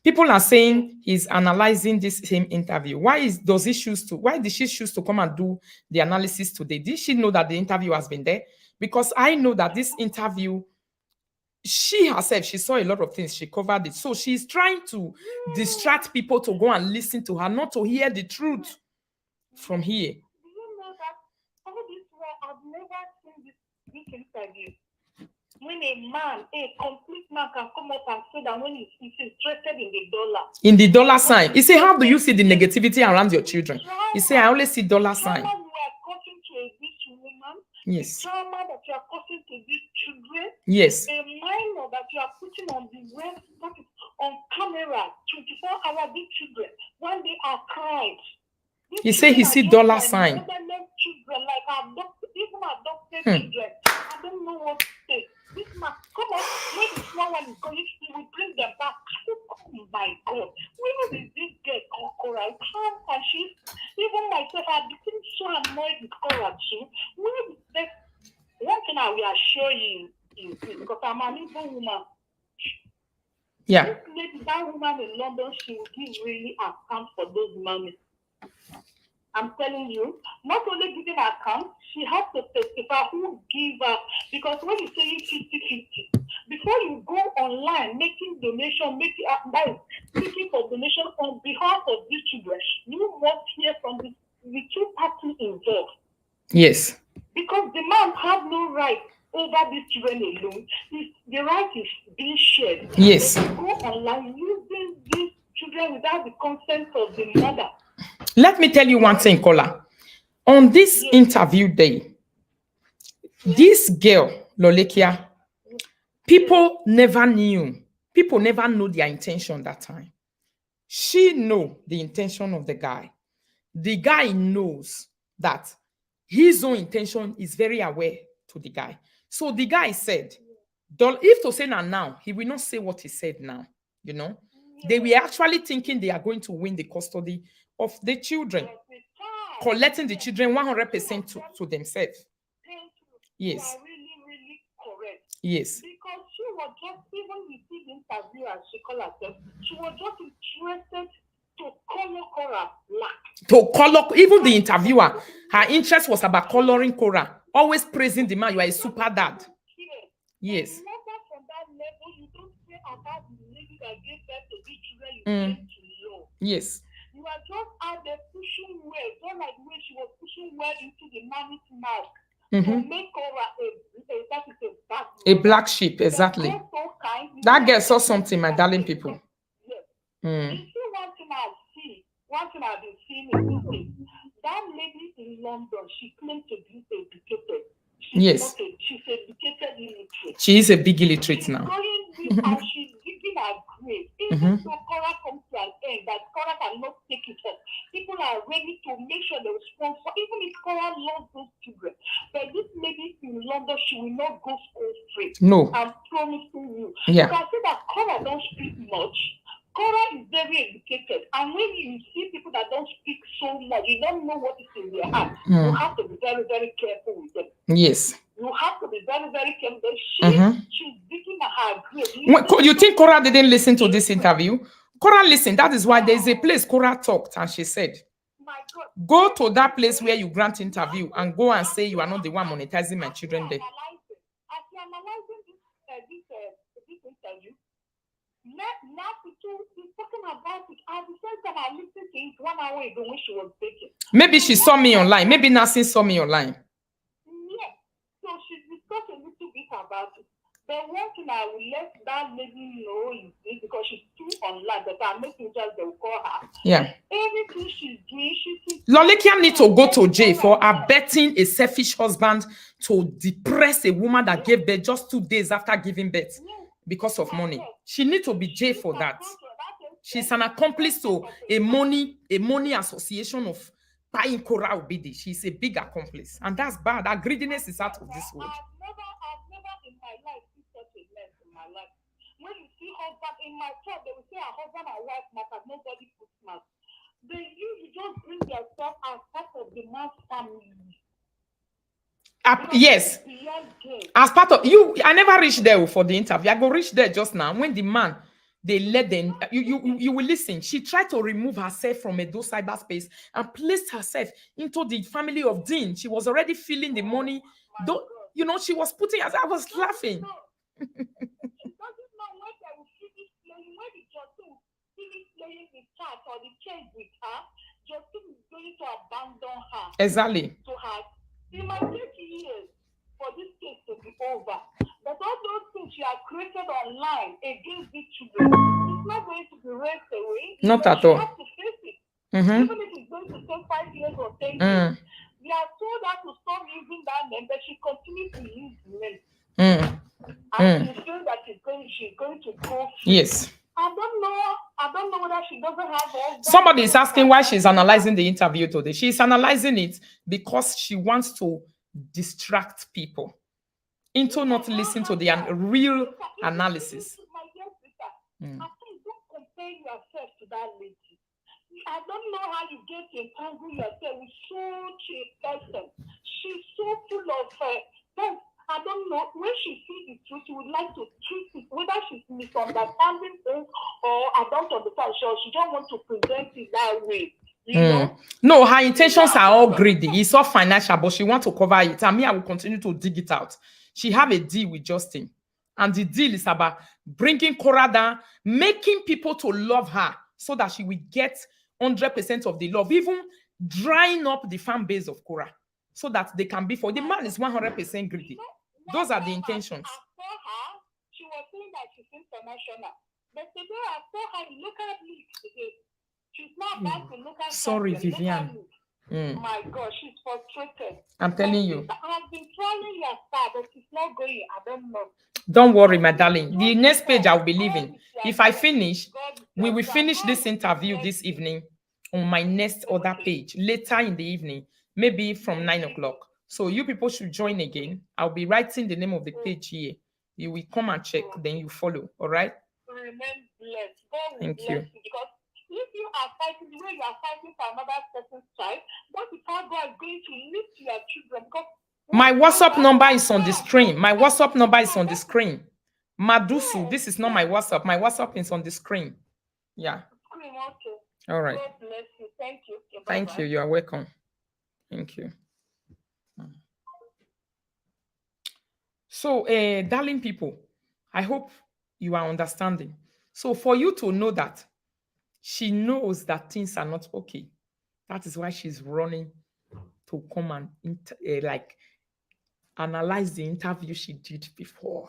[SPEAKER 1] People are saying he's analyzing this same interview. Why did she choose to come and do the analysis today? Did she know that the interview has been there? Because I know that this interview, she herself, she saw a lot of things. She covered it. So she's trying to distract people to go and listen to her, not to hear the truth from here.
[SPEAKER 4] Do you know that all this while I've never seen this interview? When a man, a complete man can come up and say that when he's interested in the dollar.
[SPEAKER 1] In the dollar sign. You say, how do you see the negativity around your children? You say, I only see dollar sign.
[SPEAKER 4] You are causing to this woman.
[SPEAKER 1] Yes.
[SPEAKER 4] The trauma that you are causing to these children.
[SPEAKER 1] Yes.
[SPEAKER 4] A minor that you are putting on the web, on camera, 24 hours, these children, when they are cried.
[SPEAKER 1] He say he see dollar sign.
[SPEAKER 4] Children, like adopted children. I don't know what to say. This man, come on, when the small one is going, he will bring them back. Oh my God, where is this girl, Cora? And she's, even myself, I've become so annoyed with Cora too. Where is that? One thing I will assure you is because I'm an evil woman.
[SPEAKER 1] Yeah.
[SPEAKER 4] This lady, that woman in London, she will give really account for those money. I'm telling you, not only giving account, she has to testify who give her. Because when you say 50-50, before you go online making donation, seeking for donation on behalf of these children, you must hear from the two parties involved.
[SPEAKER 1] Yes.
[SPEAKER 4] Because the man has no right over these children alone. The right is being shared.
[SPEAKER 1] Yes.
[SPEAKER 4] But you go online using these children without the consent of the mother.
[SPEAKER 1] Let me tell you one thing, Kola. On this interview day, this girl, Lolekia, people never knew. People never know their intention that time. She know the intention of the guy. The guy knows that his own intention is very aware to the guy. So the guy said, if to say now, he will not say what he said now. You know, they were actually thinking they are going to win the custody of the children. collecting the children 100% to themselves.
[SPEAKER 4] Thank you.
[SPEAKER 1] Yes.
[SPEAKER 4] You are really, really correct.
[SPEAKER 1] Yes.
[SPEAKER 4] Because she was just, even with the interview, as she called herself, she was just interested to color Cora black.
[SPEAKER 1] To color, even the interviewer, her interest was about coloring Cora, always praising the man. You are a super dad. Yes.
[SPEAKER 4] And never from that level, you don't say about the lady that gave birth to these children you
[SPEAKER 1] Mm.
[SPEAKER 4] came to know.
[SPEAKER 1] Yes.
[SPEAKER 4] You are just out there pushing words, just like the way she was pushing words into the mommy's mouth to make Cora that is a bad
[SPEAKER 1] A black sheep, exactly.
[SPEAKER 4] So kind.
[SPEAKER 1] That girl saw something, my darling people.
[SPEAKER 4] Yes.
[SPEAKER 1] Mm.
[SPEAKER 4] You see one thing I've been seeing in this thing. That lady in London, she claimed to be educated.
[SPEAKER 1] Yes.
[SPEAKER 4] She's educated illiterate.
[SPEAKER 1] She is a big illiterate now.
[SPEAKER 4] Going with and she's giving her grade. Even though Cora comes to an end, that Cora cannot take it up. People are ready to make sure they will sponsor, even if Cora loves those children. But this lady in London, she will not go school free.
[SPEAKER 1] No.
[SPEAKER 4] I'm promising you.
[SPEAKER 1] Yeah.
[SPEAKER 4] You can see that Cora don't speak much. Cora is very educated, and when you see people that don't speak so much, you don't know what is in their heart. You have to be very, very careful with them.
[SPEAKER 1] Yes.
[SPEAKER 4] You have to be very, very careful. She's digging her grave.
[SPEAKER 1] You think Cora didn't listen to this interview? Cora listened. That is why there's a place Cora talked, and she said,
[SPEAKER 4] My God.
[SPEAKER 1] go to that place where you grant interview and go and say you are not the one monetizing my children there.
[SPEAKER 4] As you're analyzing this interview, now she's talking about it. At the same time, I listened to it 1 hour ago when she was baking.
[SPEAKER 1] Maybe she saw me online. Maybe Nancy saw me online.
[SPEAKER 4] Yes. So she's discussed a little bit about it. But one thing I will let that lady know is this, because she's too online, but I'm making just they will call her.
[SPEAKER 1] Yeah.
[SPEAKER 4] Everything she's doing, she's
[SPEAKER 1] Lolikia need to go to jail for abetting a selfish husband to depress a woman that gave birth just 2 days after giving birth because of money. She needs to be jailed for that. She's an accomplice to a money association of buying Cora Obidi. She's a big accomplice. And that's bad. Her greediness is out of this world.
[SPEAKER 4] I've never in my life seen such a mess in my life. When you see husband in my church, they will say a husband and wife matter. Nobody puts mouth. They usually just bring themselves as part of the man's family.
[SPEAKER 1] Yes. As part of you, I never reached there for the interview. I go reach there just now. When the man, they let them, you will listen. She tried to remove herself from Edo cyberspace and placed herself into the family of Dean. She was already feeling the money. Though, you know, she was putting, as I was laughing.
[SPEAKER 4] She doesn't know when they will finish playing, when the Justin will finish playing the chat or the change with her, Justin is going to abandon her.
[SPEAKER 1] Exactly.
[SPEAKER 4] To her. It might take years for this case to be over. But all those things she has created online against these children, it's not going to be raised away.
[SPEAKER 1] Not at all.
[SPEAKER 4] She has to face it. Even if it's going to take 5 years or 10 years. We are told her to stop using that name, but she continues to use the name. And she feels that she's going to go free.
[SPEAKER 1] Yes.
[SPEAKER 4] I don't know whether she doesn't have all that.
[SPEAKER 1] Somebody is asking why she's analyzing the interview today. She's analyzing it because she wants to distract people into not listening to the real analysis.
[SPEAKER 4] My dear sister, I think don't compare yourself to that lady. I don't know how you get to entangle yourself with such a person. She's so full of I don't know. When she sees the truth, she would like to treat it, whether she's misunderstanding things or I don't understand. She don't want to present it that way. You know?
[SPEAKER 1] No, her intentions are all greedy. It's all financial, but she wants to cover it. And me, I will continue to dig it out. She have a deal with Justin. And the deal is about bringing Cora down, making people to love her so that she will get 100% of the love, even drying up the fan base of Cora so that they can be for. The man is 100% greedy. Those are the intentions.
[SPEAKER 4] I saw her, she was saying that she's international. But today I saw her in local league today. She's not back to local.
[SPEAKER 1] Sorry, Vivian.
[SPEAKER 4] My God, she's frustrated.
[SPEAKER 1] I'm telling you.
[SPEAKER 4] I've been trying your star, but it's not going. I don't know.
[SPEAKER 1] Don't worry, my darling. The next page I'll be leaving. If I finish, we will finish this interview this evening on my next other page later in the evening, maybe from 9 o'clock. So you people should join again. I'll be writing the name of the page here. You will come and check, then you follow. All right?
[SPEAKER 4] Remain blessed. God will
[SPEAKER 1] Thank
[SPEAKER 4] bless
[SPEAKER 1] you.
[SPEAKER 4] Because if you are fighting the way you are fighting for another person's child, that is how God is going to lift your children. Because
[SPEAKER 1] My WhatsApp number is on the screen. My WhatsApp number is on the screen. Madusu, this is not my WhatsApp. My WhatsApp is on the screen. Yeah.
[SPEAKER 4] screen, okay.
[SPEAKER 1] All right.
[SPEAKER 4] God bless you. Thank you. Okay,
[SPEAKER 1] Thank
[SPEAKER 4] bye-bye.
[SPEAKER 1] you. You are welcome. Thank you. So, darling people, I hope you are understanding. So, for you to know that she knows that things are not okay, that is why she's running to come and like analyze the interview she did before.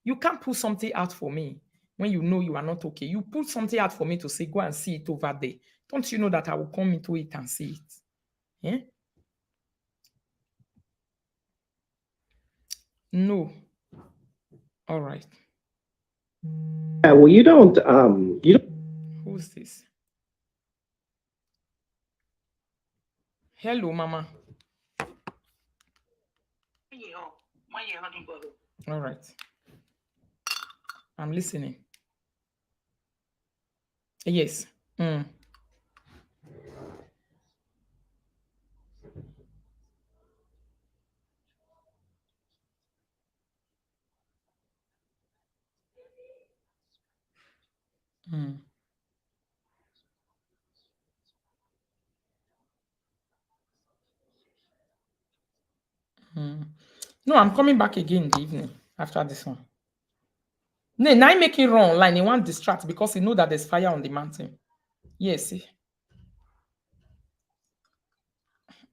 [SPEAKER 1] You can't put something out for me when you know you are not okay. You put something out for me to say, go and see it over there. Don't you know that I will come into it and see it? Yeah? No. All right.
[SPEAKER 3] Yeah, well, you don't.
[SPEAKER 1] Who's this? Hello, Mama. All right. I'm listening. Yes. Mm. Mm. Mm. No, I'm coming back again in the evening after this one. No, now I make it wrong. Like, he want distract because he know that there's fire on the mountain. Yes.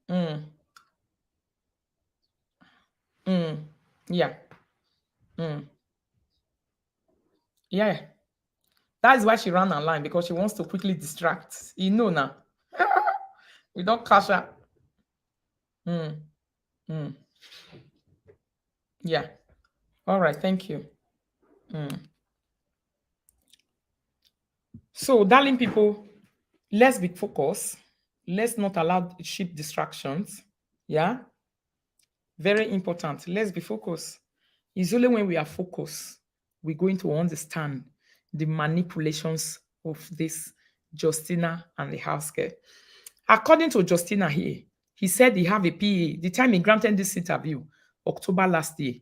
[SPEAKER 1] Mm. Mm. Yeah. Mm. Yeah. That's why she ran online, because she wants to quickly distract. You know now. We don't cash her. Mm. Mm. Yeah. All right. Thank you. Mm. So, darling people, let's be focused. Let's not allow cheap distractions. Yeah. Very important. Let's be focused. It's only when we are focused we're going to understand the manipulations of this Justina and the house girl. According to Justina here, he said he have a PA. The time he granted this interview, October last year,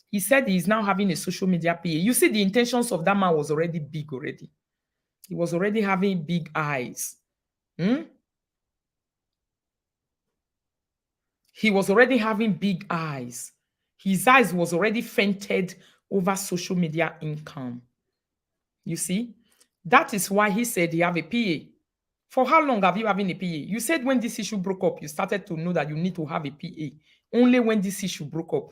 [SPEAKER 1] he said he is now having a social media PA. You see, the intentions of that man was already big already. He was already having big eyes. Hmm? He was already having big eyes. His eyes was already fainted over social media income. You see, that is why he said he have a PA. For how long have you having a PA? You said when this issue broke up, you started to know that you need to have a PA. Only when this issue broke up.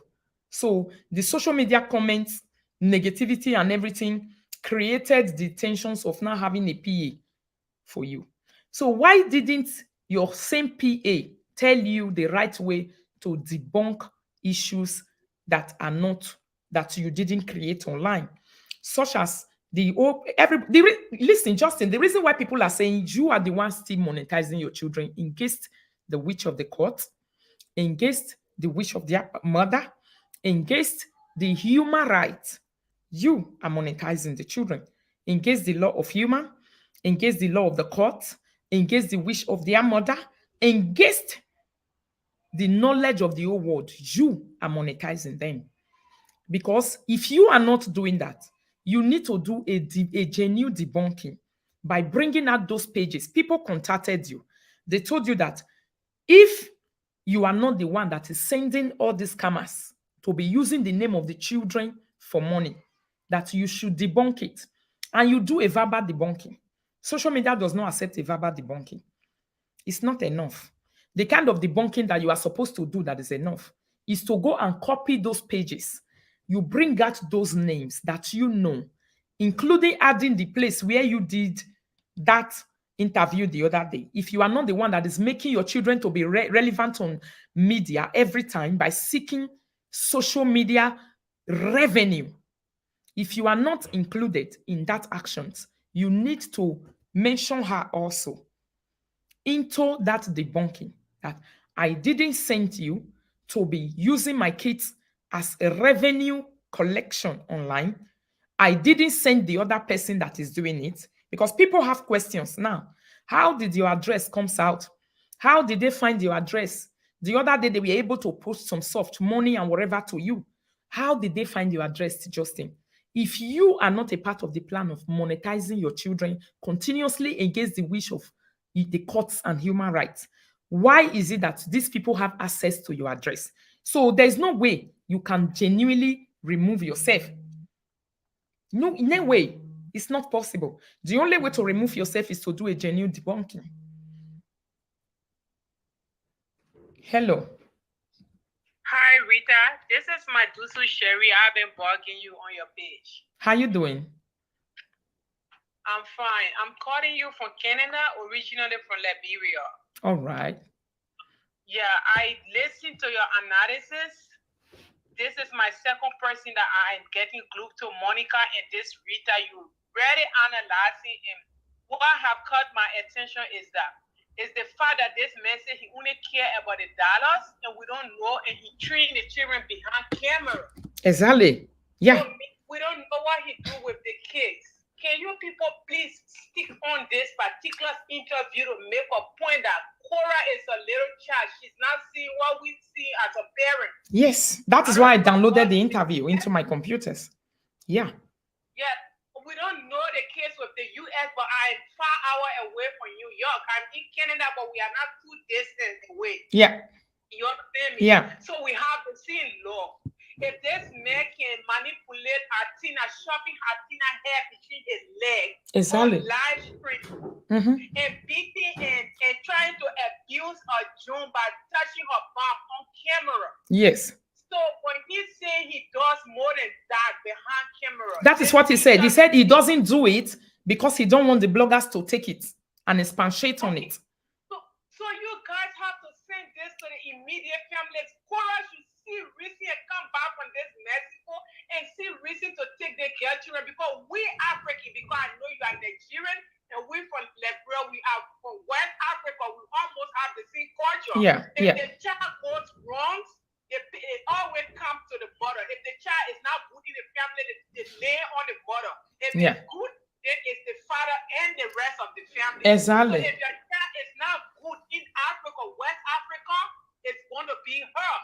[SPEAKER 1] So the social media comments, negativity and everything created the tensions of now having a PA for you. So why didn't your same PA tell you the right way to debunk issues that are not, that you didn't create online, such as listen, Justin, the reason why people are saying you are the one still monetizing your children against the wish of the court, against the wish of their mother, against the human right, you are monetizing the children against the law of human, against the law of the court, against the wish of their mother, against the knowledge of the whole world. You are monetizing them. Because if you are not doing that, you need to do a genuine debunking by bringing out those pages. People contacted you. They told you that if you are not the one that is sending all these scammers to be using the name of the children for money, that you should debunk it. And you do a verbal debunking. Social media does not accept a verbal debunking. It's not enough. The kind of debunking that you are supposed to do that is enough is to go and copy those pages. You bring out those names that you know, including adding the place where you did that interview the other day. If you are not the one that is making your children to be relevant on media every time by seeking social media revenue, if you are not included in that actions, you need to mention her also into that debunking, that I didn't send you to be using my kids as a revenue collection online. I didn't send the other person that is doing it, because people have questions now. How did your address comes out? How did they find your address? The other day, they were able to post some soft money and whatever to you. How did they find your address, Justin? If you are not a part of the plan of monetizing your children continuously against the wish of the courts and human rights, why is it that these people have access to your address? So there's no way you can genuinely remove yourself. No, in a way, it's not possible. The only way to remove yourself is to do a genuine debunking. Hello.
[SPEAKER 5] Hi, Rita. This is Madusu Sherry. I've been bugging you on your page.
[SPEAKER 1] How you doing?
[SPEAKER 5] I'm fine. I'm calling you from Canada, originally from Liberia.
[SPEAKER 1] All right.
[SPEAKER 5] Yeah, I listened to your analysis. This is my second person that I am getting glued to, Monica and this Rita. You really analyzing, and what have caught my attention is the fact that this man said he only care about the dollars, and we don't know, and he treating the children behind camera.
[SPEAKER 1] Exactly. Yeah.
[SPEAKER 5] So we don't know what he do with the kids. Can you people please stick on this particular interview to make a point that Cora is a little child. She's not seeing what we see as a parent.
[SPEAKER 1] Yes, that is why I downloaded the interview into my computers. Yeah.
[SPEAKER 5] Yeah, we don't know the case with the US, but I'm 5 hours away from New York. I'm in Canada, but we are not too distant away.
[SPEAKER 1] Yeah.
[SPEAKER 5] You understand me?
[SPEAKER 1] Yeah.
[SPEAKER 5] So we have the same law. If this man can manipulate Atina, shoving Atina hair between his legs,
[SPEAKER 1] Exactly.
[SPEAKER 5] on live stream, and beating and trying to abuse a June by touching her mom on camera.
[SPEAKER 1] Yes.
[SPEAKER 5] So when he's saying he does more than that behind camera,
[SPEAKER 1] that is what he said. He said he doesn't do it because he don't want the bloggers to take it and expatiate on it.
[SPEAKER 5] So you guys have to send this to the immediate family. Cora should see reason and come back from this Mexico and see reason to take their children, because we African, because I know you are Nigerian and we from Liberia, we are from West Africa, we almost have the same culture.
[SPEAKER 1] Yeah.
[SPEAKER 5] If the child goes wrong, it always comes to the mother. If the child is not good in the family, it lay on the mother. If it's good, then it's the father and the rest of the family.
[SPEAKER 1] Exactly.
[SPEAKER 5] So if your child is not good in Africa, West Africa, it's going to be her.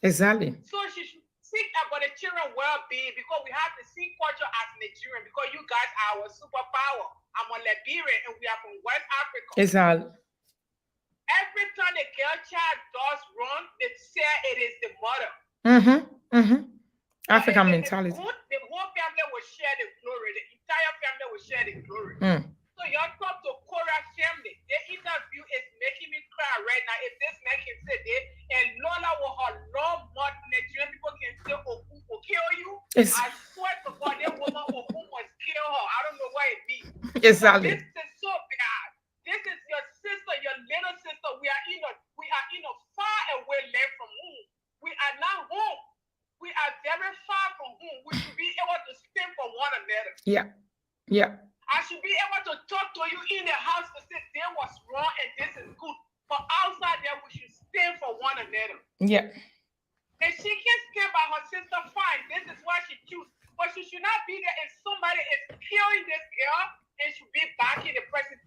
[SPEAKER 1] Exactly.
[SPEAKER 5] So she should think about the children's well-being, because we have the same culture as Nigerian, because you guys are our superpower. I'm a Liberian and we are from West Africa.
[SPEAKER 1] Exactly.
[SPEAKER 5] Every time the girl child does wrong, they say it is the mother.
[SPEAKER 1] African mentality.
[SPEAKER 5] The whole family will share the glory. The entire family will share the glory. So y'all talk to Cora's family. The interview is making me cry right now. If this man can say that, and Lola with her long mouth, Nigerian people can say Oku will kill you. I swear to God, that woman Oku must kill her. I don't know what it means.
[SPEAKER 1] Exactly.
[SPEAKER 5] This is so bad. This is your sister, your little sister. We are in a far away land from home. We are not home. We are very far from home. We should be able to stand for one another.
[SPEAKER 1] Yeah. Yeah.
[SPEAKER 5] I should be able to talk to you in the house to say there was wrong and this is good. But outside there, we should stand for one another.
[SPEAKER 1] Yeah.
[SPEAKER 5] And she can stand by her sister, fine. This is why she choose. But she should not be there if somebody is killing this girl and should be backing the person.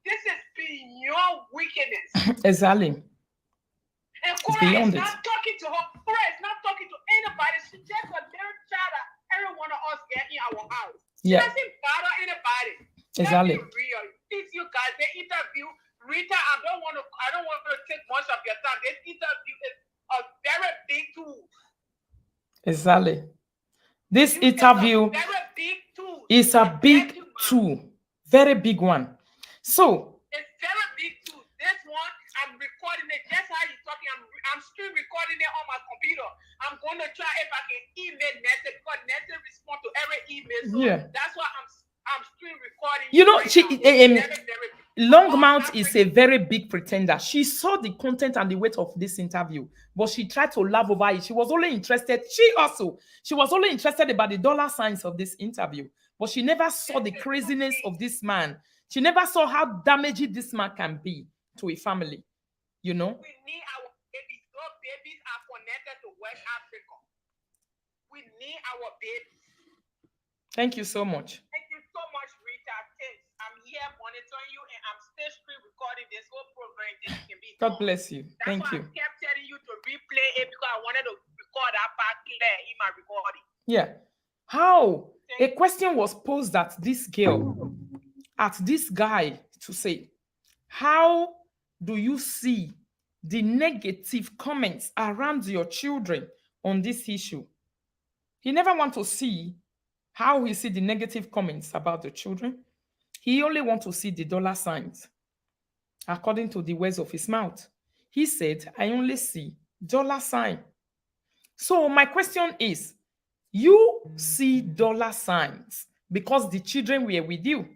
[SPEAKER 5] This is beyond wickedness.
[SPEAKER 1] Exactly.
[SPEAKER 5] And Cora is not talking to her. Cora is not talking to anybody. She's just a little child that every one of us get in our house. She doesn't bother anybody.
[SPEAKER 1] Exactly.
[SPEAKER 5] Let's be real. These you guys, they interview Rita. I don't want to take much of your time. This interview is a very big tool.
[SPEAKER 1] Exactly. This interview is a big tool. Very big one. So
[SPEAKER 5] it's very big tool. This one, I'm recording it just how you're talking. I'm still recording it on my computer. I'm going to try if I can email Nancy, because Nancy responds to every email. So that's why I'm still recording.
[SPEAKER 1] You know,
[SPEAKER 5] right
[SPEAKER 1] Longmouth is a very big pretender. She saw the content and the weight of this interview, but she tried to laugh over it. She was only interested about the dollar signs of this interview, but she never saw the craziness of this man. She never saw how damaging this man can be to a family. You know?
[SPEAKER 5] We need our babies. Those babies are connected to West Africa. We need our babies.
[SPEAKER 1] Thank you so much.
[SPEAKER 5] Thank you so much, Rita. Thanks. I'm here. here monitoring you, and I'm still screen recording this whole program that you can be
[SPEAKER 1] God
[SPEAKER 5] on.
[SPEAKER 1] bless you.
[SPEAKER 5] That's
[SPEAKER 1] Thank
[SPEAKER 5] why
[SPEAKER 1] you.
[SPEAKER 5] I kept telling you to replay it because I wanted to record that part clear in my recording.
[SPEAKER 1] Yeah. How? A question was posed at this girl, at this guy to say, how do you see the negative comments around your children on this issue? He never want to see how he see the negative comments about the children. He only want to see the dollar signs, according to the words of his mouth. He said, I only see dollar sign. So my question is, you see dollar signs because the children were with you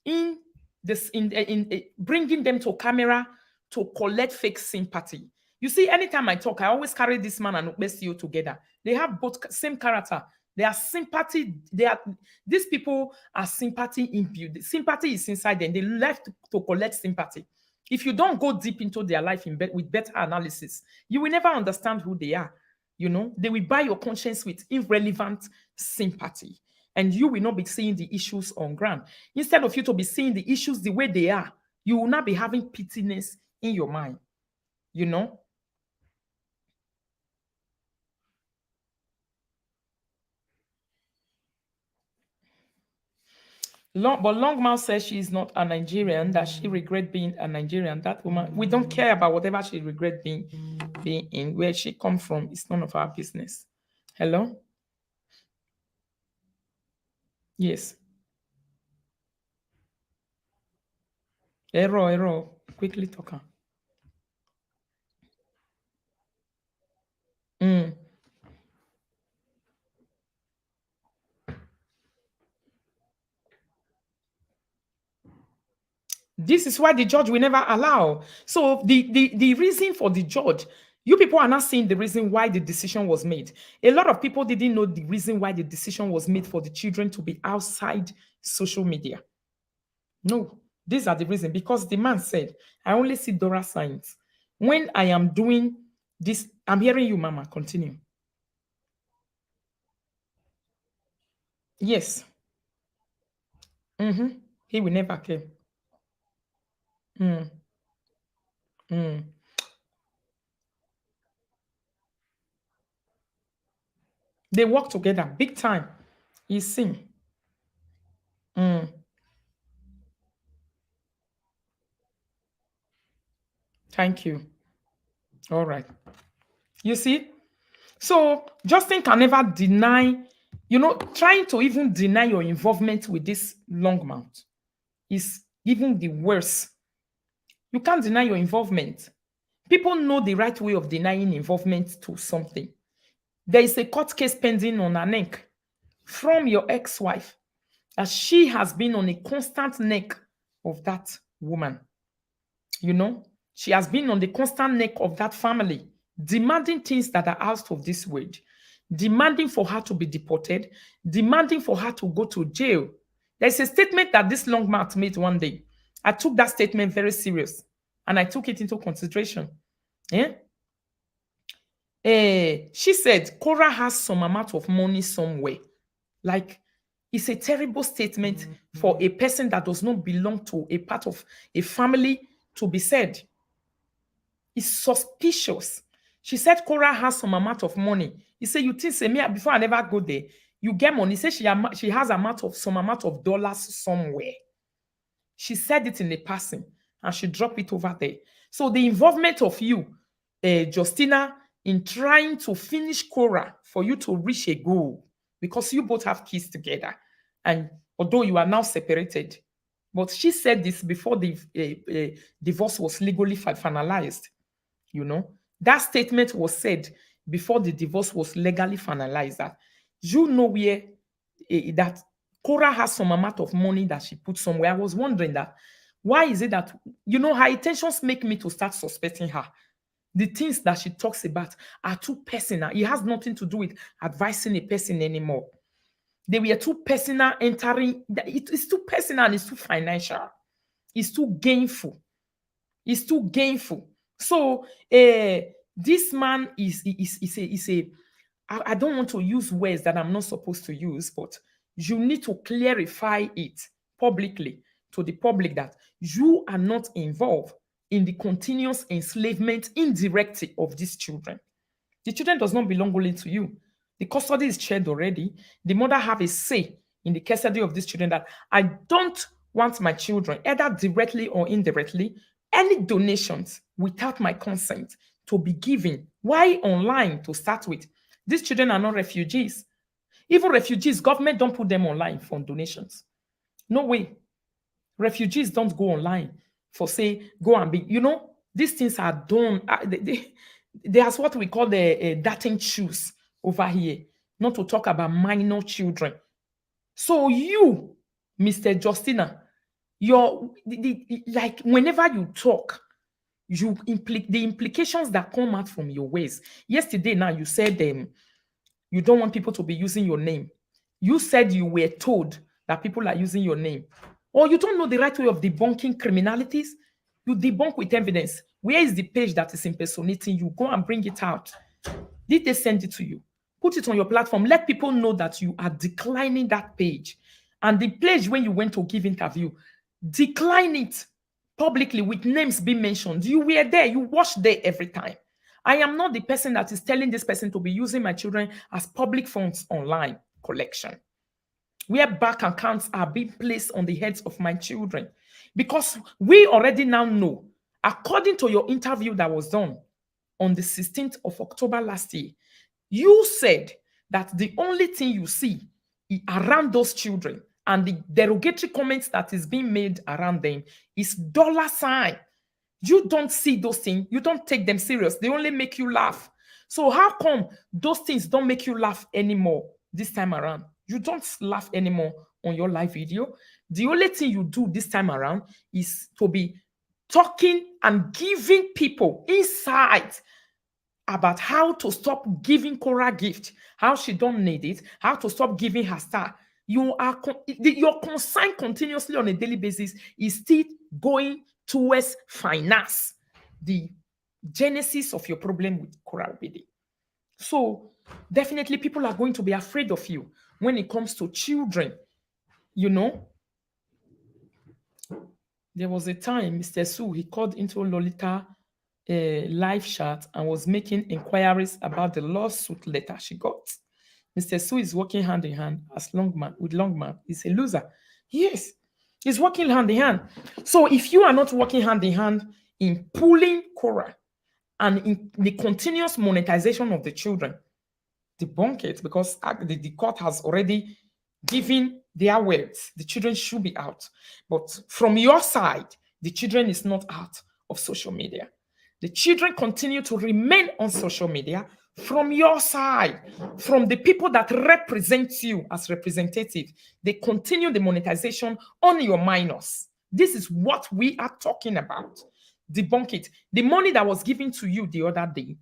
[SPEAKER 1] in this in bringing them to camera to collect fake sympathy. You see, anytime I talk, I always carry this man and Ukbesio together. They have both same character. They are sympathy. These people are sympathy imbued. Sympathy is inside them. They left to collect sympathy. If you don't go deep into their life with better analysis, you will never understand who they are. You know, they will buy your conscience with irrelevant sympathy, and you will not be seeing the issues on ground. Instead of you to be seeing the issues the way they are, you will not be having pityness in your mind. You know, but Longmouth says she is not a Nigerian, that she regret being a Nigerian. That woman, we don't care about whatever she regret being in. Where she come from, it's none of our business. Hello? Yes. Error. Quickly talk. This is why the judge will never allow. So the reason for the judge, you people are not seeing the reason why the decision was made. A lot of people didn't know the reason why the decision was made for the children to be outside social media. No, these are the reason. Because the man said, I only see Dora signs. When I am doing this, I'm hearing you, Mama. Continue. Yes. He will never care. They work together big time. You see. Thank you. All right. You see? So Justin can never deny, trying to even deny your involvement with this Longmouth is even the worst. You can't deny your involvement. People know the right way of denying involvement to something. There is a court case pending on her neck from your ex-wife, as she has been on a constant neck of that woman. She has been on the constant neck of that family, demanding things that are out of this world, demanding for her to be deported, demanding for her to go to jail. There's a statement that this Longmouth made one day. I took that statement very serious, and I took it into consideration. She said, Cora has some amount of money somewhere. Like, it's a terrible statement for a person that does not belong to a part of a family to be said. It's suspicious. She said Cora has some amount of money. He said, you think, say, me, before I never go there, you get money. He said she has some amount of dollars somewhere. She said it in a passing, and she dropped it over there. So the involvement of you, Justina, in trying to finish Cora for you to reach a goal, because you both have kids together, and although you are now separated, but she said this before the divorce was legally finalized. That statement was said before the divorce was legally finalized. That you know where that Cora has some amount of money that she put somewhere. I was wondering that why is it that her intentions make me to start suspecting her. The things that she talks about are too personal. It has nothing to do with advising a person anymore. They were too personal entering. It's too personal and it's too financial. It's too gainful. It's too gainful. So this man is a I don't want to use words that I'm not supposed to use, but you need to clarify it publicly to the public that you are not involved in the continuous enslavement indirectly of these children. The children does not belong only to you. The custody is shared already. The mother have a say in the custody of these children that I don't want my children, either directly or indirectly, any donations without my consent to be given. Why online to start with? These children are not refugees. Even refugees, government don't put them online for donations. No way. Refugees don't go online for say, go and be, these things are done. There's what we call the dating shoes over here, not to talk about minor children. So you, Mr. Justina, like whenever you talk, the implications that come out from your ways. Yesterday, now you said you don't want people to be using your name. You said you were told that people are using your name. Or you don't know the right way of debunking criminalities. You debunk with evidence. Where is the page that is impersonating you? Go and bring it out. Did they send it to you? Put it on your platform. Let people know that you are declining that page. And the page when you went to give interview, decline it publicly with names being mentioned. You were there. You watched there every time. I am not the person that is telling this person to be using my children as public funds online collection, where bank accounts are being placed on the heads of my children. Because we already now know, according to your interview that was done on the 16th of October last year, you said that the only thing you see around those children and the derogatory comments that is being made around them is dollar sign. You don't see those things. You don't take them serious. They only make you laugh. So how come those things don't make you laugh anymore this time around? You don't laugh anymore on your live video. The only thing you do this time around is to be talking and giving people insight about how to stop giving Cora gift, how she don't need it, how to stop giving her star. Your concern continuously on a daily basis is still going towards finance, the genesis of your problem with Cora Obede. So definitely people are going to be afraid of you when it comes to children. There was a time Mr. Su, he called into Lolita live chat and was making inquiries about the lawsuit letter she got. Mr. Su is working hand in hand as Longman. He's a loser. Yes, he's working hand in hand. So if you are not working hand in hand in pulling Cora and in the continuous monetization of the children, debunk it, because the court has already given their words. The children should be out. But from your side, the children is not out of social media. The children continue to remain on social media from your side, from the people that represent you as representative. They continue the monetization on your minors. This is what we are talking about. Debunk it. The money that was given to you the other day,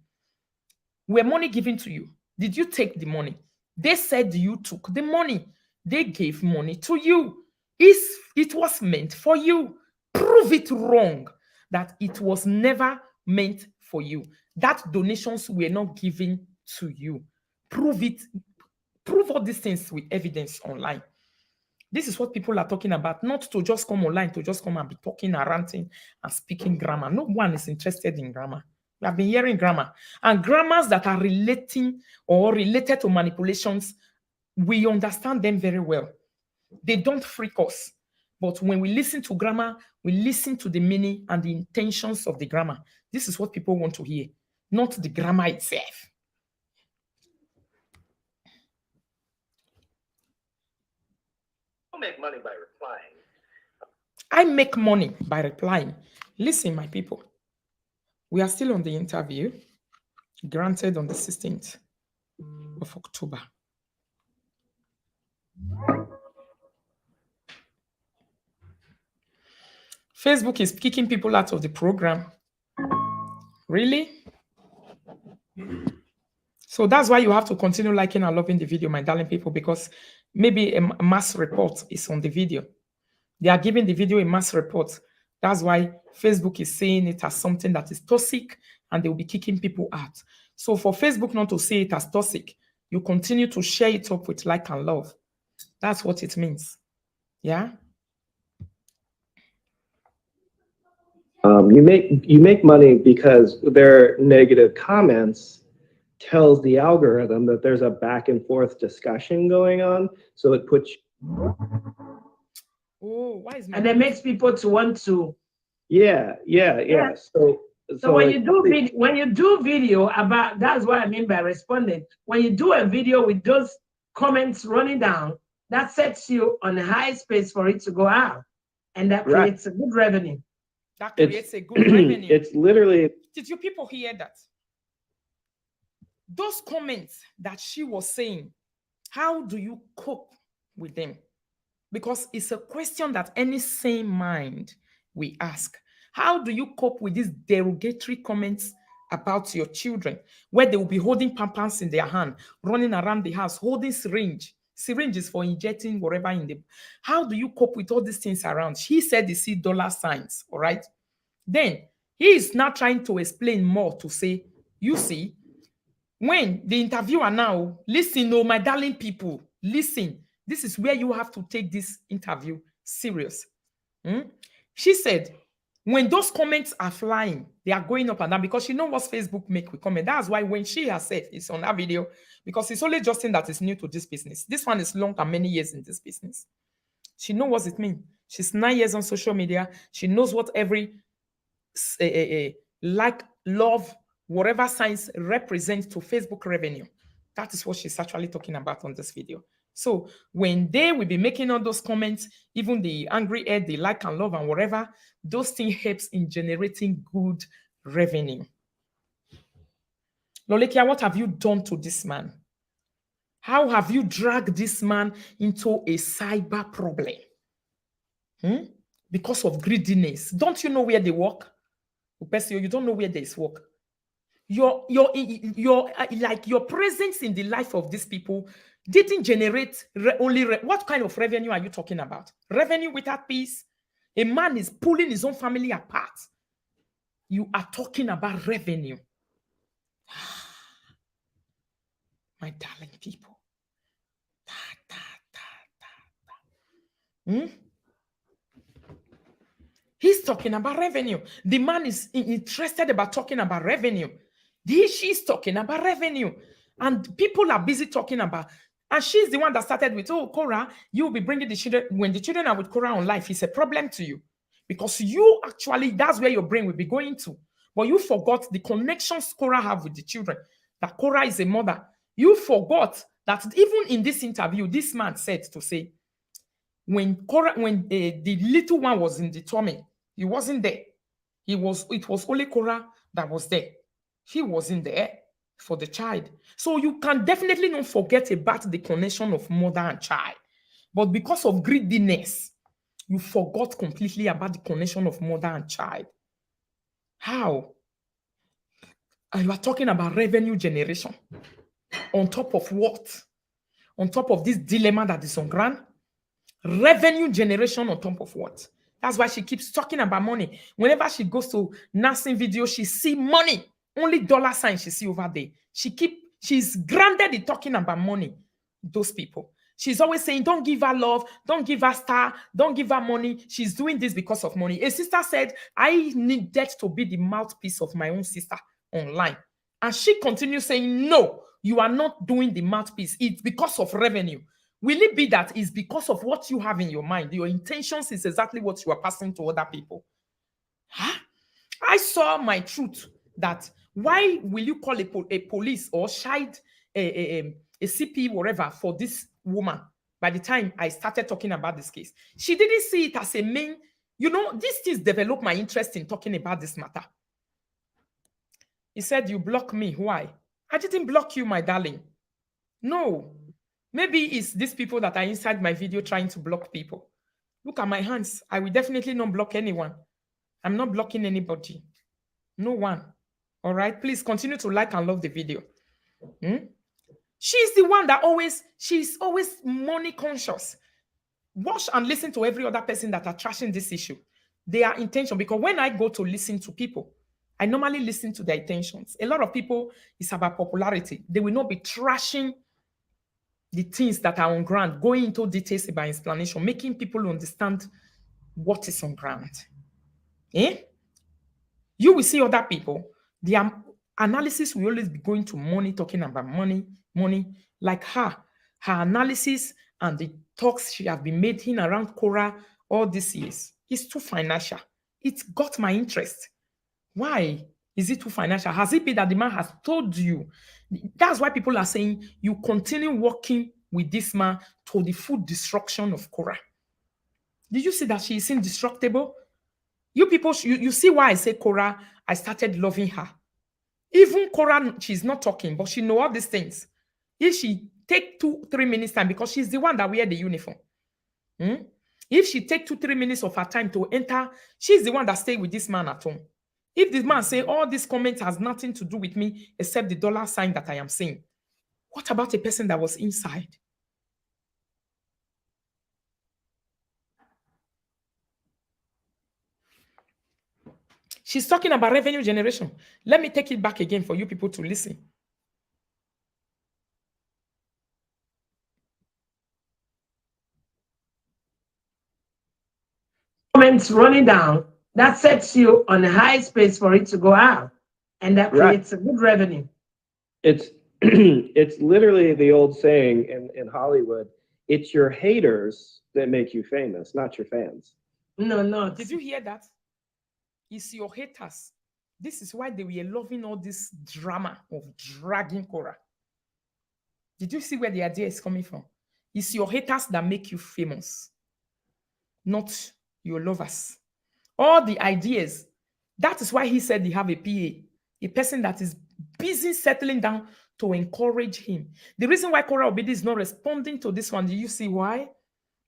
[SPEAKER 1] were money given to you. Did you take the money? They said you took the money. They gave money to you. It was meant for you. Prove it wrong that it was never meant for you. That donations were not given to you. Prove it. Prove all these things with evidence online. This is what people are talking about, not to just come online, to just come and be talking and ranting and speaking grammar. No one is interested in grammar. We have been hearing grammar. And grammars that are relating or related to manipulations, we understand them very well. They don't freak us. But when we listen to grammar, we listen to the meaning and the intentions of the grammar. This is what people want to hear, not the grammar itself.
[SPEAKER 3] You make money by replying.
[SPEAKER 1] I make money by replying. Listen, my people. We are still on the interview, granted on the 16th of October. Facebook is kicking people out of the program. Really? So that's why you have to continue liking and loving the video, my darling people, because maybe a mass report is on the video. They are giving the video a mass report. That's why Facebook is saying it as something that is toxic and they will be kicking people out. So for Facebook not to say it as toxic, you continue to share it up with like and love. That's what it means. Yeah?
[SPEAKER 3] You make money because their negative comments tells the algorithm that there's a back and forth discussion going on, so it puts.
[SPEAKER 1] Oh, why is my
[SPEAKER 2] And it makes people to want to.
[SPEAKER 3] Yeah. So
[SPEAKER 2] when
[SPEAKER 3] like,
[SPEAKER 2] you do video, about, that's what I mean by responding. When you do a video with those comments running down, that sets you on a high space for it to go out, and that
[SPEAKER 3] right,
[SPEAKER 2] creates a good revenue.
[SPEAKER 1] that
[SPEAKER 3] it's
[SPEAKER 1] creates a good revenue.
[SPEAKER 3] it's literally.
[SPEAKER 1] Did you people hear that? Those comments that she was saying, how do you cope with them? Because it's a question that any sane mind we ask. How do you cope with these derogatory comments about your children, where they will be holding pampers in their hand, running around the house, holding syringe? Syringe is for injecting whatever in the. How do you cope with all these things around? He said they see dollar signs, all right? Then he is now trying to explain more to say, you see, when the interviewer now, listen, oh, my darling people, listen. This is where you have to take this interview serious. Hmm? She said, when those comments are flying, they are going up and down because she knows what Facebook make with comment. That's why when she herself is on that video, because it's only Justin that is new to this business. This one is long and many years in this business. She knows what it means. She's 9 years on social media. She knows what every like, love, whatever signs represents to Facebook revenue. That is what she's actually talking about on this video. So when they will be making all those comments, even the angry head, the like and love and whatever, those things helps in generating good revenue. Lolekia, what have you done to this man? How have you dragged this man into a cyber problem? Because of greediness. Don't you know where they work? You don't know where there is work. Your like your presence in the life of these people didn't generate what kind of revenue are you talking about? Revenue without peace? A man is pulling his own family apart. You are talking about revenue. My darling people. He's talking about revenue. The man is interested about talking about revenue. She's talking about revenue. And people are busy talking about, and she's the one that started with, oh, Cora, you'll be bringing the children. When the children are with Cora on life, it's a problem to you. Because you actually, that's where your brain will be going to. But you forgot the connections Cora have with the children. That Cora is a mother. You forgot that even in this interview, this man said to say, when the little one was in the tummy, he wasn't there. It was only Cora that was there. He wasn't there for the child. So you can definitely not forget about the connection of mother and child. But because of greediness, you forgot completely about the connection of mother and child. How? And you are talking about revenue generation. On top of what? On top of this dilemma that is on ground? Revenue generation on top of what? That's why she keeps talking about money. Whenever she goes to nursing video, she see money. Only dollar signs she see over there. She's grounded in talking about money. Those people. She's always saying, don't give her love, don't give her star, don't give her money. She's doing this because of money. A sister said, I needed to be the mouthpiece of my own sister online. And she continues saying, no, you are not doing the mouthpiece. It's because of revenue. Will it be that it's because of what you have in your mind? Your intentions is exactly what you are passing to other people. Huh? I saw my truth that why will you call a police or child a CP, whatever, for this woman? By the time I started talking about this case, she didn't see it as a main, these things developed my interest in talking about this matter. He said, you block me. Why? I didn't block you, my darling. No. Maybe it's these people that are inside my video trying to block people. Look at my hands. I will definitely not block anyone. I'm not blocking anybody. No one. All right? Please continue to like and love the video. She's the one that she's always money conscious. Watch and listen to every other person that are trashing this issue. They are intention, because when I go to listen to people, I normally listen to their intentions. A lot of people, it's about popularity. They will not be trashing the things that are on ground, going into details about explanation, making people understand what is on ground. You will see other people, their analysis will always be going to money, talking about money, money. Like her analysis and the talks she have been making around Cora all these years is too financial. It got my interest. Why is it too financial? Has it been that the man has told you? That's why people are saying you continue working with this man to the full destruction of Cora. Did you see that she is indestructible? You people, you see why I say Cora, I started loving her. Even Cora, she's not talking, but she know all these things. If she take 2-3 minutes time, because she's the one that wear the uniform. Hmm? If she take 2-3 minutes of her time to enter, she's the one that stay with this man at home. If this man say all these comments has nothing to do with me except the dollar sign that I am seeing, what about a person that was inside? She's talking about revenue generation. Let me take it back again for you people to listen.
[SPEAKER 2] Comments running down, that sets you on a high space for it to go out. And that creates a good revenue.
[SPEAKER 3] It's it's literally the old saying in Hollywood, it's your haters that make you famous, not your fans.
[SPEAKER 2] No.
[SPEAKER 1] Did you hear that? It's your haters. This is why they were loving all this drama of dragging Cora. Did you see where the idea is coming from? It's your haters that make you famous, not your lovers. All the ideas. That is why he said he have a PA, a person that is busy settling down to encourage him. The reason why Cora Obidi is not responding to this one, do you see why?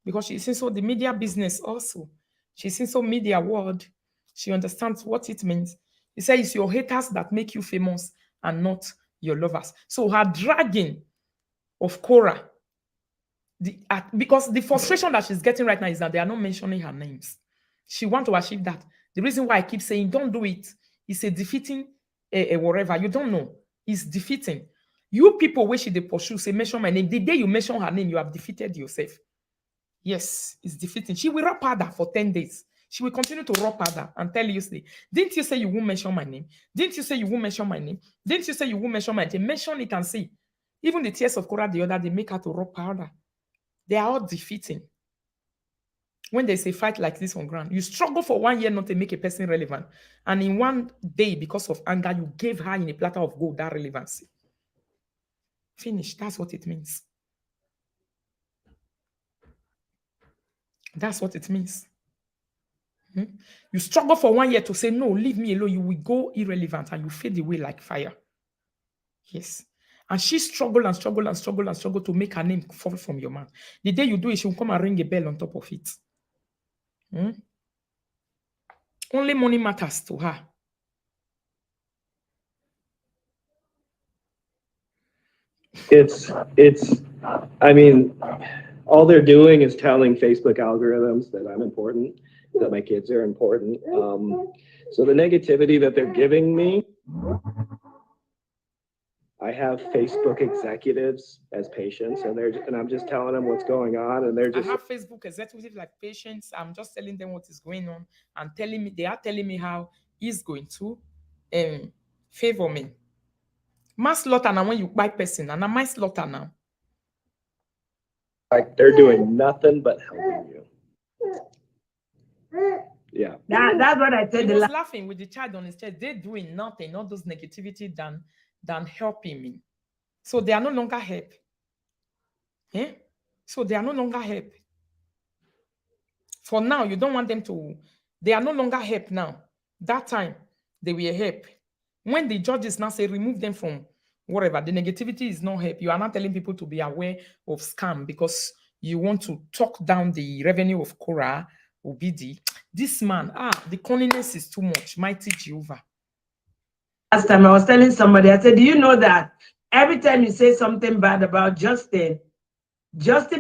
[SPEAKER 1] Because she's into the media business also. She's into media world. She understands what it means. He said it's your haters that make you famous and not your lovers. So her dragging of Cora, because the frustration that she's getting right now is that they are not mentioning her names. She wants to achieve that. The reason why I keep saying don't do it is a defeating whatever. You don't know. It's defeating. You people wish they pursue, say mention my name. The day you mention her name, you have defeated yourself. Yes, it's defeating. She will rap harder for 10 days. She will continue to rap harder and tell you, didn't you say you won't mention my name? Didn't you say you won't mention my name? Didn't you say you won't mention my name? Mention it and see. Even the tears of Cora the other, they make her to rap harder. They are all defeating. When there's a fight like this on ground, you struggle for 1 year not to make a person relevant. And in 1 day, because of anger, you gave her in a platter of gold that relevancy. Finish. That's what it means. That's what it means. You struggle for 1 year to say, no, leave me alone. You will go irrelevant and you fade away like fire. Yes. And she struggled and struggled and struggled and struggled to make her name fall from your mouth. The day you do it, she will come and ring a bell on top of it. Only money matters to her.
[SPEAKER 3] I mean, all they're doing is telling Facebook algorithms that I'm important, that my kids are important. So the negativity that they're giving me, I have Facebook executives as patients, and I'm just telling them what's going on, and they're just.
[SPEAKER 1] I have Facebook executives like patients. I'm just telling them what is going on and they are telling me how he's going to favor me. Mass slaughter now when you buy person, and I'm my slaughter now.
[SPEAKER 3] Like they're doing nothing but helping you. Yeah.
[SPEAKER 2] That's what I said.
[SPEAKER 1] He was laughing with the child on his chest. They're doing nothing, all those negativity than helping me. So they are no longer help. So they are no longer help. For now, you don't want them to. They are no longer help now. That time, they were help. When the judges now say remove them from whatever, the negativity is not help. You are not telling people to be aware of scam because you want to talk down the revenue of Cora Obidi. This man, the cunningness is too much. Mighty Jehovah.
[SPEAKER 2] Last time I was telling somebody, I said, do you know that every time you say something bad about Justin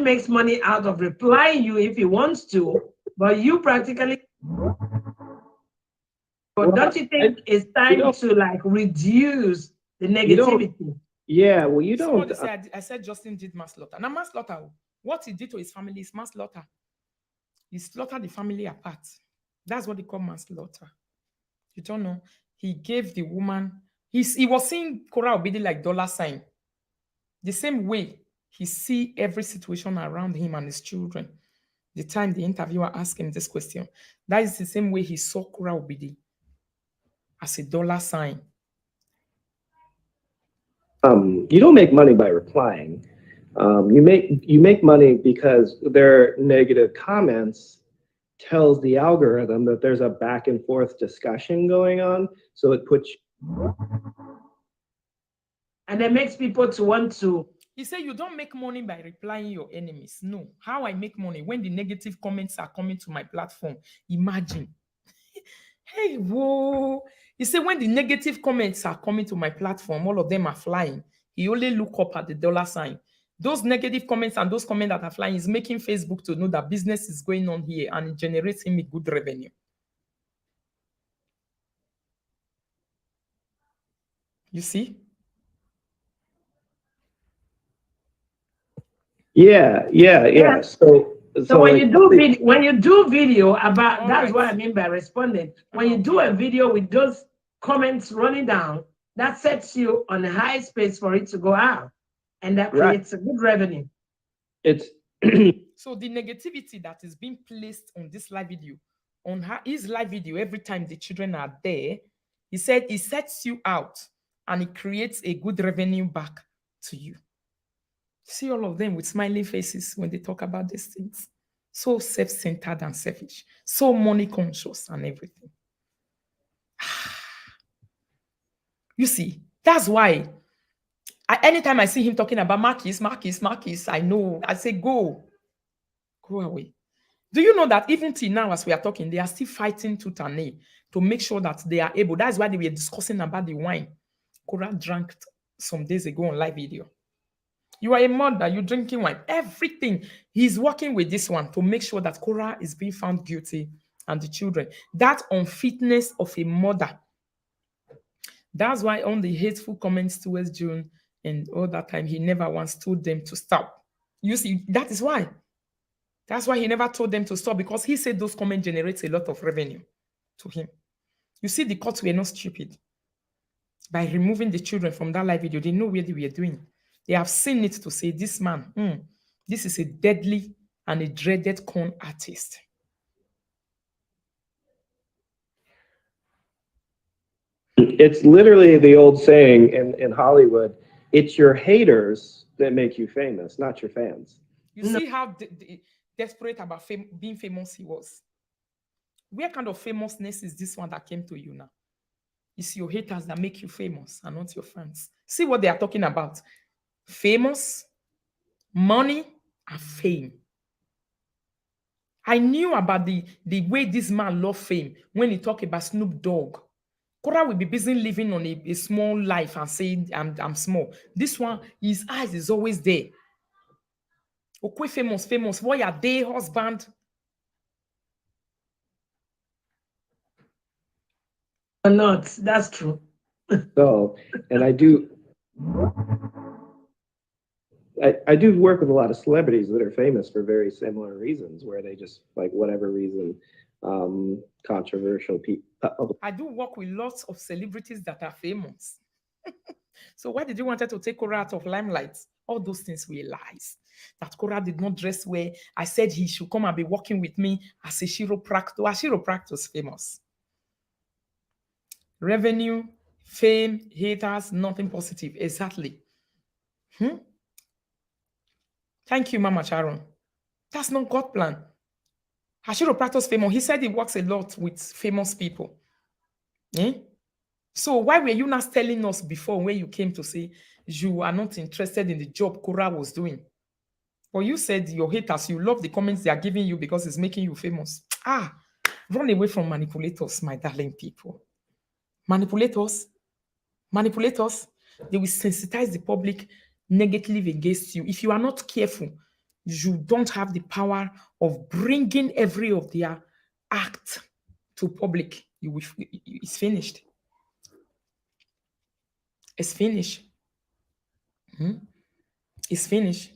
[SPEAKER 2] makes money out of replying you if he wants to, but you practically. But don't you think it's time to like reduce the negativity?
[SPEAKER 3] Yeah, well, you don't.
[SPEAKER 1] I said Justin did manslaughter. Now manslaughter, what he did to his family is manslaughter. He slaughtered the family apart. That's what they call manslaughter. You don't know. He gave the woman, he was seeing Cora Obidi like dollar sign. The same way he see every situation around him and his children. The time the interviewer asked him this question, that is the same way he saw Cora Obidi as a dollar sign.
[SPEAKER 3] You don't make money by replying. You make money because their negative comments tells the algorithm that there's a back and forth discussion going on. So it puts,
[SPEAKER 2] and it makes people to want to.
[SPEAKER 1] He said, you don't make money by replying your enemies. No. How I make money when the negative comments are coming to my platform. Imagine. Hey, whoa. He said, when the negative comments are coming to my platform, all of them are flying. He only look up at the dollar sign. Those negative comments and those comments that are flying is making Facebook to know that business is going on here and it generates him a good revenue. You see?
[SPEAKER 3] yeah.
[SPEAKER 2] So when
[SPEAKER 3] like,
[SPEAKER 2] you do video about,
[SPEAKER 1] All
[SPEAKER 2] that's what I
[SPEAKER 1] right.
[SPEAKER 2] mean by responding. When you do a video with those comments running down, that sets you on a high space for it to go out, and that
[SPEAKER 3] Right.
[SPEAKER 2] creates a good revenue.
[SPEAKER 3] it's
[SPEAKER 1] So the negativity that is being placed on this live video, on his live video, every time the children are there, he said it sets you out and it creates a good revenue back to you. See all of them with smiling faces when they talk about these things. So self-centered and selfish, so money conscious and everything. You see, that's why anytime I see him talking about Marquis, I know, I say, go away. Do you know that even till now, as we are talking, they are still fighting tooth and nail to make sure that they are able. That's why they were discussing about the wine Cora drank some days ago on live video. You are a mother, you're drinking wine, everything. He's working with this one to make sure that Cora is being found guilty and the children. That unfitness of a mother. That's why on the hateful comments towards June and all that time, he never once told them to stop. You see, that is why. That's why he never told them to stop, because he said those comments generate a lot of revenue to him. You see, the courts were not stupid. By removing the children from that live video, they know where they were doing. They have seen it to say, this man, this is a deadly and a dreaded con artist.
[SPEAKER 3] it's literally the old saying in Hollywood, it's your haters that make you famous, not your fans.
[SPEAKER 1] You see how desperate about being famous he was. Where kind of famousness is this one that came to you now? It's your haters that make you famous and not your fans. See what they are talking about. Famous, money, and fame. I knew about the way this man loved fame when he talked about Snoop Dogg. Cora will be busy living on a small life and saying, I'm small. This one, his eyes is always there. Okay, famous. Why are they husband?
[SPEAKER 2] Or not, that's true.
[SPEAKER 3] So, and I do work with a lot of celebrities that are famous for very similar reasons, where they just, like, whatever reason, controversial people.
[SPEAKER 1] I do work with lots of celebrities that are famous. So why did you want to take Cora out of limelight? All those things were lies. That Cora did not dress well. I said he should come and be working with me as a chiropractor. A chiropractor is famous. Revenue, fame, haters, nothing positive. Exactly. Thank you, Mama Sharon. That's not God's plan. A chiropractor is famous. He said he works a lot with famous people. So why were you not telling us before, when you came to say you are not interested in the job Cora was doing? Well, you said your haters, you love the comments they are giving you because it's making you famous. Run away from manipulators, my darling people. Manipulators, they will sensitize the public negatively against you. If you are not careful, you don't have the power of bringing every of their act to public. It's finished. It's finished. It's finished.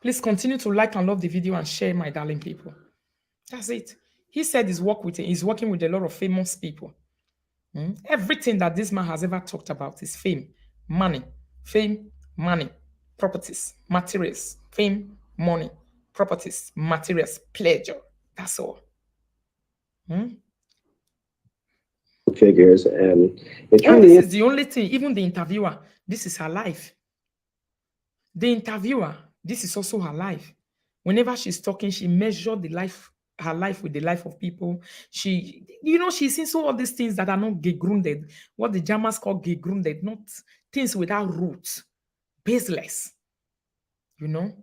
[SPEAKER 1] Please continue to like and love the video and share, my darling people. That's it. He said he's working with a lot of famous people. Everything that this man has ever talked about is fame, money, properties, materials, fame, money, properties, materials, pleasure. That's all.
[SPEAKER 3] Figures, and it
[SPEAKER 1] And
[SPEAKER 3] truly
[SPEAKER 1] this
[SPEAKER 3] is.
[SPEAKER 1] is the only thing, even the interviewer, this is her life. The interviewer, this is also her life. Whenever she's talking, she measured her life with the life of people. She's seen so all these things that are not gegrunded, what the Germans call gegrunded, not things without roots, baseless, you know.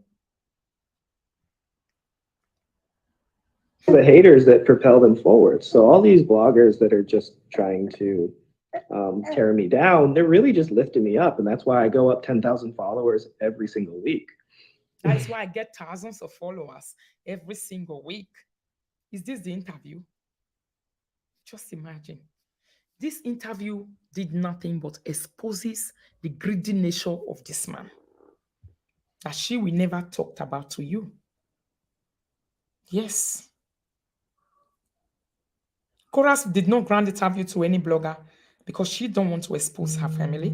[SPEAKER 3] The haters that propel them forward. So all these bloggers that are just trying to tear me down, they're really just lifting me up, and that's why I go up 10,000 followers every single week.
[SPEAKER 1] That is why I get thousands of followers every single week. Is this the interview? Just imagine. This interview did nothing but exposes the greedy nature of this man that she will never talked about to you. Yes. Chorus did not grant interview to any blogger because she don't want to expose her family.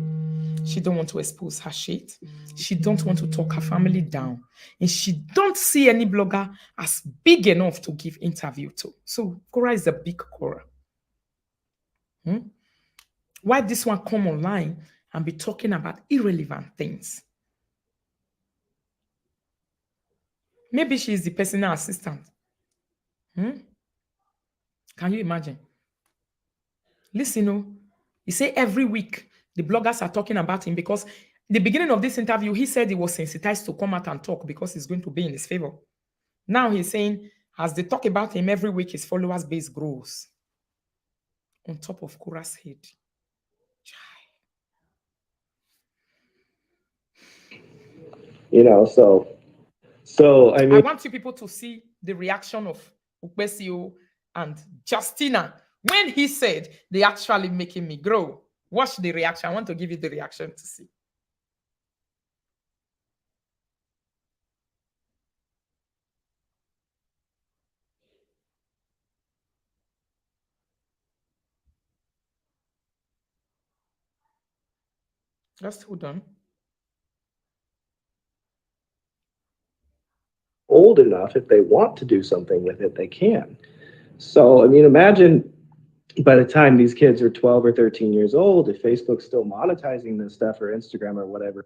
[SPEAKER 1] She don't want to expose her shit. She don't want to talk her family down. And she don't see any blogger as big enough to give interview to. So Cora is a big Cora. Why this one come online and be talking about irrelevant things? Maybe she is the personal assistant. Can you imagine? Listen, you say every week the bloggers are talking about him because the beginning of this interview, he said he was sensitized to come out and talk because it's going to be in his favor. Now he's saying, as they talk about him every week, his followers base grows on top of Kura's head.
[SPEAKER 3] So I
[SPEAKER 1] I
[SPEAKER 3] mean,
[SPEAKER 1] want you people to see the reaction of Ukbesio and Justina when he said they actually making me grow. Watch the reaction. I want to give you the reaction to see. Just hold on.
[SPEAKER 3] old enough, if they want to do something with it, they can. So I mean, imagine by the time these kids are 12 or 13 years old, if Facebook's still monetizing this stuff or Instagram or whatever.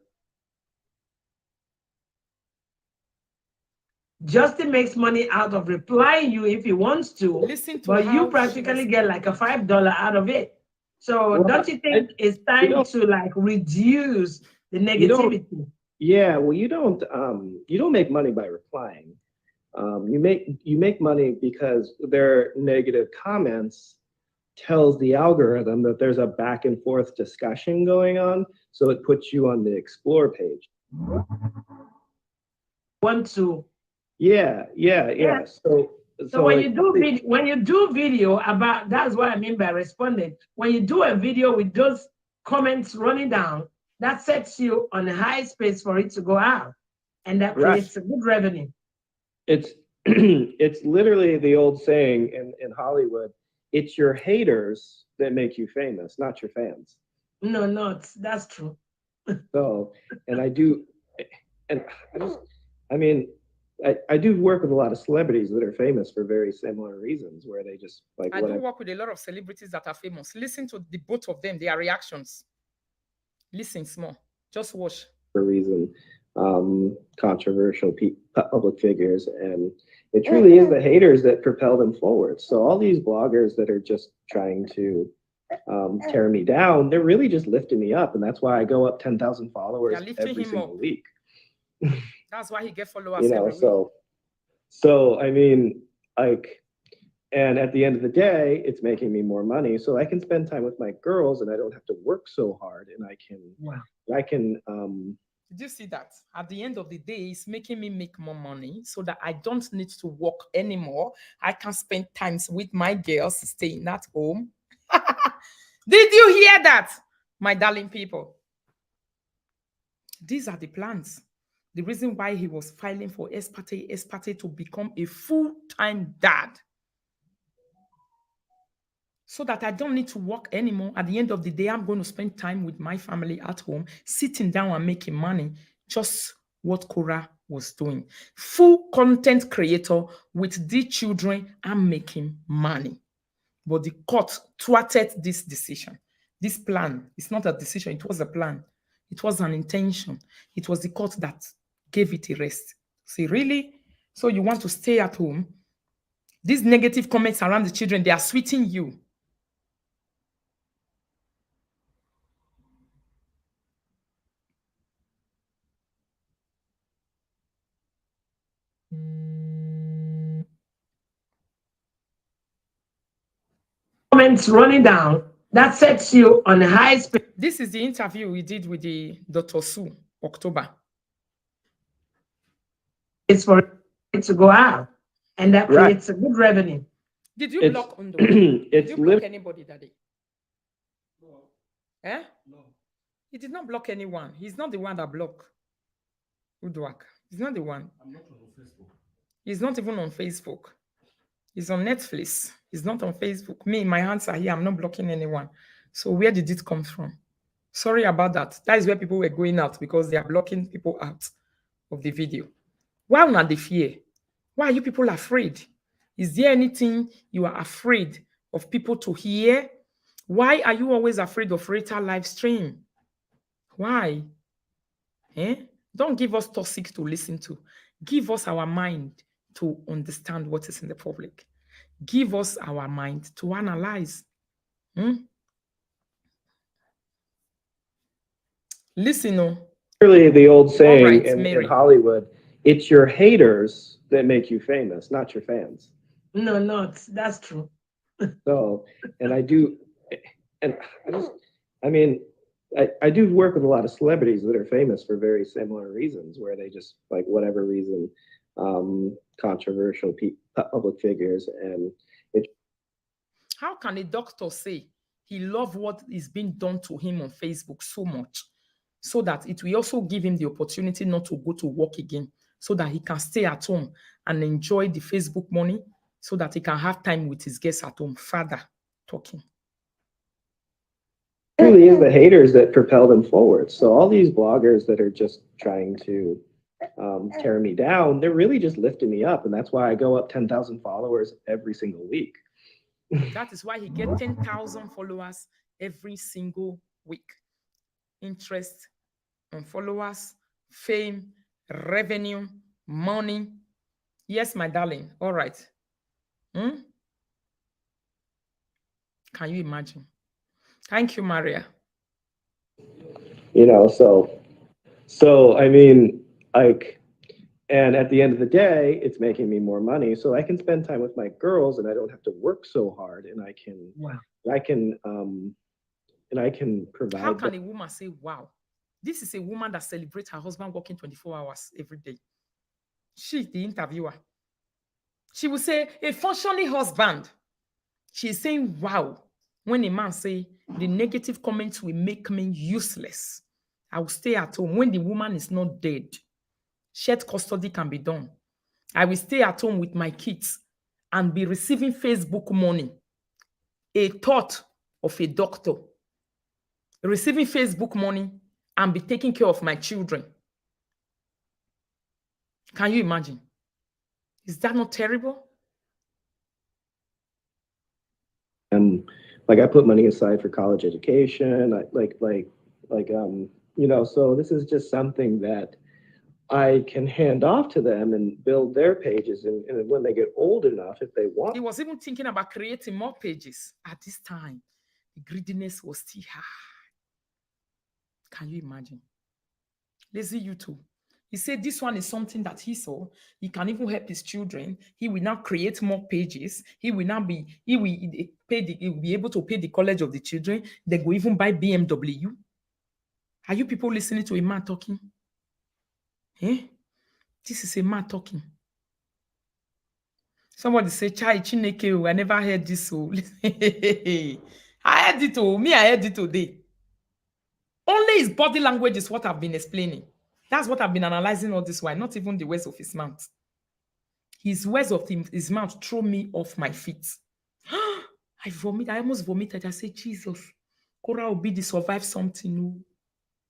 [SPEAKER 2] Justin makes money out of replying you if he wants to,
[SPEAKER 1] Listen to
[SPEAKER 2] but you
[SPEAKER 1] how she
[SPEAKER 2] practically get like a
[SPEAKER 1] responds.
[SPEAKER 2] $5 out of it. So
[SPEAKER 3] Well,
[SPEAKER 2] don't you think it's
[SPEAKER 3] you
[SPEAKER 2] time
[SPEAKER 3] don't,
[SPEAKER 2] to like reduce the
[SPEAKER 3] you don't,
[SPEAKER 2] negativity?
[SPEAKER 3] yeah, well, you don't make money by replying. You make money because their negative comments tells the algorithm that there's a back and forth discussion going on, so it puts you on the explore page.
[SPEAKER 2] Want to
[SPEAKER 3] Yeah.
[SPEAKER 2] So
[SPEAKER 3] Like
[SPEAKER 2] when you do video about, that's what I mean by responding. When you do a video with those comments running down, that sets you on a high space for it to go out, and that
[SPEAKER 3] right,
[SPEAKER 2] creates a good revenue.
[SPEAKER 3] it's it's literally the old saying in Hollywood, it's your haters that make you famous, not your fans.
[SPEAKER 2] No, that's true.
[SPEAKER 3] So, and I do, and I mean, I do work with a lot of celebrities that are famous for very similar reasons, where they just like
[SPEAKER 1] I do
[SPEAKER 3] whatever
[SPEAKER 1] work with a lot of celebrities that are famous. Listen to the both of them, their reactions. Listen small. Just watch.
[SPEAKER 3] reason, controversial public figures, and it truly is the haters that propel them forward. So all these bloggers that are just trying to tear me down, they're really just lifting me up, and that's why I go up 10,000 followers
[SPEAKER 1] They're lifting
[SPEAKER 3] every
[SPEAKER 1] him up.
[SPEAKER 3] single week.
[SPEAKER 1] That's why he gets followers every week.
[SPEAKER 3] So I mean, like, and at the end of the day, it's making me more money, so I can spend time with my girls, and I don't have to work so hard, and I can
[SPEAKER 1] Did you see that? At the end of the day, it's making me make more money so that I don't need to work anymore. I can spend times with my girls staying at home. Did you hear that, my darling people? These are the plans. The reason why he was filing for Espate to become a full-time dad. so that I don't need to work anymore. At the end of the day, I'm going to spend time with my family at home, sitting down and making money. Just what Cora was doing. Full content creator with the children and making money. But the court thwarted this decision. This plan is not a decision, it was a plan. It was an intention. It was the court that gave it a rest. See, really? So you want to stay at home? These negative comments around the children, they are sweeting you.
[SPEAKER 2] Comments running down, that sets you on a high speed.
[SPEAKER 1] This is the interview we did with the Dr. Sue, October.
[SPEAKER 2] It's for it to go out, and that
[SPEAKER 3] Right.
[SPEAKER 2] creates a good revenue.
[SPEAKER 1] Did you
[SPEAKER 3] It's
[SPEAKER 1] block Undo? Did
[SPEAKER 3] it's
[SPEAKER 1] you block
[SPEAKER 3] lit.
[SPEAKER 1] anybody that day? Eh? He did not block anyone. He's not the one that blocked Uduak. He's not the one. He's not even on Facebook. He's on Netflix. He's not on Facebook. Me, my hands are here. I'm not blocking anyone. So where did it come from? Sorry about that. That is where people were going out because they are blocking people out of the video. Why not the fear? Why are you people afraid? Is there anything you are afraid of people to hear? Why are you always afraid of Rita live stream? Why? Eh? Don't give us toxic to listen to. Give us our mind to understand what is in the public. Give us our mind to analyze. Listen, oh.
[SPEAKER 3] Really the old saying
[SPEAKER 1] right,
[SPEAKER 3] in
[SPEAKER 1] Mary.
[SPEAKER 3] Hollywood, it's your haters that make you famous, not your fans.
[SPEAKER 2] No, that's true.
[SPEAKER 3] So, and I do, and I do work with a lot of celebrities that are famous for very similar reasons, where they just, like, whatever reason, controversial public figures, and it.
[SPEAKER 1] How can a doctor say he loves what is being done to him on Facebook so much, so that it will also give him the opportunity not to go to work again, so that he can stay at home and enjoy the Facebook money, so that he can have time with his guests at home? Father talking.
[SPEAKER 3] It really is the haters that propel them forward. So all these bloggers that are just trying to tear me down, they're really just lifting me up, and that's why I go up 10,000 followers every single week.
[SPEAKER 1] That is why he gets 10,000 followers every single week. Interest on followers, fame, revenue, money. Yes, my darling. All right. Can you imagine? Thank you, Maria.
[SPEAKER 3] You know, so I mean, like, and at the end of the day, it's making me more money, so I can spend time with my girls, and I don't have to work so hard, and I can provide.
[SPEAKER 1] How can a woman say, wow, this is a woman that celebrates her husband working 24 hours every day? She, the interviewer, she will say, a functioning husband. She's saying, wow, when a man say, the negative comments will make me useless. I will stay at home when the woman is not dead. Shared custody can be done. I will stay at home with my kids and be receiving Facebook money. A thought of a doctor receiving Facebook money and be taking care of my children. Can you imagine? Is that not terrible?
[SPEAKER 3] Like, I put money aside for college education. You know, so this is just something that I can hand off to them and build their pages. And when they get old enough, if they want.
[SPEAKER 1] He was even thinking about creating more pages at this time. The greediness was still high. Can you imagine? Lazy YouTube. He said this one is something that he saw. He can even help his children. He will now create more pages. He will be able to pay the college of the children. They go even buy BMW. Are you people listening to a man talking? Eh? This is a man talking. Somebody say, Chai Chineke, I never heard this. So I heard it. Me, I heard it today. Only his body language is what I've been explaining. That's what I've been analyzing all this while, not even the words of his mouth. His words of his mouth threw me off my feet. I vomit. I almost vomited. I said, Jesus, Cora will be the survive something. Oh.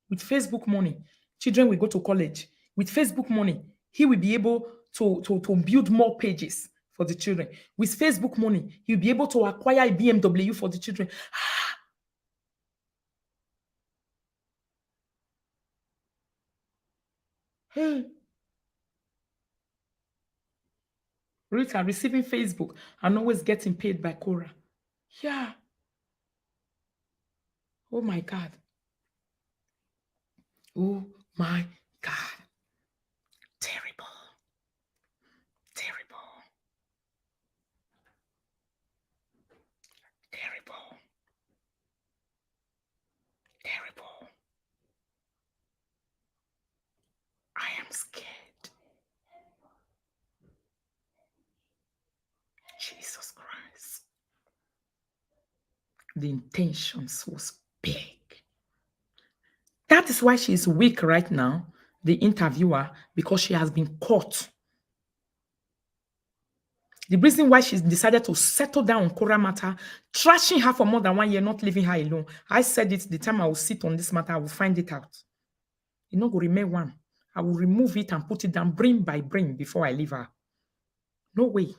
[SPEAKER 1] With Facebook money, children will go to college. With Facebook money, he will be able to build more pages for the children. With Facebook money, he'll be able to acquire a BMW for the children. Hey, Rita receiving Facebook and always getting paid by Cora. Yeah. Oh my God. Oh my God. Terrible. Terrible. Terrible. Terrible. I am scared. Jesus Christ. The intentions was big. That is why she is weak right now, the interviewer, because she has been caught. The reason why she's decided to settle down on Cora matter, trashing her for more than 1 year, not leaving her alone. I said it the time I will sit on this matter, I will find it out. You know, go remain one. I will remove it and put it down brain by brain before I leave her. No way.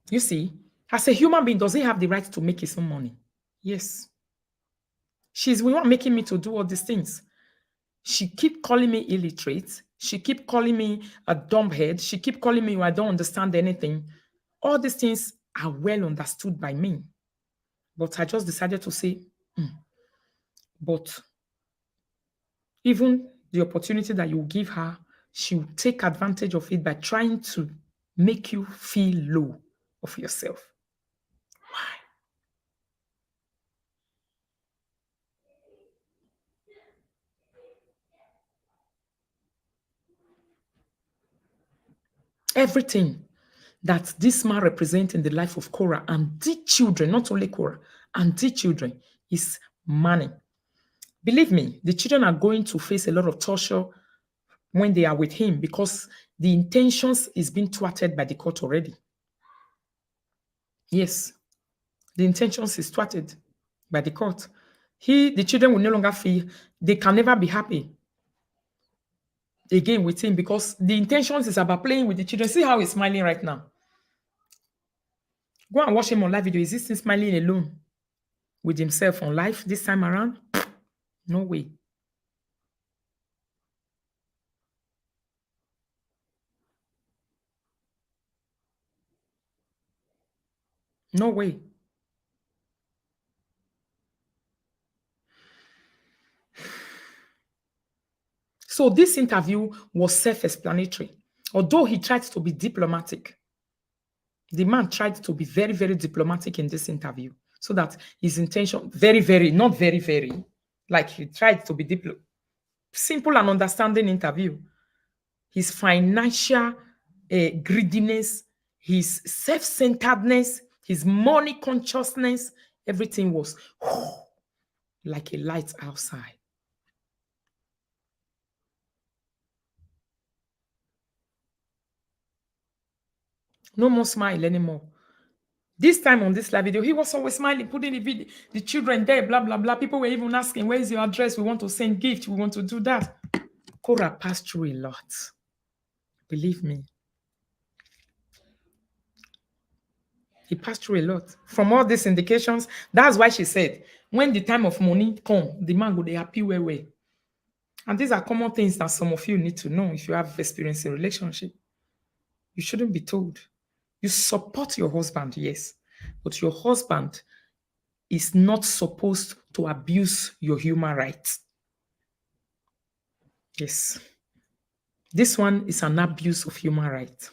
[SPEAKER 1] You see, as a human being, does he have the right to make his own money? Yes. She's the one making me to do all these things. She keep calling me illiterate. She keep calling me a dumbhead. She keep calling me I don't understand anything. All these things are well understood by me. But I just decided to say, but even the opportunity that you give her, she will take advantage of it by trying to make you feel low of yourself. Why? Everything that this man represents in the life of Cora and the children, not only Cora, and the children, is money. Believe me, the children are going to face a lot of torture when they are with him because the intentions is being thwarted by the court already. Yes, the intentions is thwarted by the court. The children will no longer feel, they can never be happy again with him because the intentions is about playing with the children. See how he's smiling right now. Go and watch him on live video. Is he still smiling alone with himself on live this time around? No way. No way. So this interview was self-explanatory. Although he tried to be diplomatic, the man tried to be very, very diplomatic in this interview so that his intention, very, very, not very, very, like he tried to be simple and understanding interview. His financial greediness, his self-centeredness, his money consciousness, everything was like a light outside. No more smile anymore. This time on this live video, he was always smiling, putting the children there, blah, blah, blah. People were even asking, where is your address? We want to send gift. We want to do that. Cora passed through a lot. Believe me. He passed through a lot. From all these indications, that's why she said, when the time of money come, the man go, they happy way. And these are common things that some of you need to know if you have experience in relationship. You shouldn't be told. You support your husband, yes, but your husband is not supposed to abuse your human rights. Yes. This one is an abuse of human rights.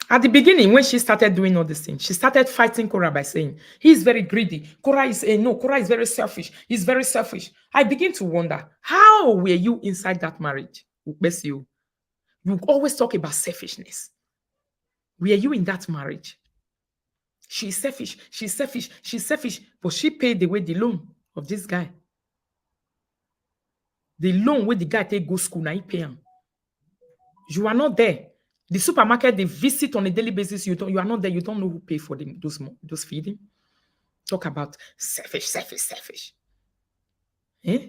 [SPEAKER 1] At the beginning, when she started doing all these things, she started fighting Cora by saying, he's very greedy. Cora is very selfish. He's very selfish. I begin to wonder, how were you inside that marriage? You always talk about selfishness. Were you in that marriage? She's selfish. She's selfish. She's selfish. But she paid away the loan of this guy. The loan where the guy take go school, now he pay him. You are not there. The supermarket they visit on a daily basis. You are not there. You don't know who pay for them, those feeding. Talk about selfish, selfish, selfish. Eh?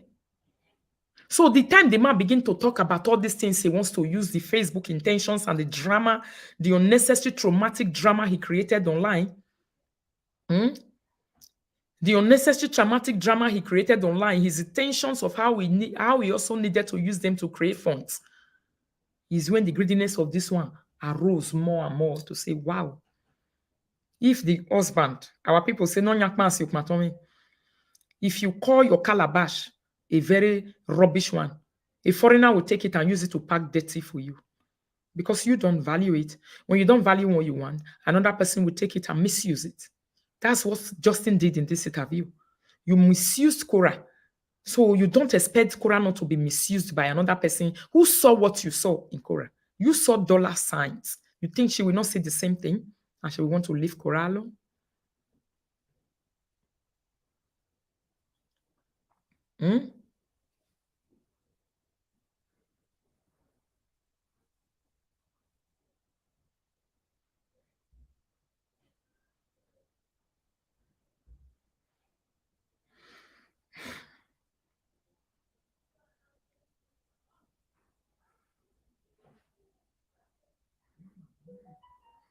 [SPEAKER 1] So the time the man begin to talk about all these things, he wants to use the Facebook intentions and the drama, the unnecessary traumatic drama he created online. The unnecessary traumatic drama he created online, his intentions of how he also needed to use them to create funds, is when the greediness of this one arose more and more to say, wow, if the husband, our people say, no, if you call your calabash a very rubbish one, a foreigner will take it and use it to pack dirty for you because you don't value it. When you don't value what you want, another person will take it and misuse it. That's what Justin did in this interview. You misused Korah. So you don't expect Korah not to be misused by another person who saw what you saw in Korah. You saw dollar signs. You think she will not see the same thing and she will want to leave Korah alone?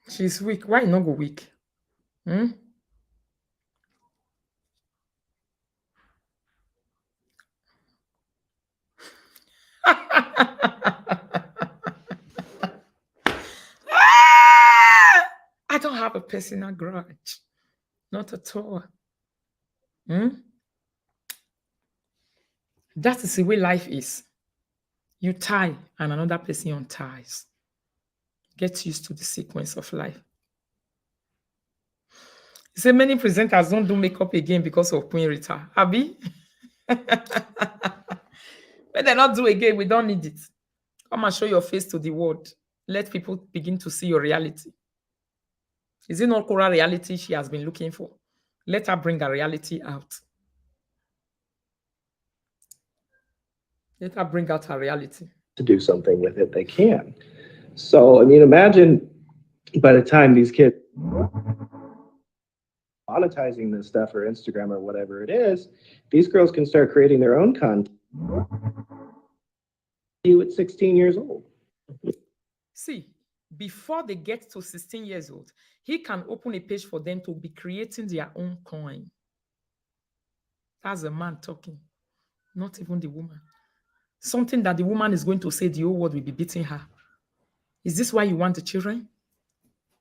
[SPEAKER 1] She's weak. Why not go weak? I don't have a personal grudge. Not at all. That is the way life is. You tie and another person unties. Get used to the sequence of life. You say many presenters don't do makeup again because of Queen Rita. Abi? When they not do again, we don't need it. Come and show your face to the world. Let people begin to see your reality. Is it not Korah reality she has been looking for? Let her bring her reality out. Let her bring out her reality.
[SPEAKER 3] To do something with it, they can. So, I mean, imagine by the time these kids monetizing this stuff or Instagram or whatever it is, these girls can start creating their own content. You at 16 years old.
[SPEAKER 1] See, before they get to 16 years old, he can open a page for them to be creating their own coin. That's a man talking, not even the woman. Something that the woman is going to say, the whole world will be beating her. Is this why you want the children?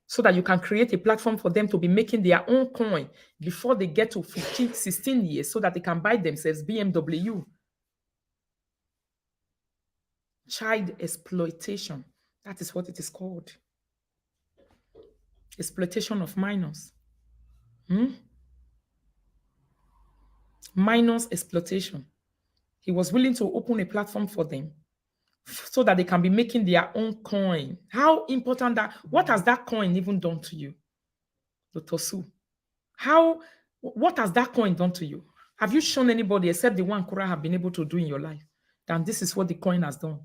[SPEAKER 1] So that you can create a platform for them to be making their own coin before they get to 15, 16 years so that they can buy themselves BMW. Child exploitation. That is what it is called. Exploitation of minors. Minors exploitation. He was willing to open a platform for them so that they can be making their own coin. How important that, what has that coin even done to you, Dr. Sue? What has that coin done to you? Have you shown anybody except the one Korah have been able to do in your life? Then this is what the coin has done.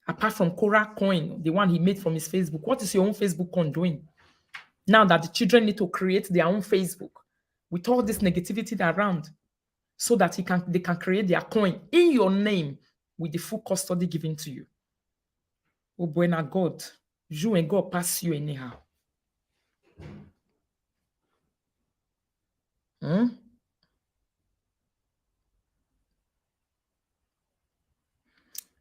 [SPEAKER 1] Apart from Korah coin, the one he made from his Facebook, what is your own Facebook coin doing? Now that the children need to create their own Facebook with all this negativity around, so that they can create their coin in your name with the full custody given to you. Oh boy, now God, you and God pass you anyhow.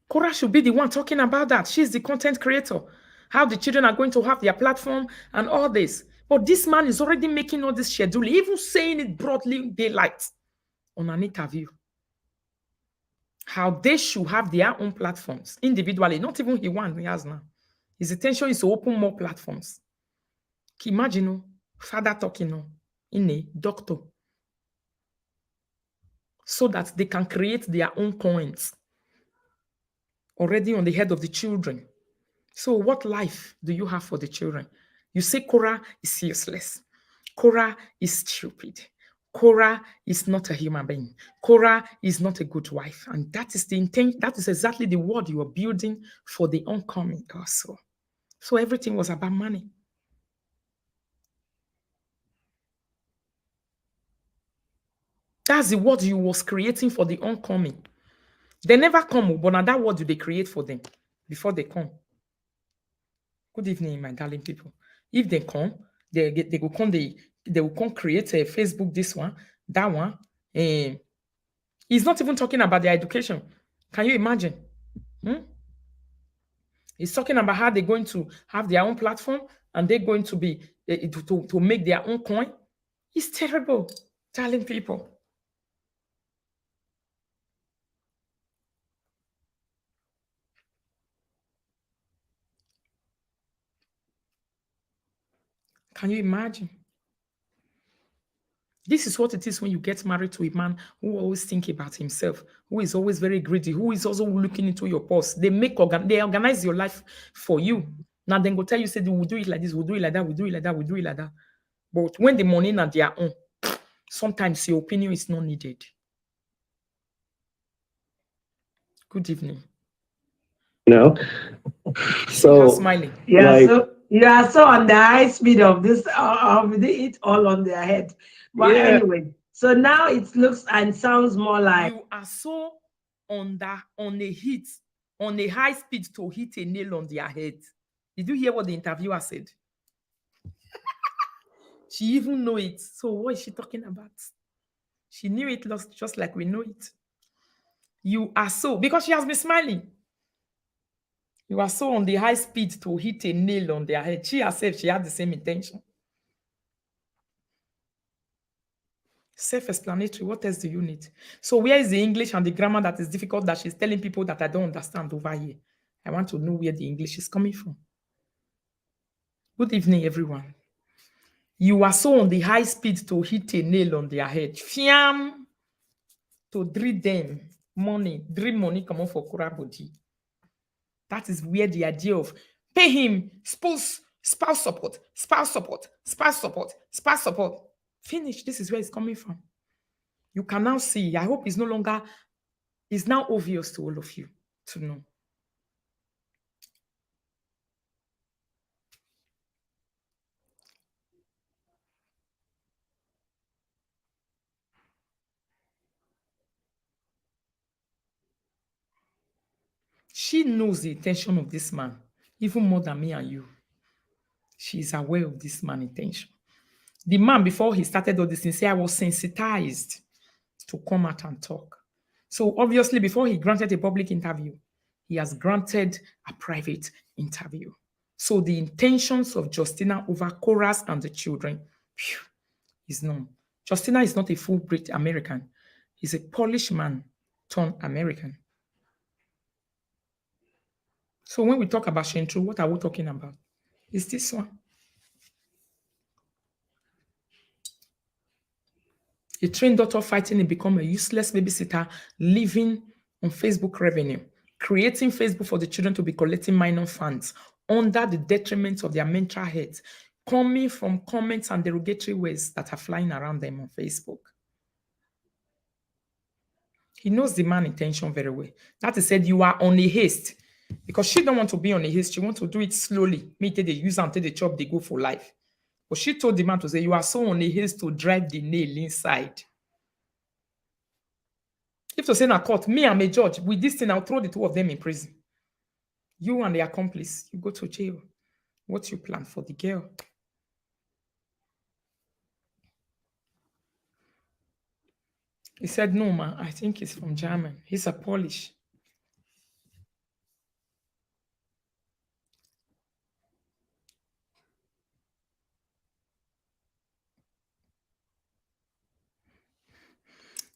[SPEAKER 1] Korah should be the one talking about that. She's the content creator. How the children are going to have their platform and all this. But this man is already making all this schedule, even saying it broadly daylight on an interview. How they should have their own platforms individually, not even he has now. His intention is to open more platforms. Imagine, father talking, in a doctor, so that they can create their own coins already on the head of the children. So what life do you have for the children? You say Korah is useless. Cora is stupid. Cora is not a human being. Cora is not a good wife. And that is the intent. That is exactly the word you are building for the oncoming also. So everything was about money. That's the word you was creating for the oncoming. They never come, but now that word do they create for them before they come. Good evening, my darling people. If they come, they will come, they will come create a Facebook, this one, that one. He's not even talking about their education. Can you imagine? He's talking about how they're going to have their own platform and they're going to be to make their own coin. It's terrible, darling people. Can you imagine? This is what it is when you get married to a man who always think about himself, who is always very greedy, who is also looking into your purse. They they organize your life for you. Now then go tell you, say, we'll do it like this, we'll do it like that, we'll do it like that, we'll do it like that. But when the money are their own, sometimes your opinion is not needed. Good evening.
[SPEAKER 3] So
[SPEAKER 1] Smiling.
[SPEAKER 2] Yeah,
[SPEAKER 3] like,
[SPEAKER 2] so you are so on the high speed of this, of it all on their head. But
[SPEAKER 3] yeah,
[SPEAKER 2] anyway, so now it looks and sounds more like
[SPEAKER 1] You are so on a high speed to hit a nail on their head. Did you hear what the interviewer said? She even know it. So what is she talking about? She knew it just like we know it. You are so, because she has been smiling. You are so on the high speed to hit a nail on their head. She herself, she had the same intention. Self-explanatory. What else do you need? So where is the English and the grammar that is difficult that she's telling people that I don't understand over here? I want to know where the English is coming from. Good evening, everyone. You are so on the high speed to hit a nail on their head. Fiam to drill them drill money come on for Kura body. That is where the idea of pay him spouse support, spouse support, spouse support, spouse support. Finish. This is where it's coming from. You can now see. I hope it's no longer, it's now obvious to all of you to know. She knows the intention of this man, even more than me and you. She is aware of this man's intention. The man, before he started all this thing, said, I was sensitized to come out and talk. So obviously, before he granted a public interview, he has granted a private interview. So the intentions of Justina over Coras and the children is known. Justina is not a full-bred American. He's a Polish man turned American. So when we talk about Shentru, what are we talking about? Is this one. A trained daughter fighting and become a useless babysitter living on Facebook revenue, creating Facebook for the children to be collecting minor funds under the detriment of their mental health, coming from comments and derogatory words that are flying around them on Facebook. He knows the man's intention very well. That is said, you are on a haste. Because she don't want to be on a haste. She want to do it slowly. Me take the use and take the chop, they go for life. But she told the man to say, you are so on a haste to drive the nail inside. If to say in a court, me, I'm a judge. With this thing, I'll throw the two of them in prison. You and the accomplice, you go to jail. What's your plan for the girl? He said, no, man, I think he's from German. He's a Polish.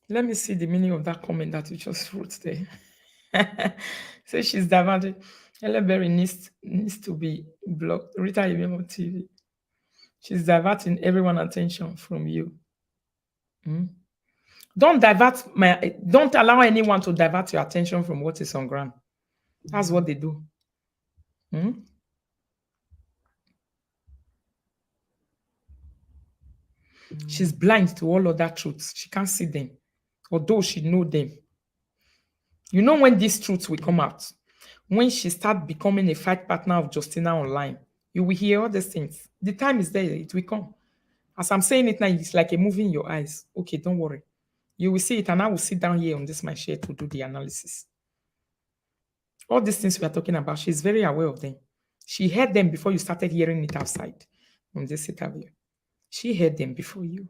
[SPEAKER 1] Let me see the meaning of that comment that you just wrote there. Say she's diverted. Ellen Berry needs to be blocked. Rita Ibemo TV. She's diverting everyone's attention from you. Don't allow anyone to divert your attention from what is on ground. That's what they do. She's blind to all other truths. She can't see them, although she know them. You know when these truths will come out? When she start becoming a fight partner of Justina online, you will hear all these things. The time is there, it will come. As I'm saying it now, it's like a movie in your eyes. Okay, don't worry. You will see it, and I will sit down here on this my chair to do the analysis. All these things we are talking about, she's very aware of them. She heard them before you started hearing it outside on this interview. She heard them before you.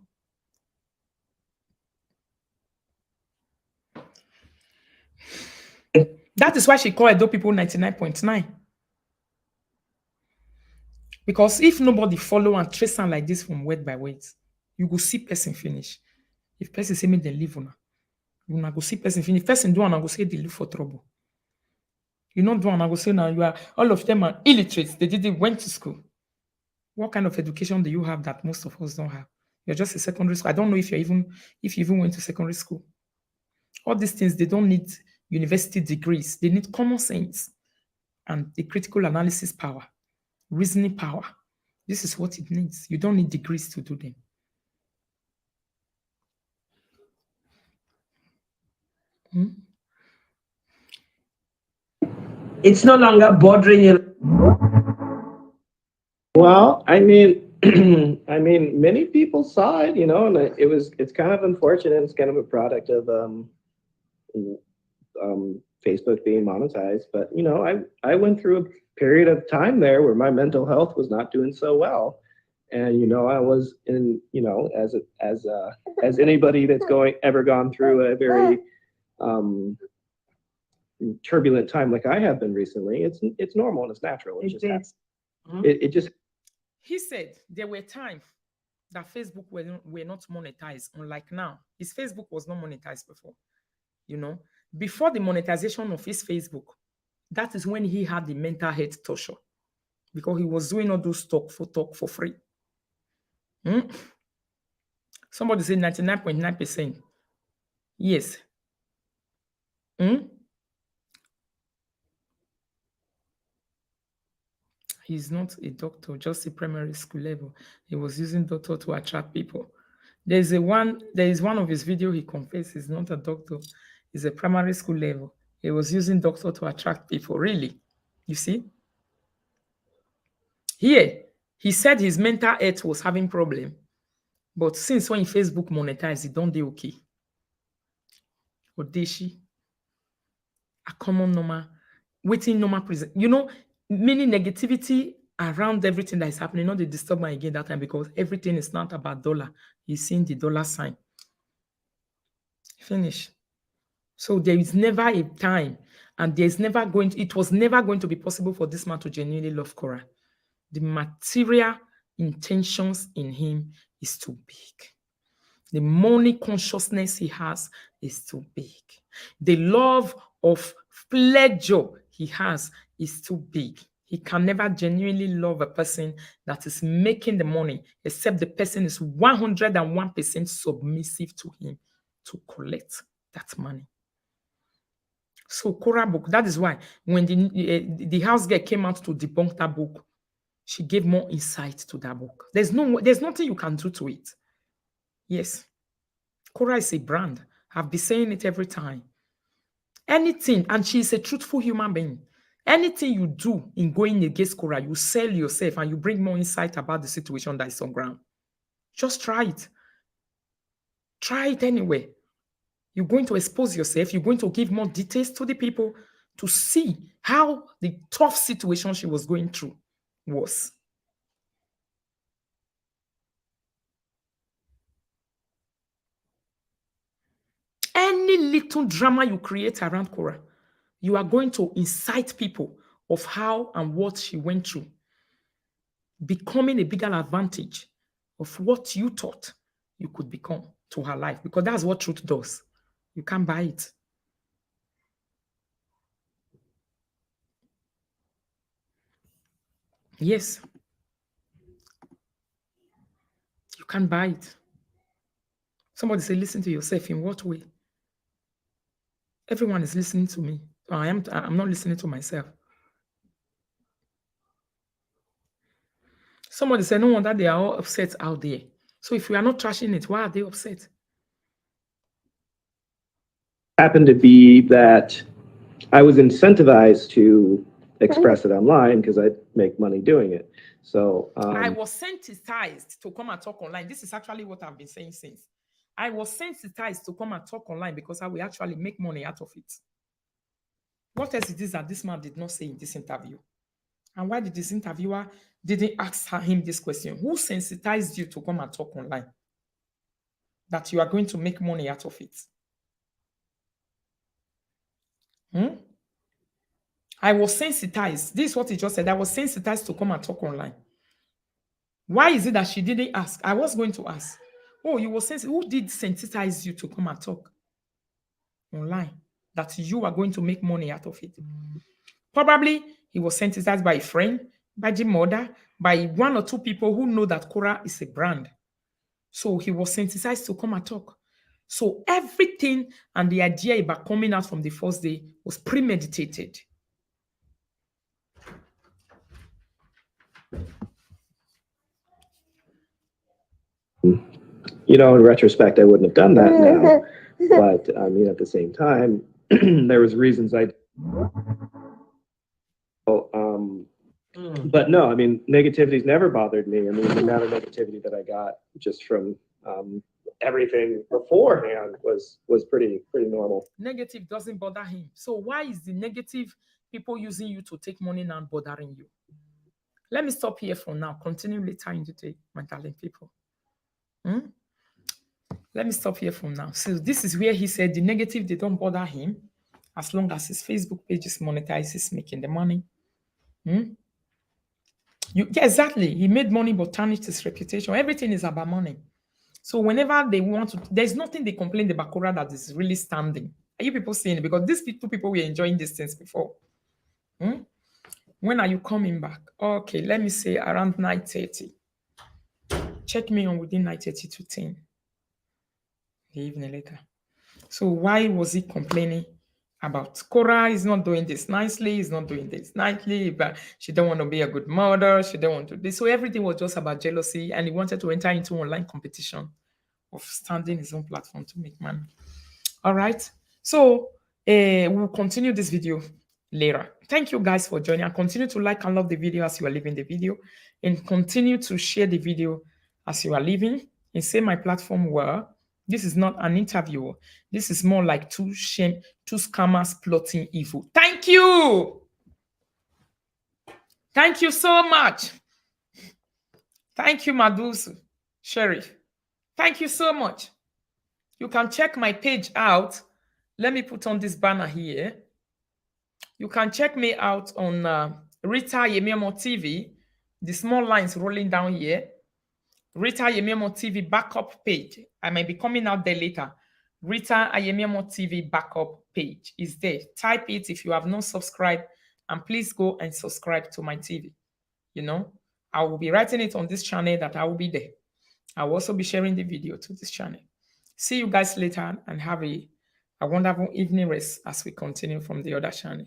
[SPEAKER 1] That is why she called Edo people 99.9. Because if nobody follow and trace am like this from word by word, you go see person finish. If person say make dem leave una go see person finish. Person do una go say they look for trouble. You not do una go say now you are all of them are illiterate. They didn't went to school. What kind of education do you have that most of us don't have? You're just a secondary school. I don't know if you even went to secondary school. All these things they don't need university degrees. They need common sense and the critical analysis power, reasoning power. This is what it needs. You don't need degrees to do them.
[SPEAKER 2] It's no longer bothering you.
[SPEAKER 3] Well, I mean, I mean, many people saw it, you know, and it's kind of unfortunate. It's kind of a product of Facebook being monetized. But you know, I went through a period of time there where my mental health was not doing so well, and you know, I was in, you know, as anybody that's ever gone through a very turbulent time like I have been recently, it's normal and it's natural. It just happens. It just.
[SPEAKER 1] He said there were times that Facebook were not monetized, unlike now. His Facebook was not monetized before. You know, before the monetization of his Facebook, that is when he had the mental health torture because he was doing all those talk for free. Somebody said 99.9%. Yes. He's not a doctor, just a primary school level. He was using doctor to attract people. There is one of his video he confessed he's not a doctor, he's a primary school level. He was using doctor to attract people. Really? You see? Here, he said his mental health was having problem. But since when Facebook monetized, it don't do okay. Odeshi, a common normal, waiting normal present. You know, many negativity around everything that is happening, not the disturb me again that time because everything is not about dollar. He's seeing the dollar sign. Finish. So there is never a time, and it was never going to be possible for this man to genuinely love Korah. The material intentions in him is too big. The money consciousness he has is too big. The love of pleasure he has is too big. He can never genuinely love a person that is making the money, except the person is 101% submissive to him to collect that money. So Korah book, that is why when the house girl came out to debunk that book, she gave more insight to that book. There's nothing you can do to it. Yes. Korah is a brand. I've been saying it every time. Anything, and she is a truthful human being. Anything you do in going against Korah, you sell yourself and you bring more insight about the situation that is on ground. Just try it. Try it anyway. You're going to expose yourself. You're going to give more details to the people to see how the tough situation she was going through was. Any little drama you create around Korah, you are going to incite people of how and what she went through, becoming a bigger advantage of what you thought you could become to her life, because that's what truth does. You can't buy it. Yes. You can't buy it. Somebody say, listen to yourself. In what way? Everyone is listening to me. I'm not listening to myself. Somebody said, no wonder they are all upset out there. So if we are not trashing it, why are they upset?
[SPEAKER 3] Happened to be that I was incentivized to express it online because I make money doing it. So
[SPEAKER 1] I was sensitized to come and talk online. This is actually what I've been saying since. I was sensitized to come and talk online because I will actually make money out of it. What else is this that this man did not say in this interview? And why did this interviewer didn't ask him this question? Who sensitized you to come and talk online? That you are going to make money out of it? I was sensitized. This is what he just said. I was sensitized to come and talk online. Why is it that she didn't ask? I was going to ask. Oh, you were sensitized. Who did sensitize you to come and talk online? That you are going to make money out of it. Probably he was sensitized by a friend, by the mother, by one or two people who know that Cora is a brand. So he was sensitized to come and talk. So everything and the idea about coming out from the first day was premeditated.
[SPEAKER 3] You know, in retrospect, I wouldn't have done that now. But I mean, at the same time, there was reasons I. But no, I mean, negativity's never bothered me. I mean, the amount of negativity that I got just from everything beforehand was pretty normal.
[SPEAKER 1] Negative doesn't bother him. So why is the negative people using you to take money now bothering you? Let me stop here for now. Continue later in the day, my darling people. Let me stop here for now. So this is where he said the negative, they don't bother him as long as his Facebook page is monetized, he's making the money. Yeah, exactly. He made money but tarnished his reputation. Everything is about money. So whenever they want to, there's nothing they complain about Cora that is really standing. Are you people seeing it? Because these two people were enjoying these things before. When are you coming back? Okay, let me say around 9:30. Check me on within 9:30 to 10. The evening later. So why was he complaining about Cora is not doing this nicely, he's not doing this nicely, but she don't want to be a good mother, she don't want to do this. So everything was just about jealousy, and he wanted to enter into online competition of standing his own platform to make money. All right. So we'll continue this video later. Thank you guys for joining, and continue to like and love the video as you are leaving the video, and continue to share the video as you are leaving, and say my platform well. This is not an interview. This is more like two scammers plotting evil. Thank you. Thank you so much. Thank you, Madusu Sheriff. Thank you so much. You can check my page out. Let me put on this banner here. You can check me out on Rita Yemiamo TV. The small lines rolling down here. Rita Yemiamo TV backup page. I might be coming out there later. Rita Yemiamo TV backup page is there. Type it if you have not subscribed, and please go and subscribe to my TV. You know, I will be writing it on this channel that I will be there. I will also be sharing the video to this channel. See you guys later, and have a wonderful evening rest as we continue from the other channel.